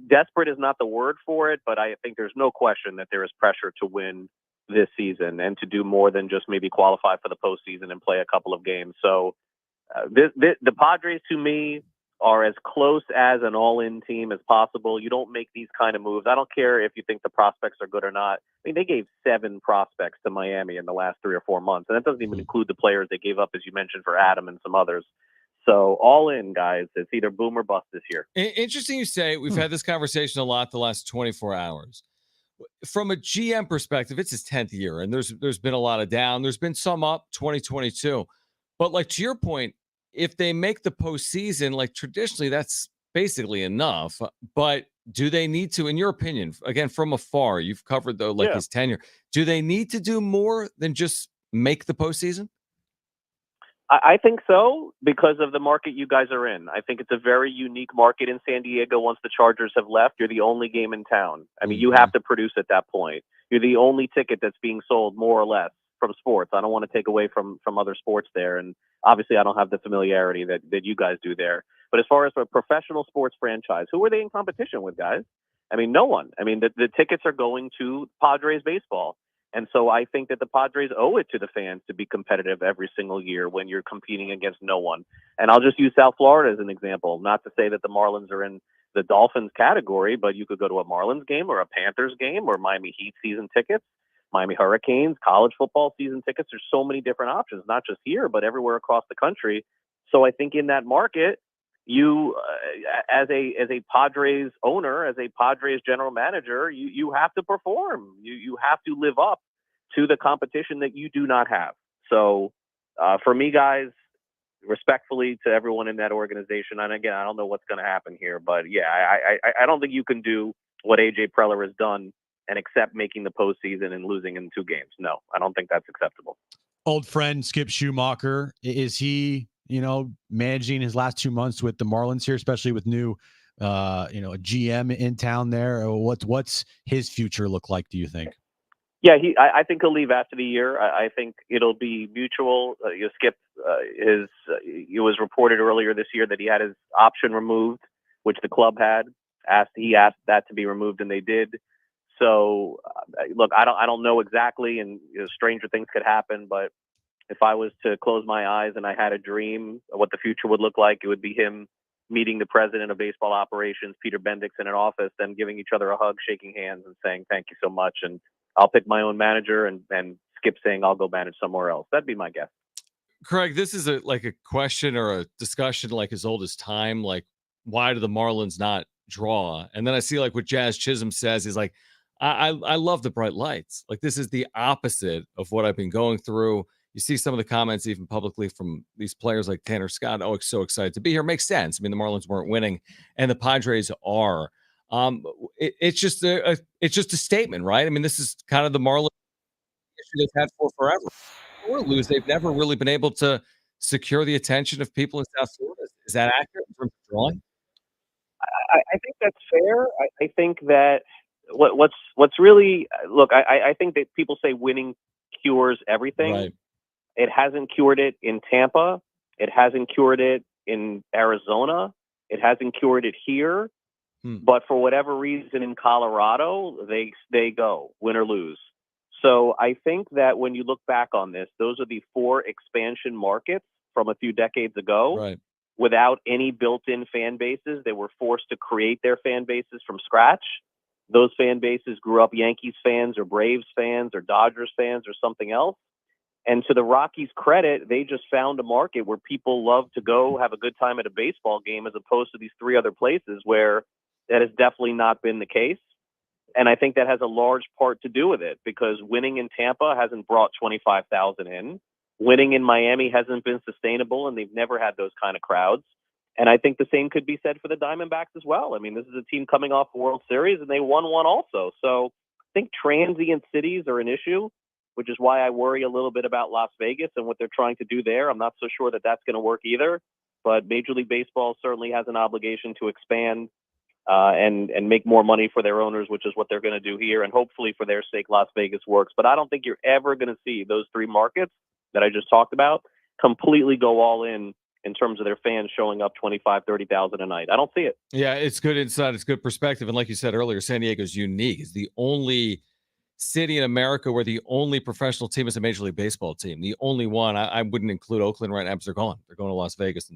desperate is not the word for it, but I think there's no question that there is pressure to win this season and to do more than just maybe qualify for the postseason and play a couple of games. So the Padres, to me, are as close as an all-in team as possible. You don't make these kind of moves. I don't care if you think the prospects are good or not. I mean, they gave 7 prospects to Miami in the last 3 or 4 months, and that doesn't even include the players they gave up, as you mentioned, for Adam and some others. So all in, guys, it's either boom or bust this year. Interesting you say. We've had this conversation a lot the last 24 hours. From a GM perspective, it's his 10th year, and there's been a lot of down. There's been some up, 2022. But to your point, if they make the postseason, traditionally, that's basically enough. But do they need to, in your opinion, again, from afar, you've covered his tenure, do they need to do more than just make the postseason? I think so, because of the market you guys are in. I think it's a very unique market in San Diego. Once the Chargers have left, you're the only game in town. I mean, you have to produce at that point. You're the only ticket that's being sold, more or less, from sports. I don't want to take away from other sports there. And obviously, I don't have the familiarity that you guys do there. But as far as a professional sports franchise, who are they in competition with, guys? I mean, no one. I mean, the tickets are going to Padres baseball. And so I think that the Padres owe it to the fans to be competitive every single year when you're competing against no one. And I'll just use South Florida as an example, not to say that the Marlins are in the Dolphins category, but you could go to a Marlins game or a Panthers game or Miami Heat season tickets, Miami Hurricanes, college football season tickets. There's so many different options, not just here, but everywhere across the country. So I think in that market, you, as a Padres owner, as a Padres general manager, you have to perform. You have to live up to the competition that you do not have. So for me, guys, respectfully to everyone in that organization, and again, I don't know what's going to happen here, but yeah, I don't think you can do what AJ Preller has done and accept making the postseason and losing in 2 games. No, I don't think that's acceptable. Old friend Skip Schumacher, is he, managing his last 2 months with the Marlins here, especially with new, a GM in town there? What's his future look like, do you think? Yeah, I think he'll leave after the year. I think it'll be mutual. Skip, it was reported earlier this year that he had his option removed, which the club had. He asked that to be removed, and they did. So, look, I don't know exactly, and stranger things could happen. But if I was to close my eyes and I had a dream of what the future would look like, it would be him meeting the president of baseball operations, Peter Bendix, in an office, them giving each other a hug, shaking hands, and saying thank you so much. And I'll pick my own manager, and Skip saying I'll go manage somewhere else. That'd be my guess. Craig, this is a question or a discussion as old as time. Why do the Marlins not draw? And then I see what Jazz Chisholm says is I love the bright lights. This is the opposite of what I've been going through. You see some of the comments even publicly from these players like Tanner Scott. Oh, it's so excited to be here. Makes sense. I mean, the Marlins weren't winning, and the Padres are. It's just a statement, right? I mean, this is kind of the Marlins issue they've had for forever. Or lose, they've never really been able to secure the attention of people in South Florida? Is that accurate in terms of drawing? I think that's fair. I think that what's really look. I think that people say winning cures everything. Right. It hasn't cured it in Tampa. It hasn't cured it in Arizona. It hasn't cured it here. But for whatever reason in Colorado, they go win or lose. So I think that when you look back on this, those are the 4 expansion markets from a few decades ago. Right. Without any built-in fan bases. They were forced to create their fan bases from scratch. Those fan bases grew up Yankees fans or Braves fans or Dodgers fans or something else. And to the Rockies' credit, they just found a market where people love to go have a good time at a baseball game as opposed to these 3 other places where that has definitely not been the case. And I think that has a large part to do with it because winning in Tampa hasn't brought 25,000 in. Winning in Miami hasn't been sustainable, and they've never had those kind of crowds. And I think the same could be said for the Diamondbacks as well. I mean, this is a team coming off a World Series, and they won one also. So I think transient cities are an issue, which is why I worry a little bit about Las Vegas and what they're trying to do there. I'm not so sure that that's going to work either. But Major League Baseball certainly has an obligation to expand and make more money for their owners, which is what they're going to do here. And hopefully for their sake, Las Vegas works. But I don't think you're ever going to see those 3 markets that I just talked about completely go all in terms of their fans showing up 25, 30,000 a night. I don't see it. Yeah, it's good insight. It's good perspective. And like you said earlier, San Diego's unique. It's the only city in America where the only professional team is a Major League Baseball team. The only one. I wouldn't include Oakland right now because they're gone. They're going to Las Vegas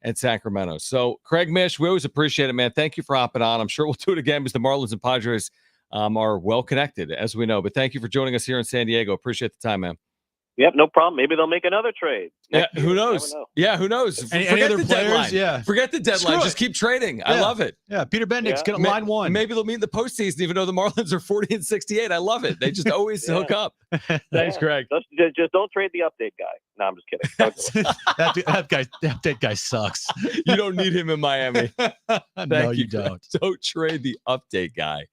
and Sacramento. So, Craig Mish, we always appreciate it, man. Thank you for hopping on. I'm sure we'll do it again because the Marlins and Padres are well connected, as we know. But thank you for joining us here in San Diego. Appreciate the time, man. Yep, no problem. Maybe they'll make another trade. Yeah, who knows? Yeah, who knows? Any other the players? deadline. Yeah. Forget the deadline. Just keep trading. I love it. Yeah, Peter Bendix, get line 1. Maybe they'll meet in the postseason, even though the Marlins are 40-68. I love it. They just always hook up. Thanks, Craig. Just don't trade the update guy. No, I'm just kidding. that update guy sucks. You don't need him in Miami. No, you don't. Don't trade the update guy.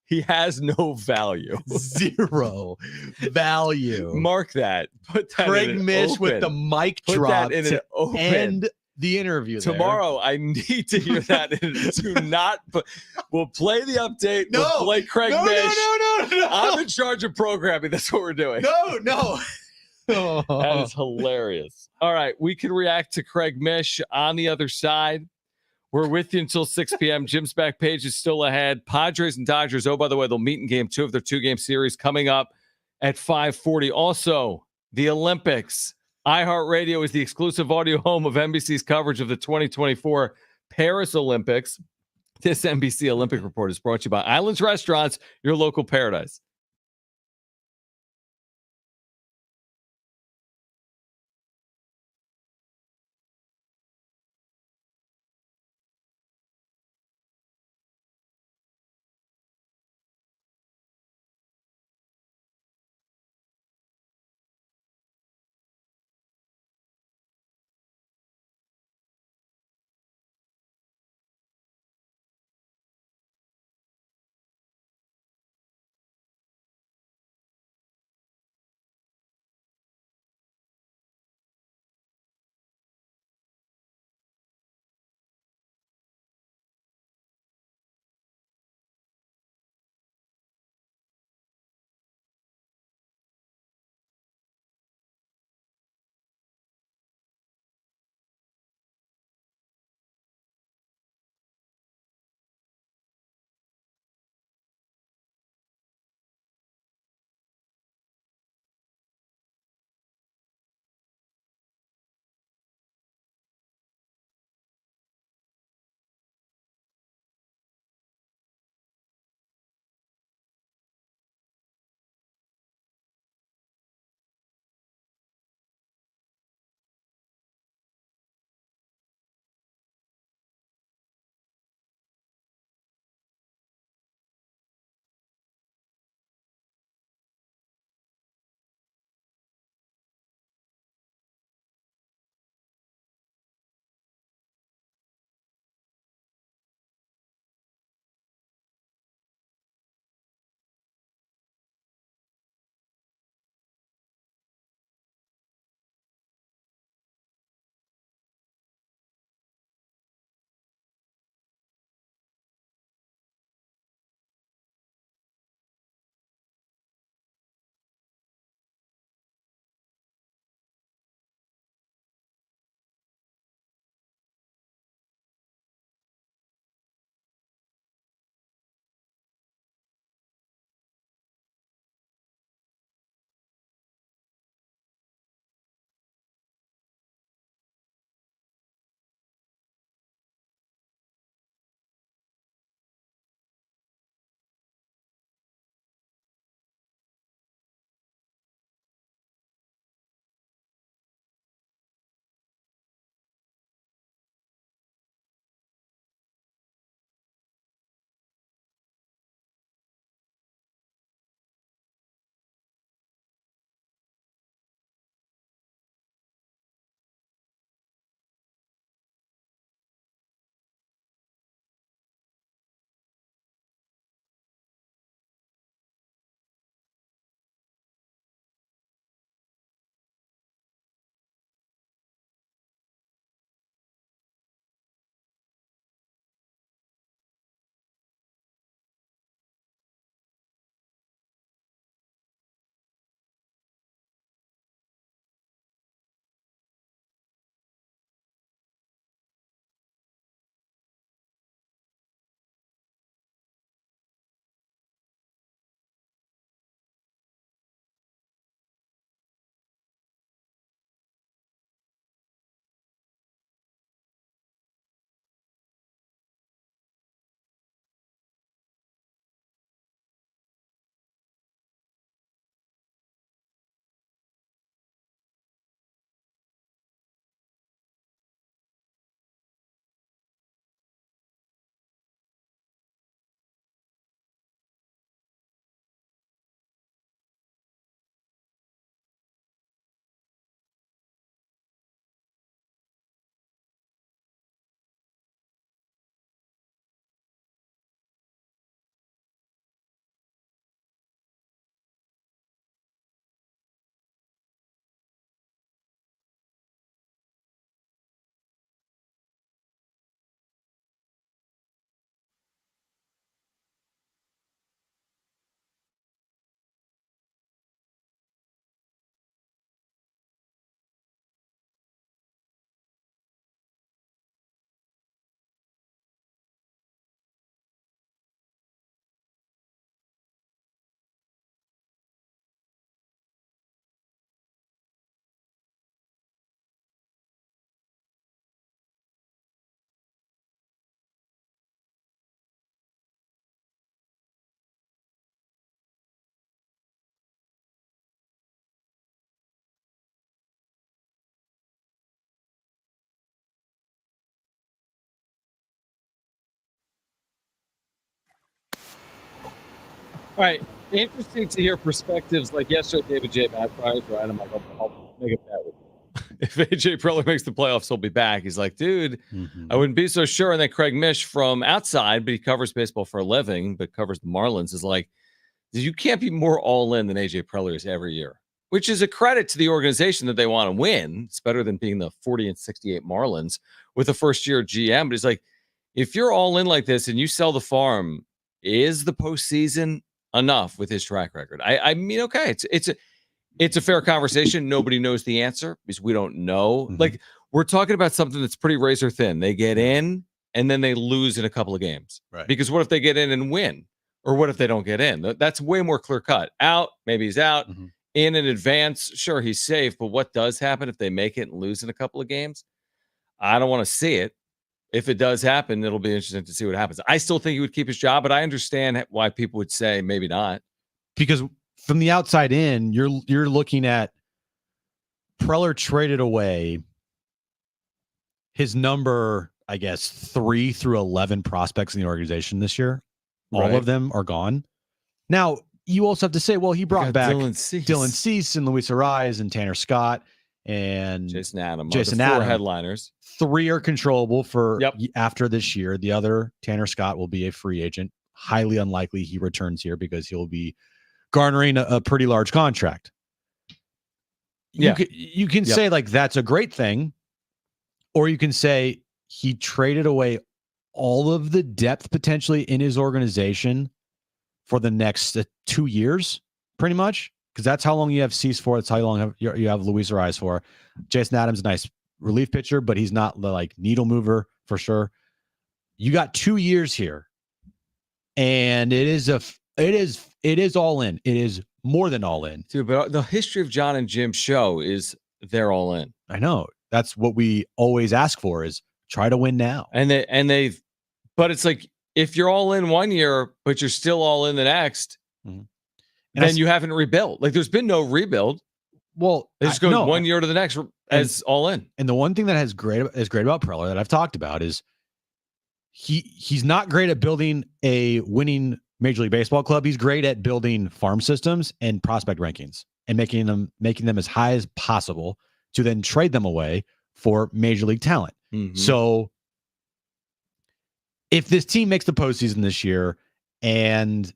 He has no value. 0 value. Mark that. Put that Craig in Mish open. with the mic Put drop that in to an open. end the interview. Tomorrow, I need to hear that. Do not. We'll play the update. No, we'll play Craig no, Mish. no. I'm in charge of programming. That's what we're doing. No. That is hilarious. All right, we can react to Craig Mish on the other side. We're with you until 6 p.m. Jim's back page is still ahead. Padres and Dodgers. Oh, by the way, they'll meet in game 2 of their 2-game series coming up at 5:40. Also, the Olympics. iHeartRadio is the exclusive audio home of NBC's coverage of the 2024 Paris Olympics. This NBC Olympic Report is brought to you by Islands Restaurants, your local paradise. All right. Interesting to hear perspectives like yesterday, David J. Matt Pryor's right. I'm like, I'll make it that way. If AJ Preller makes the playoffs, he'll be back. He's like, dude, I wouldn't be so sure. And then Craig Mish from outside, but he covers baseball for a living, but covers the Marlins, is like, you can't be more all in than AJ Preller is every year, which is a credit to the organization that they want to win. It's better than being the 40-68 Marlins with a first year GM. But he's like, if you're all in like this and you sell the farm, is the postseason enough with his track record? I mean, okay, it's a fair conversation. Nobody knows the answer because we don't know. Like, we're talking about something that's pretty razor thin. They get in and then they lose in a couple of games. Right. Because what if they get in and win? Or what if they don't get in? That's way more clear cut. Out, maybe he's out. In advance, sure, he's safe. But what does happen if they make it and lose in a couple of games? I don't want to see it. If it does happen, it'll be interesting to see what happens. I still think he would keep his job, but I understand why people would say maybe not. Because from the outside in, you're looking at Preller traded away his number, I guess, 3 through 11 prospects in the organization this year. All of them are gone. Now, you also have to say, well, he brought back Dylan Cease and Luis Ariz and Tanner Scott and Jason Adam. Jason Adam. 4 Adam. headliners. 3 are controllable for after this year. The other, Tanner Scott, will be a free agent. Highly unlikely he returns here because he'll be garnering a pretty large contract. You can say, like, that's a great thing, or you can say he traded away all of the depth potentially in his organization for the next 2 years, pretty much, because that's how long you have Cease for. That's how long you have Luis Ariz for. Jason Adams, a nice relief pitcher, but he's not the like needle mover for sure. You got 2 years here, and it is all in. It is more than all in, dude. But the history of Jon and Jim's show is they're all in. I know. That's what we always ask for, is try to win now. But it's like, if you're all in one year, but you're still all in the next, then you haven't rebuilt. Like, there's been no rebuild. Well, they just go 1 year to the next as all in. And the one thing that is great about Preller that I've talked about is he's not great at building a winning Major League Baseball club. He's great at building farm systems and prospect rankings and making them as high as possible to then trade them away for Major League talent. So if this team makes the postseason this year and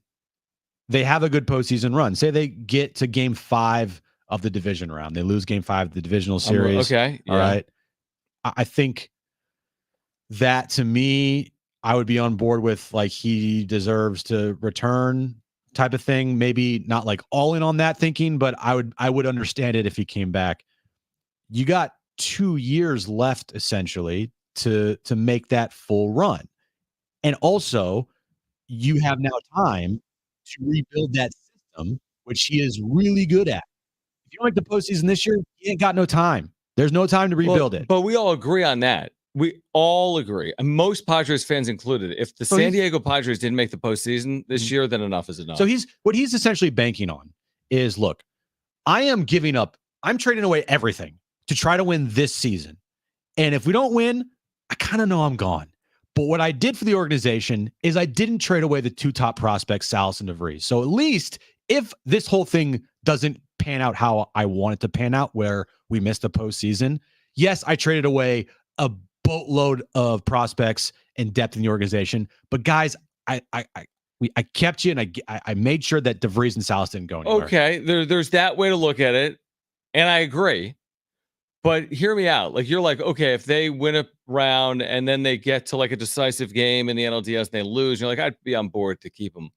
they have a good postseason run, say they get to game 5 of the division round, they lose game 5 of the divisional series. Okay. All right. I think that, to me, I would be on board with, like, he deserves to return type of thing. Maybe not like all in on that thinking, but I would understand it if he came back. You got 2 years left essentially to make that full run. And also, you have now time to rebuild that system, which he is really good at. If you don't make the postseason this year, you ain't got no time. There's no time to rebuild it. But we all agree on that. We all agree, and most Padres fans included. If the San Diego Padres didn't make the postseason this year, then enough is enough. So what he's essentially banking on is, look, I'm trading away everything to try to win this season. And if we don't win, I kind of know I'm gone. But what I did for the organization is I didn't trade away the 2 top prospects, Salas and DeVries. So at least if this whole thing doesn't pan out how I want it to pan out, where we missed the postseason, yes, I traded away a boatload of prospects and depth in the organization. But guys, I kept you, and I made sure that DeVries and Salas didn't go anywhere. Okay, there's that way to look at it, and I agree. But hear me out. Like, you're like, okay, if they win a round and then they get to like a decisive game in the NLDS and they lose, you're like, I'd be on board to keep them.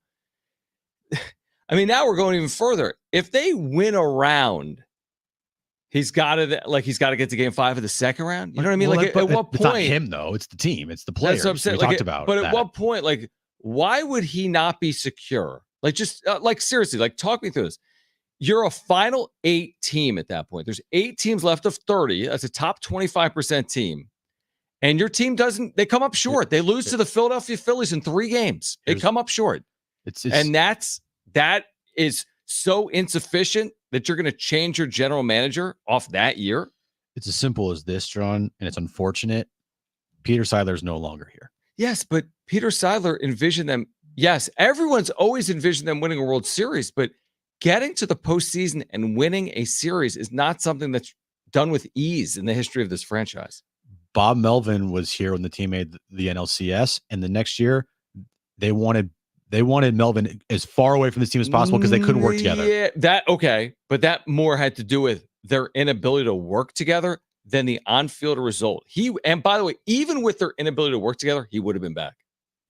I mean, now we're going even further. If they win a round, he's got to get to game 5 of the second round. You know what I mean? Like, at what point? It's not him, though. It's the team. It's the players. That's what I'm saying. We talked about. But at what point, like, why would he not be secure? Like, just like, seriously, like, talk me through this. You're a final 8 team at that point. There's 8 teams left of 30. That's a top 25% team. And your team they come up short. They lose to the Philadelphia Phillies in 3 games. They come up short. And that is so insufficient that you're going to change your general manager off that year. It's as simple as this, John, and it's unfortunate. Peter Seidler's no longer here. Yes, but Peter Seidler envisioned them. yes, everyone's always envisioned them winning a World Series, but getting to the postseason and winning a series is not something that's done with ease in the history of this franchise. Bob Melvin was here when the team made the NLCS, and the next year they wanted Melvin as far away from this team as possible because they couldn't work together. Yeah, but that more had to do with their inability to work together than the on-field result. And by the way, even with their inability to work together, he would have been back.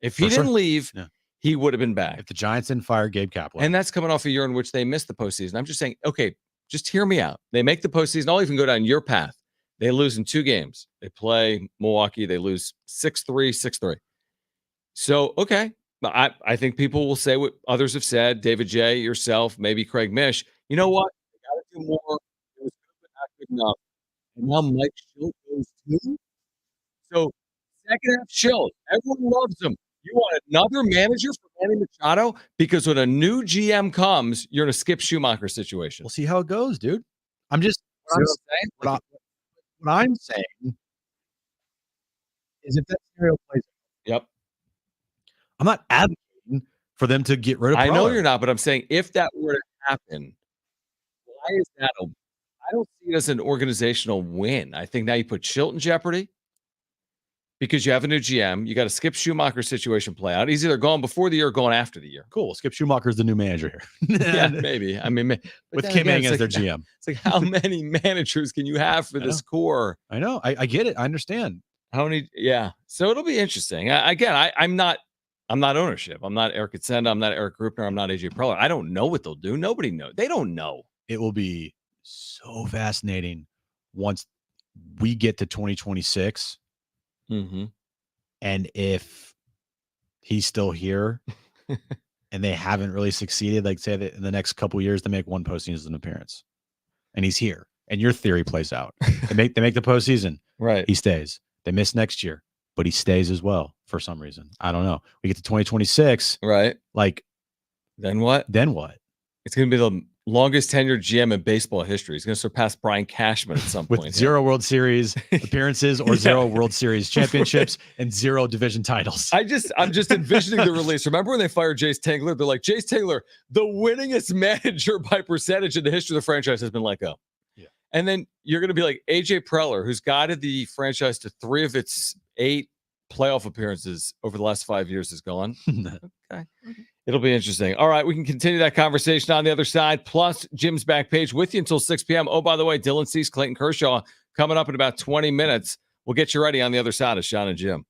If he didn't leave, he would have been back. If the Giants didn't fire Gabe Kapler. And that's coming off a year in which they missed the postseason. I'm just saying, okay, just hear me out. They make the postseason. I'll even go down your path. They lose in 2 games. They play Milwaukee. They lose 6-3, 6-3. So, okay. I think people will say what others have said, David J., yourself, maybe Craig Mish. You know what? They got to do more. It was good, but not good enough. And now Mike Schilt goes too. So, second half Schilt. Everyone loves him. You want another manager for Manny Machado? Because when a new GM comes, you're in a Skip Schumacher situation. We'll see how it goes, dude. I'm just what I'm saying is if that scenario plays out. Yep. I'm not advocating for them to get rid of Preller. I know you're not, but I'm saying if that were to happen, why is that I don't see it as an organizational win. I think now you put Schilt in jeopardy because you have a new GM. You got a Skip Schumacher situation play out. He's either gone before the year or gone after the year. Cool. Skip Schumacher's the new manager here. Yeah, maybe. I mean, with Kim Ng as their GM. It's like, how many managers can you have for this core? I know. I get it. I understand. How many? Yeah. So it'll be interesting. I'm not ownership. I'm not Eric Katsenda. I'm not Eric Grupner. I'm not AJ Preller. I don't know what they'll do. Nobody knows. They don't know. It will be so fascinating once we get to 2026. Mm-hmm. And if he's still here and they haven't really succeeded, like say that in the next couple of years, they make one postseason appearance and he's here and your theory plays out. They make the postseason. Right. He stays. They miss next year, but he stays as well for some reason. I don't know. We get to 2026. Right. Like, then what? It's going to be the longest tenured GM in baseball history. He's going to surpass Brian Cashman at some point. With 0 World Series appearances or 0 World Series championships and 0 division titles. I'm just envisioning the release. Remember when they fired Jace Tingler? They're like, Jace Tingler, the winningest manager by percentage in the history of the franchise, has been let go. Yeah. And then you're going to be like AJ Preller, who's guided the franchise to 3 of its 8 playoff appearances over the last 5 years, is gone. Okay. It'll be interesting. All right, we can continue that conversation on the other side. Plus, Jim's back page with you until 6 p.m. Oh, by the way, Dylan Cease, Clayton Kershaw coming up in about 20 minutes. We'll get you ready on the other side of Jon and Jim.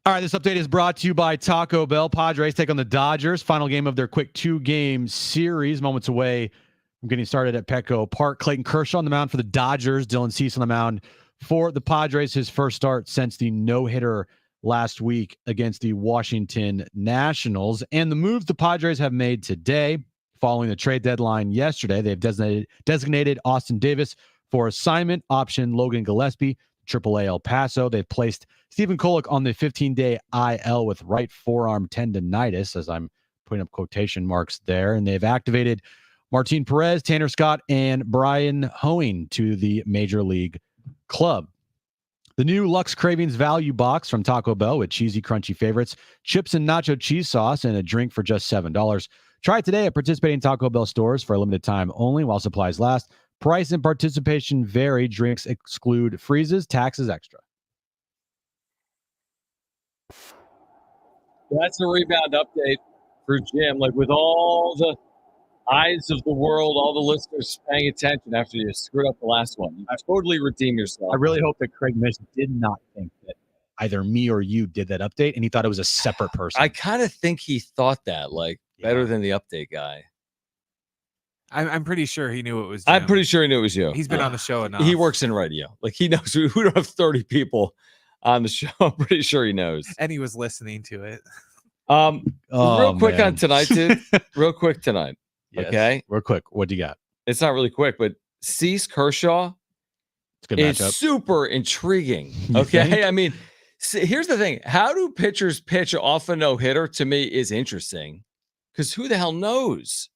All right, this update is brought to you by Taco Bell. Padres take on the Dodgers. Final game of their quick 2-game series. Moments away from getting started at Petco Park. Clayton Kershaw on the mound for the Dodgers. Dylan Cease on the mound for the Padres. His first start since the no-hitter last week against the Washington Nationals. And the moves the Padres have made today following the trade deadline yesterday. They've designated Austin Davis for assignment, option Logan Gillespie, AAA El Paso. They've placed Stephen Kolek on the 15-day IL with right forearm tendonitis, as I'm putting up quotation marks there. And they've activated Martin Perez, Tanner Scott, and Brian Hoeing to the Major League Club. The new Lux Cravings Value Box from Taco Bell with cheesy, crunchy favorites, chips and nacho cheese sauce, and a drink for just $7. Try it today at participating Taco Bell stores for a limited time only while supplies last. Price and participation vary. Drinks exclude freezes. Taxes extra. That's a rebound update for Jim. Like, with all the eyes of the world, all the listeners paying attention after you screwed up the last one, you totally redeem yourself. I really hope that Craig Mish did not think that either me or you did that update, and he thought it was a separate person. I kind of think he thought that, better than the update guy. I'm pretty sure he knew it was Jim. I'm pretty sure he knew it was you. He's been on the show enough. He works in radio. Like, he knows. We don't have 30 people on the show. I'm pretty sure he knows. And he was listening to it. Real quick on tonight, dude. Real quick tonight. Yes. Okay. Real quick. What do you got? It's not really quick, but Cease Kershaw It's a good is matchup. super intriguing. You Okay. think? I mean, here's the thing. How do pitchers pitch off a no-hitter to me is interesting, because who the hell knows?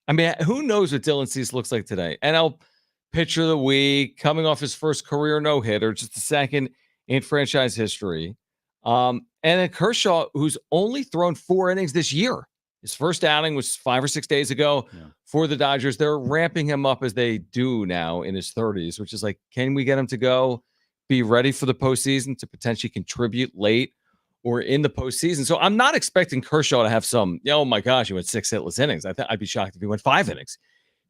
I mean, who knows what Dylan Cease looks like today? NL pitcher of the week, coming off his first career no-hitter, just the second in franchise history. And then Kershaw, who's only thrown 4 innings this year. His first outing was 5 or 6 days ago for the Dodgers. They're ramping him up as they do now in his 30s, which is like, can we get him to go be ready for the postseason to potentially contribute late or in the postseason? So I'm not expecting Kershaw to have some, oh my gosh, he went 6 hitless innings. I'd be shocked if he went 5 innings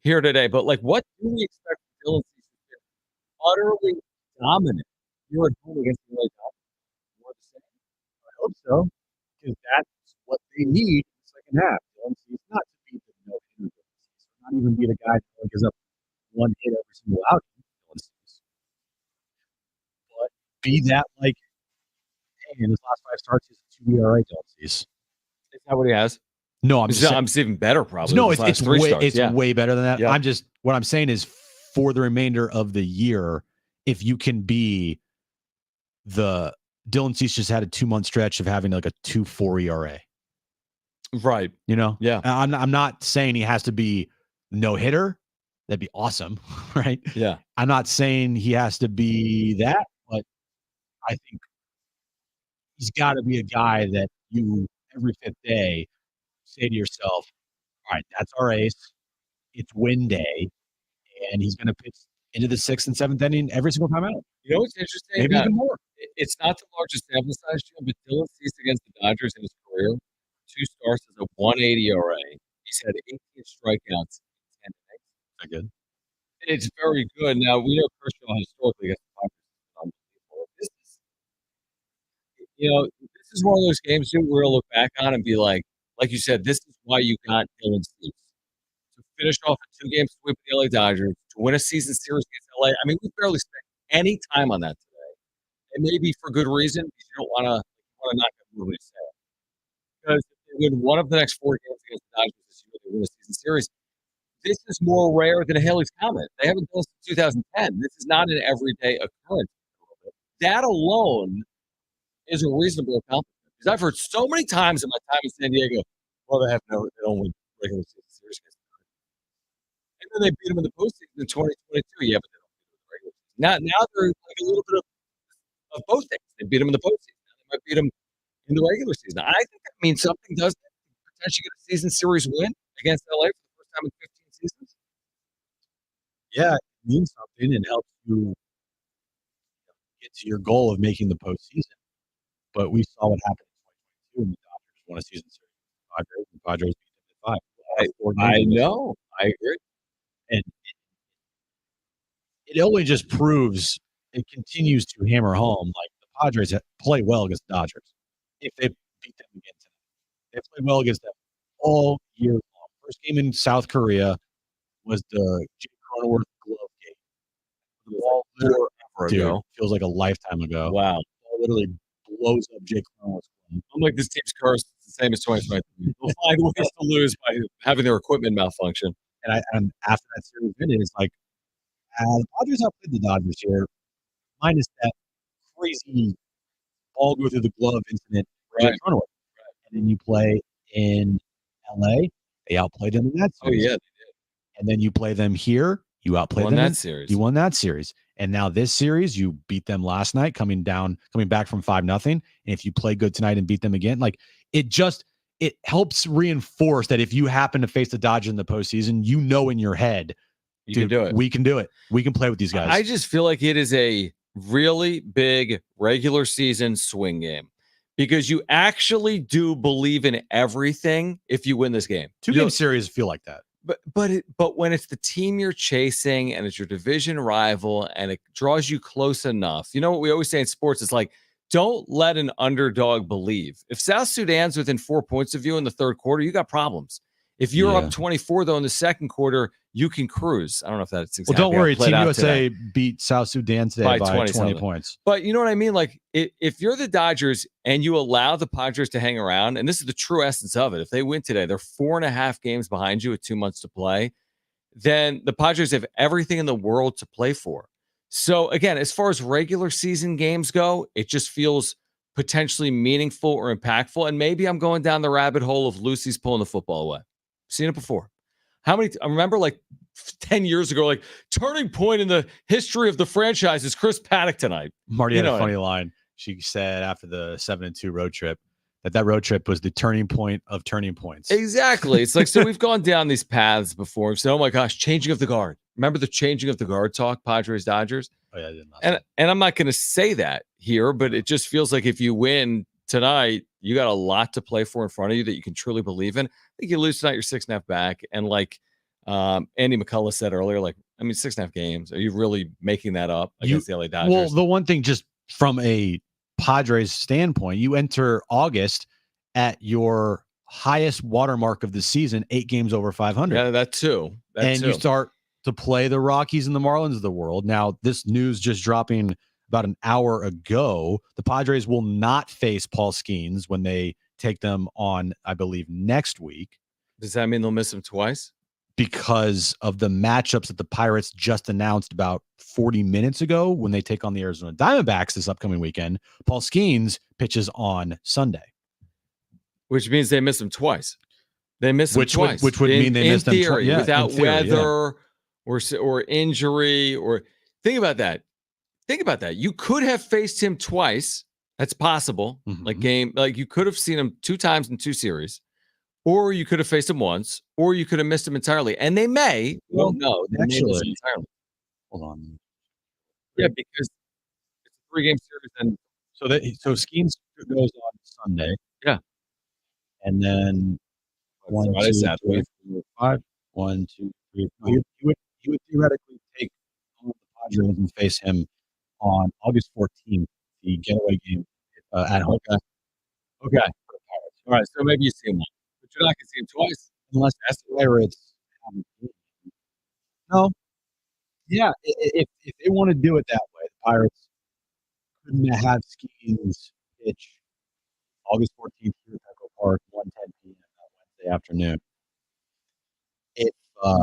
here today. But what do we expect from Dylan Cease? Utterly dominant. You're at home against the LA Dodgers. I hope so, because that's what they need in the second half. Dylan Cease not to beat the no-hitter, not even be the guy that gives up 1 hit every single outing. But be that hey, in his last 5 starts, he's a 2 ERA. Dylan Cease. Is that what he has? No, I'm even better probably. No, his it's last 3 way starts. way better than that. Yeah. What I'm saying is, for the remainder of the year, if you can be the Dylan Cease just had a 2-month stretch of having like a 2.4 ERA. Right. You know? Yeah. I'm not saying he has to be no hitter. That'd be awesome. Right. Yeah. I'm not saying he has to be that, but I think he's got to be a guy that you every 5th day say to yourself, all right, that's our ace. It's win day. And he's going to pitch into the 6th and 7th inning every single time out. You know what's interesting? Maybe even more. It's not the largest sample size, Jim, but Dylan Cease against the Dodgers in his career, 2 starts as a 1.80 ERA. He's had 18 strikeouts in 10 innings. Is that good? It's very good. Now, we know Kershaw historically against the Padres. This is one of those games too where we'll look back on and be like you said, this is why you got Dylan Cease. To finish off a 2-game sweep with the LA Dodgers, to win a season series against LA. I mean, we barely spent any time on that today. And maybe for good reason, because you don't want to knock everybody say it. Because if they win one of the next 4 games against the Dodgers this year, they win a season series. This is more rare than a Haley's Comet. They haven't done this since 2010. This is not an everyday occurrence. That alone is a reasonable accomplishment. Because I've heard so many times in my time in San Diego, well, they don't win regular season series against the Dodgers. And then they beat them in the postseason in 2022. Yeah, but they don't beat them in the regular season. Now they're like a little bit of both things. They beat them in the postseason. Now they might beat them in the regular season. I think that means something, doesn't it? Potentially get a season series win against LA for the first time in 15 seasons. Yeah, it means something and helps you get to your goal of making the postseason. But we saw what happened in 2022 when the Dodgers won a season series with the Padres beat them at 5. I know. I agree. And it only just proves, it continues to hammer home, like, the Padres play well against the Dodgers. if they beat them again tonight. They played well against them all year long. First game in South Korea was the Jake Cronenworth glove game. The ball ago. feels like a lifetime ago. Wow. The ball literally blows up Jake Cronenworth's glove. I'm like, this team's cursed. It's the same as 2023. They'll find ways to lose by having their equipment malfunction. And after that series ended, it's like, the Padres outplayed the Dodgers here, minus that crazy ball go through the glove incident. Right. And then you play in LA, they outplayed them in that Oh, series. yeah, they did. And then you play them here, you outplayed Won them. that series. You won that series. And now this series, you beat them last night, coming back from 5-0. And if you play good tonight and beat them again, like it helps reinforce that if you happen to face the Dodgers in the postseason, you know in your head, You can do it. We can do it. We can play with these guys. I just feel like it is a really big regular season swing game because you actually do believe in everything if you win this game. Two-game series feel like that. But when it's the team you're chasing and it's your division rival and it draws you close enough, you know what we always say in sports? It's like, don't let an underdog believe. If South Sudan's within 4 points of you in the third quarter, you got problems. If you're up 24, though, in the second quarter, you can cruise. I don't know if that's exactly. Well, don't worry. Team USA today. beat South Sudan today by 20 points. But you know what I mean? Like, if you're the Dodgers and you allow the Padres to hang around, and this is the true essence of it, if they win today, they're 4.5 games behind you with 2 months to play, then the Padres have everything in the world to play for. So, again, as far as regular season games go, it just feels potentially meaningful or impactful. And maybe I'm going down the rabbit hole of Lucy's pulling the football away. Seen it before. I remember like 10 years ago, like turning point in the history of the franchise is Chris Paddock tonight. Marty had a funny line. She said after the 7-2 road trip that road trip was the turning point of turning points. Exactly. It's like, so we've gone down these paths before. So, oh my gosh, changing of the guard. Remember the changing of the guard talk, Padres, Dodgers? Oh, yeah, I did not. And I'm not going to say that here, but it just feels like if you win tonight, you got a lot to play for in front of you that you can truly believe in. I think you lose tonight, you're 6.5 back. And like Andy McCullough said earlier, like, I mean, 6.5 games. Are you really making that up against the LA Dodgers? Well, the one thing just from a Padres standpoint, you enter August at your highest watermark of the season, 8 games over 500. Yeah, that too. You start to play the Rockies and the Marlins of the world. Now, this news just dropping about an hour ago, the Padres will not face Paul Skeens when they take them on, I believe, next week. Does that mean they'll miss him twice? Because of the matchups that the Pirates just announced about 40 minutes ago when they take on the Arizona Diamondbacks this upcoming weekend. Paul Skeens pitches on Sunday. Which means they miss him twice. They miss him twice. Which would mean they missed them twice. Yeah, without weather or injury or think about that. Think about that. You could have faced him twice. That's possible. Like you could have seen him 2 times in 2 series, or you could have faced him once, or you could have missed him entirely. And they may. Well, no, they may miss him entirely. Hold on. Yeah, because it's a 3-game series, and so Skeens goes on Sunday. Yeah, and then 1, 2, 3, 4, 5. 1, 2, 3, 4. You would theoretically take on the Padres and face him on August 14th, the getaway game at home. Okay. All right. So maybe you see him once, but you're not going to see him twice. Unless that's the Pirates. No. Yeah. If they want to do it that way, the Pirates couldn't have Skeens pitch August 14th here at Petco Park, 1:10 p.m. Wednesday afternoon.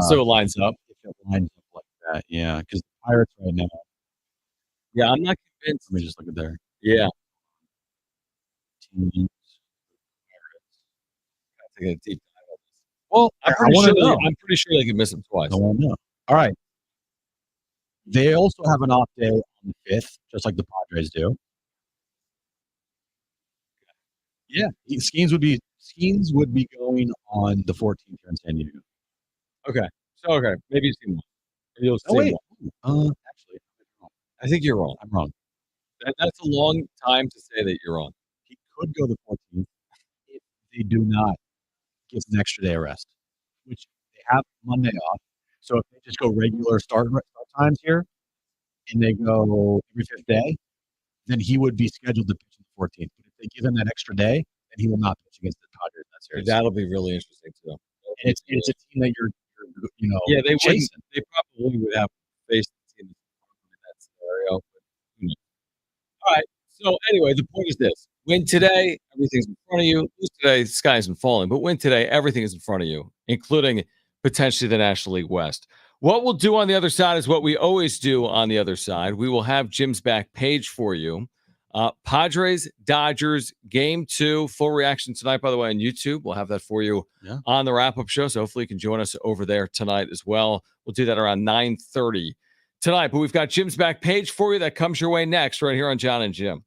So it lines up. If it lines up like that, yeah. Because the Pirates right now. Yeah, I'm not convinced. Let me just look at there. Yeah. Teams. Take a deep dive on this. Well, I'm pretty sure they can miss him twice. I want to know. All right. They also have an off day on the 5th, just like the Padres do. Yeah, Skeens would be going on the 14th here in San Diego. Okay. So maybe you see him. Maybe you'll see wait. him. Actually, I think you're wrong. I'm wrong. That's a long time to say that you're wrong. He could go the 14th if they do not give an extra day of rest, which they have Monday off. So if they just go regular start times here and they go every 5th day, then he would be scheduled to pitch on the 14th. But if they give him that extra day, and he will not pitch against the Padres in that series. That'll be really interesting too. And it's a team that you're Yeah, they chasing. wouldn't. They probably would have faced the team in that scenario. But who knows? All right. So anyway, the point is this: win today, everything's in front of you. Lose today, the sky isn't falling. But win today, everything is in front of you, including potentially the National League West. What we'll do on the other side is what we always do on the other side. We will have Jim's back page for you. Padres, Dodgers, game 2, full reaction tonight, by the way, on YouTube. We'll have that for you on the wrap-up show. So hopefully you can join us over there tonight as well. We'll do that around 9:30 tonight. But we've got Jim's back page for you that comes your way next right here on Jon and Jim.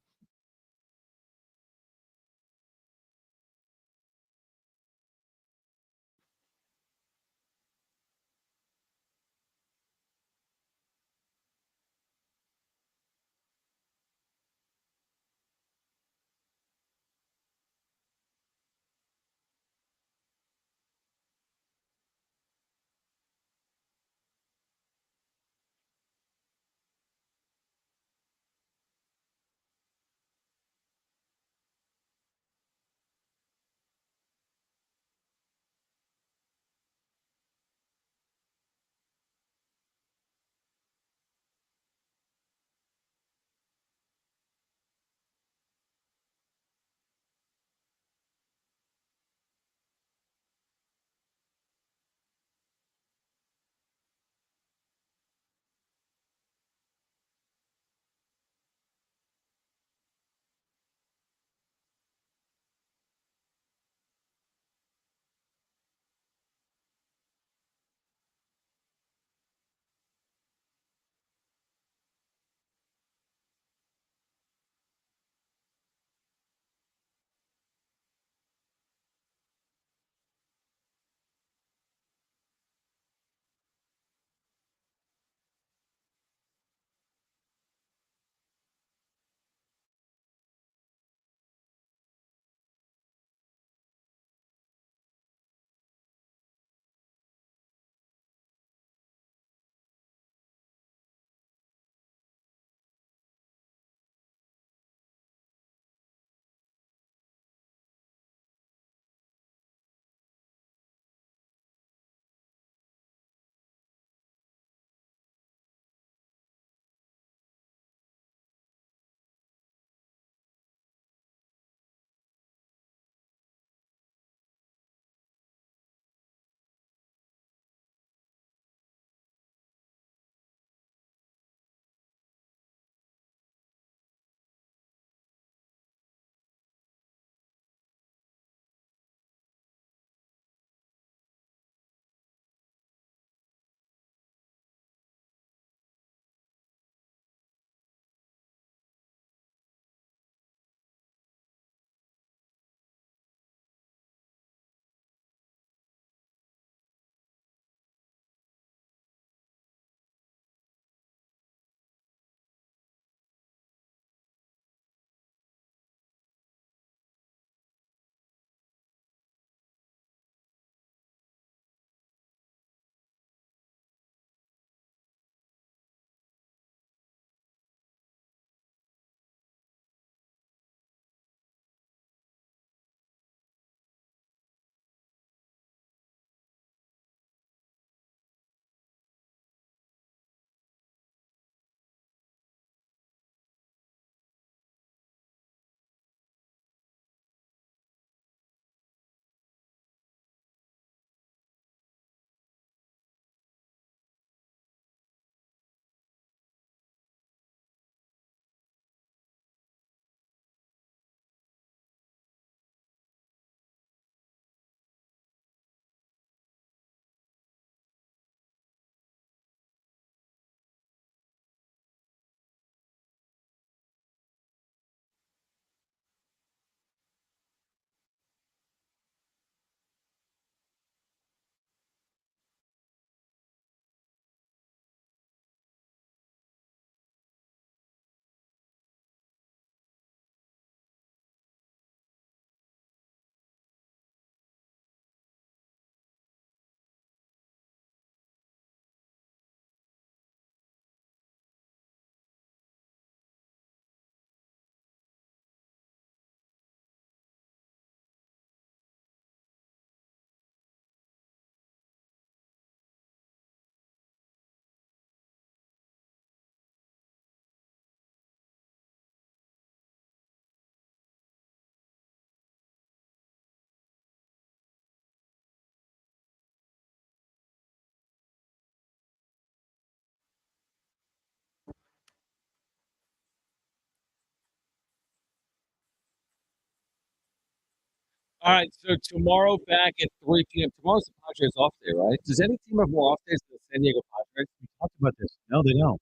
All right, so tomorrow back at 3 p.m. Tomorrow's the Padres off day, right? Does any team have more off days than the San Diego Padres? We talked about this. No, they don't.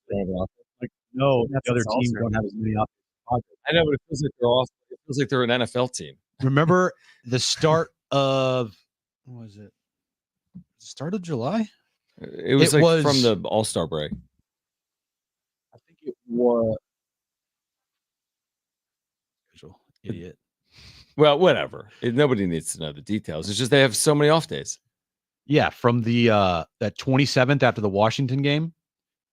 They have an off day. Like, no, That's the other teams also- don't have as many options. I know, but it feels like they're off. It feels like they're an NFL team. Remember the start of what was it? Start of July? It was from the All-Star break. I think it was. Idiot. Well, whatever. Nobody needs to know the details. It's just they have so many off days. Yeah, from the that 27th after the Washington game,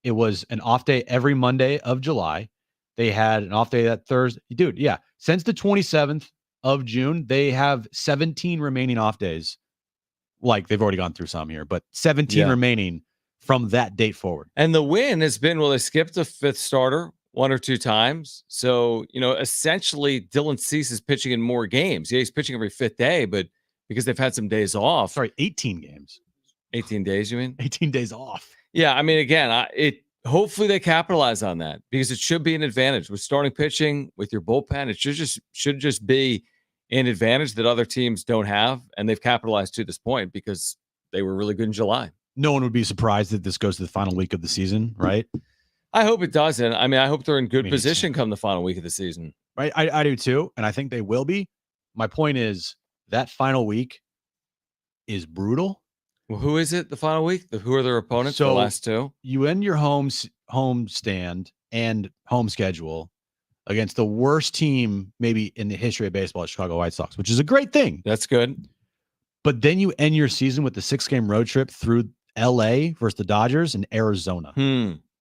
it was an off day every Monday of July. They had an off day that Thursday. Dude, yeah. Since the 27th of June, they have 17 remaining off days. Like they've already gone through some here, but 17 remaining from that date forward. And the win has been, well, they skipped a fifth starter 1 or 2 times. So, essentially Dylan Cease is pitching in more games. Yeah, he's pitching every 5th day, but because they've had some days off. Sorry, 18 games. 18 days, you mean? 18 days off. Yeah, I mean, again, hopefully they capitalize on that because it should be an advantage with starting pitching, with your bullpen. It should just be an advantage that other teams don't have, and they've capitalized to this point because they were really good in July. No one would be surprised that this goes to the final week of the season, right? I hope it doesn't. I mean, I hope they're in good position come the final week of the season. Right, I do too, and I think they will be. My point is that final week is brutal. Well, who is it the final week? Who are their opponents for the last 2? You end your home stand and home schedule against the worst team maybe in the history of baseball, Chicago White Sox, which is a great thing. That's good. But then you end your season with the 6-game road trip through LA versus the Dodgers and Arizona.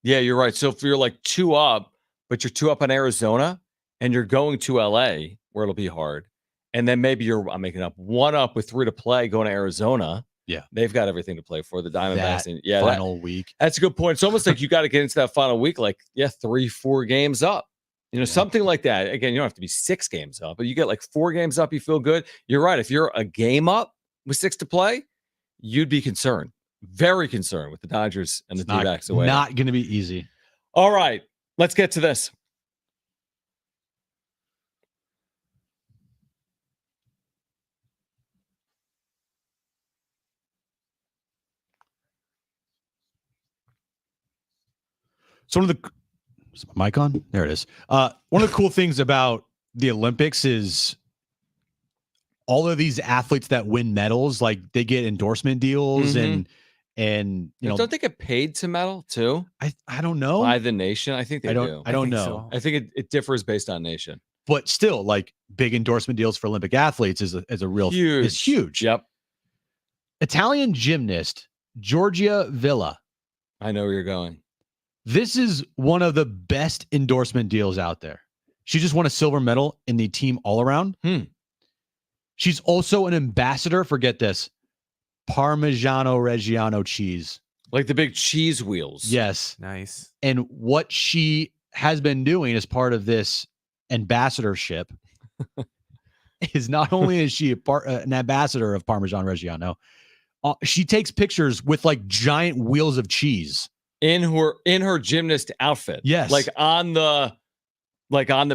Yeah, you're right. So if you're like 2 up, but you're 2 up on Arizona and you're going to LA where it'll be hard. And then maybe I'm making up 1 up with 3 to play going to Arizona. Yeah. They've got everything to play for the Diamondbacks. That final week. That's a good point. It's almost like you got to get into that final week, 3-4 games up. Something like that. Again, you don't have to be 6 games up, but you get 4 games up, you feel good. You're right. If you're a game up with 6 to play, you'd be concerned. Very concerned with the Dodgers and the D-backs away. Not going to be easy. All right. Let's get to this. So is my mic on? There it is. One of the cool things about the Olympics is all of these athletes that win medals, they get endorsement deals and don't they get paid to medal too? I don't know. By the nation? I think they do. I don't know. So. I think it differs based on nation. But still, big endorsement deals for Olympic athletes is a real huge. Is huge. Yep. Italian gymnast Giorgia Villa. I know where you're going. This is one of the best endorsement deals out there. She just won a silver medal in the team all around. She's also an ambassador for, get this, Parmigiano Reggiano cheese. Like the big cheese wheels. Yes. Nice. And what she has been doing as part of this ambassadorship is not only is she an ambassador of Parmesan Reggiano, she takes pictures with giant wheels of cheese. In her gymnast outfit. Yes. On the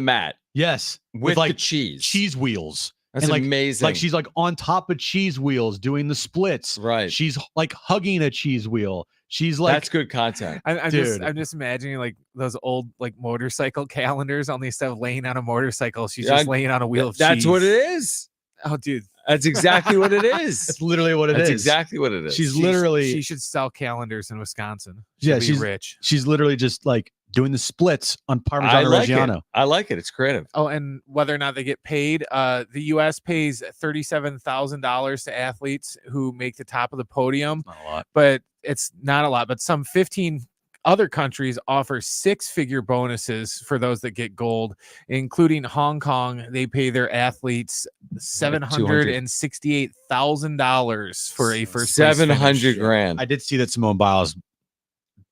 mat. Yes. With the cheese wheels. That's amazing. She's on top of cheese wheels doing the splits. Right. She's hugging a cheese wheel. She's that's good content. I'm just imagining those old motorcycle calendars, only instead of laying on a motorcycle, she's just laying on a wheel of cheese. That's what it is. Oh, dude. That's exactly what it is. That's literally what it is. That's exactly what it is. She should sell calendars in Wisconsin. She's rich. She's literally just doing the splits on Parmigiano Reggiano. I like it. It's creative. Oh, and whether or not they get paid, the U.S. pays $37,000 to athletes who make the top of the podium. Not a lot. But it's not a lot. But some 15 other countries offer 6-figure bonuses for those that get gold, including Hong Kong. They pay their athletes $768,000 for a first place finish. $700,000. I did see that Simone Biles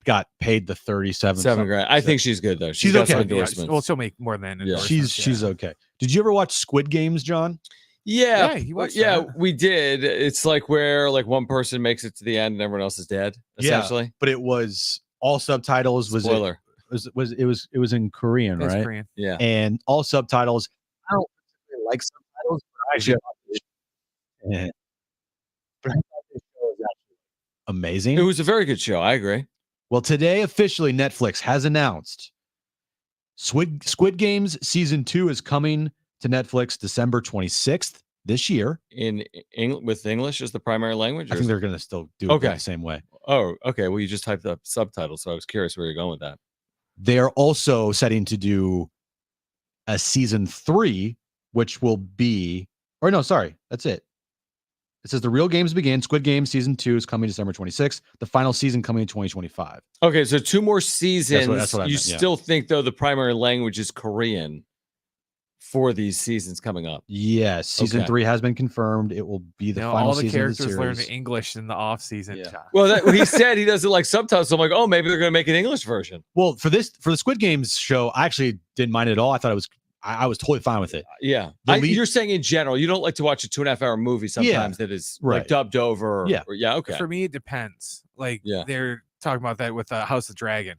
got paid the $7,000. I think she's good though. She's okay. Well, she'll make more than she's okay. Did you ever watch Squid Games, John? Yeah, we did. It's where one person makes it to the end and everyone else is dead. Essentially, yeah, but it was all subtitles. Spoiler. It was in Korean, right? Korean. Yeah, and all subtitles. I don't really like subtitles, but Actually, Yeah. It Amazing. was a very good show. I agree. Well, today officially Netflix has announced Squid Games season 2 is coming to Netflix December 26th this year. With English as the primary language? I think they're going to still do it the same way. Oh, okay. Well, you just typed up subtitles, so I was curious where you're going with that. They are also setting to do a season 3, which will be, or no, sorry, that's it. It says the real games begin. Squid Game season 2 is coming December 26th. The final season coming in 2025. Okay, so 2 more seasons. That's what I you meant, yeah. still think, though, the primary language is Korean for these seasons coming up? Yes, season 3 has been confirmed. It will be the final all the season characters of the learn series. English in the off season. Yeah. John. Well, he said he doesn't like subtitles. So I'm like, oh, maybe they're going to make an English version. Well, for the Squid Games show, I actually didn't mind it at all. I thought it was, I was totally fine with it. Yeah. The lead- You're saying in general, you don't like to watch a 2.5-hour movie sometimes that is like dubbed over. Yeah. Yeah. Okay. For me, it depends. Like Yeah. they're talking about that with House of Dragon.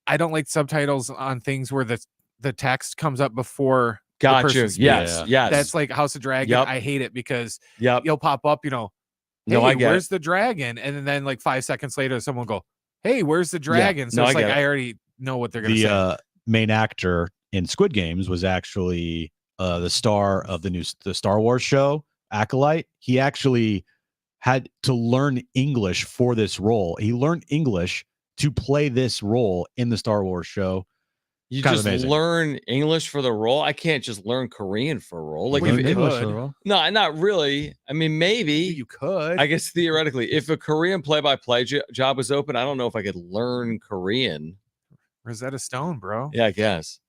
I don't like subtitles on things where the text comes up before. the Gotcha. person speaks. Yes. Yes. That's like House of Dragon. Yep. I hate it because Yep. you'll pop up, hey, No, I get where's it. the dragon? And then like 5 seconds later, someone will go, hey, where's the dragon? So No, it's I like, get it. I already know what they're going to say. The main actor in Squid Games was actually the star of the Star Wars show, Acolyte. He actually had to learn English for this role. He learned English to play this role in the Star Wars show. You Kind of just amazing. learn English for the role. I can't just learn Korean for a role. Like, Learn if, English could. for the role. no, not really. I mean, maybe You could. I guess theoretically, if a Korean play-by-play job was open, I don't know if I could learn Korean. Rosetta Stone, bro. Yeah, I guess.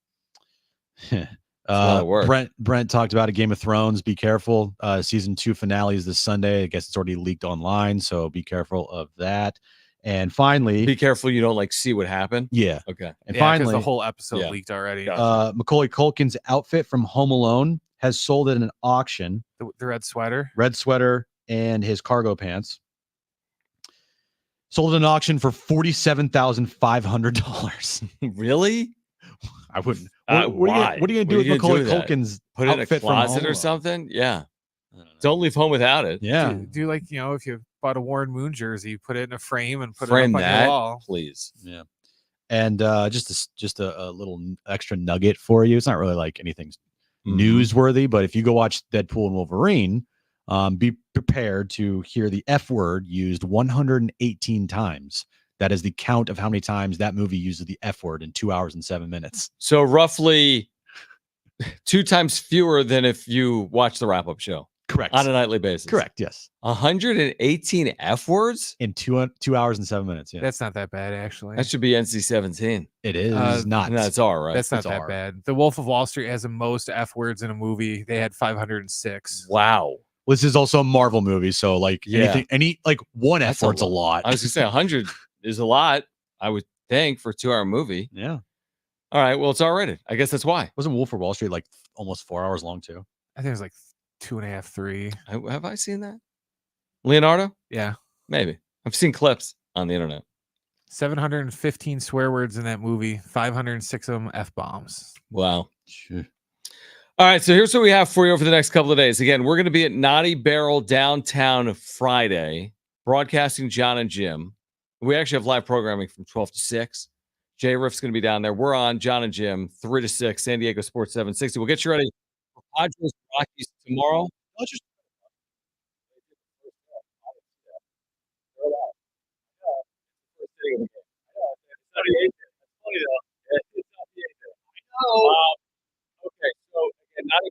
a lot of work. Brent talked about a Game of Thrones. Be careful. Season 2 finale is this Sunday. I guess it's already leaked online, so be careful of that. And finally, Be careful you don't like see what happened. yeah. Okay. And Yeah, 'cause finally, the whole episode Yeah. leaked already. Macaulay Culkin's outfit from Home Alone has sold at an auction. The red sweater. Red sweater and his cargo pants sold at an auction for $47,500. Really? I wouldn't. Why? What are you going to do with Macaulay that? Culkin's Put it in a outfit from Home closet or Alone? something? Yeah. Don't leave home without it. Yeah. Do like, if you bought a Warren Moon jersey, you put it in a frame and put Frame it up on that, your wall. please. Yeah. And just a little extra nugget for you. It's not really like anything newsworthy, but if you go watch Deadpool and Wolverine, be prepared to hear the F word used 118 times. That is the count of how many times that movie uses the F word in 2 hours and 7 minutes. So roughly 2 times fewer than if you watch the wrap-up show. Correct. On a nightly basis. Correct. Yes. 118 F words? In 2 hours and 7 minutes. Yeah. That's not that bad, actually. That should be NC-17. It is not. No, it's R, right? That's not It's that R. bad. The Wolf of Wall Street has the most F words in a movie. They had 506. Wow. This is also a Marvel movie, so like Yeah. one F That's a word's a lot. I was gonna say 100 is a lot, I would think, for a 2-hour movie. Yeah. All right. Well, it's R-rated. I guess that's why. Wasn't Wolf of Wall Street like almost 4 hours long too? I think it was like 2.5, 3. Have I seen that? Leonardo? Yeah. Maybe. I've seen clips on the internet. 715 swear words in that movie. 506 of them F bombs. Wow. Sure. All right, so here's what we have for you over the next couple of days. Again, we're going to be at Naughty Barrel downtown Friday, broadcasting Jon and Jim. We actually have live programming from 12 to 6. Jay Riff's going to be down there. We're on Jon and Jim, 3 to 6, San Diego Sports 760. We'll get you ready for Padres Rockies tomorrow. Okay, so again, Naughty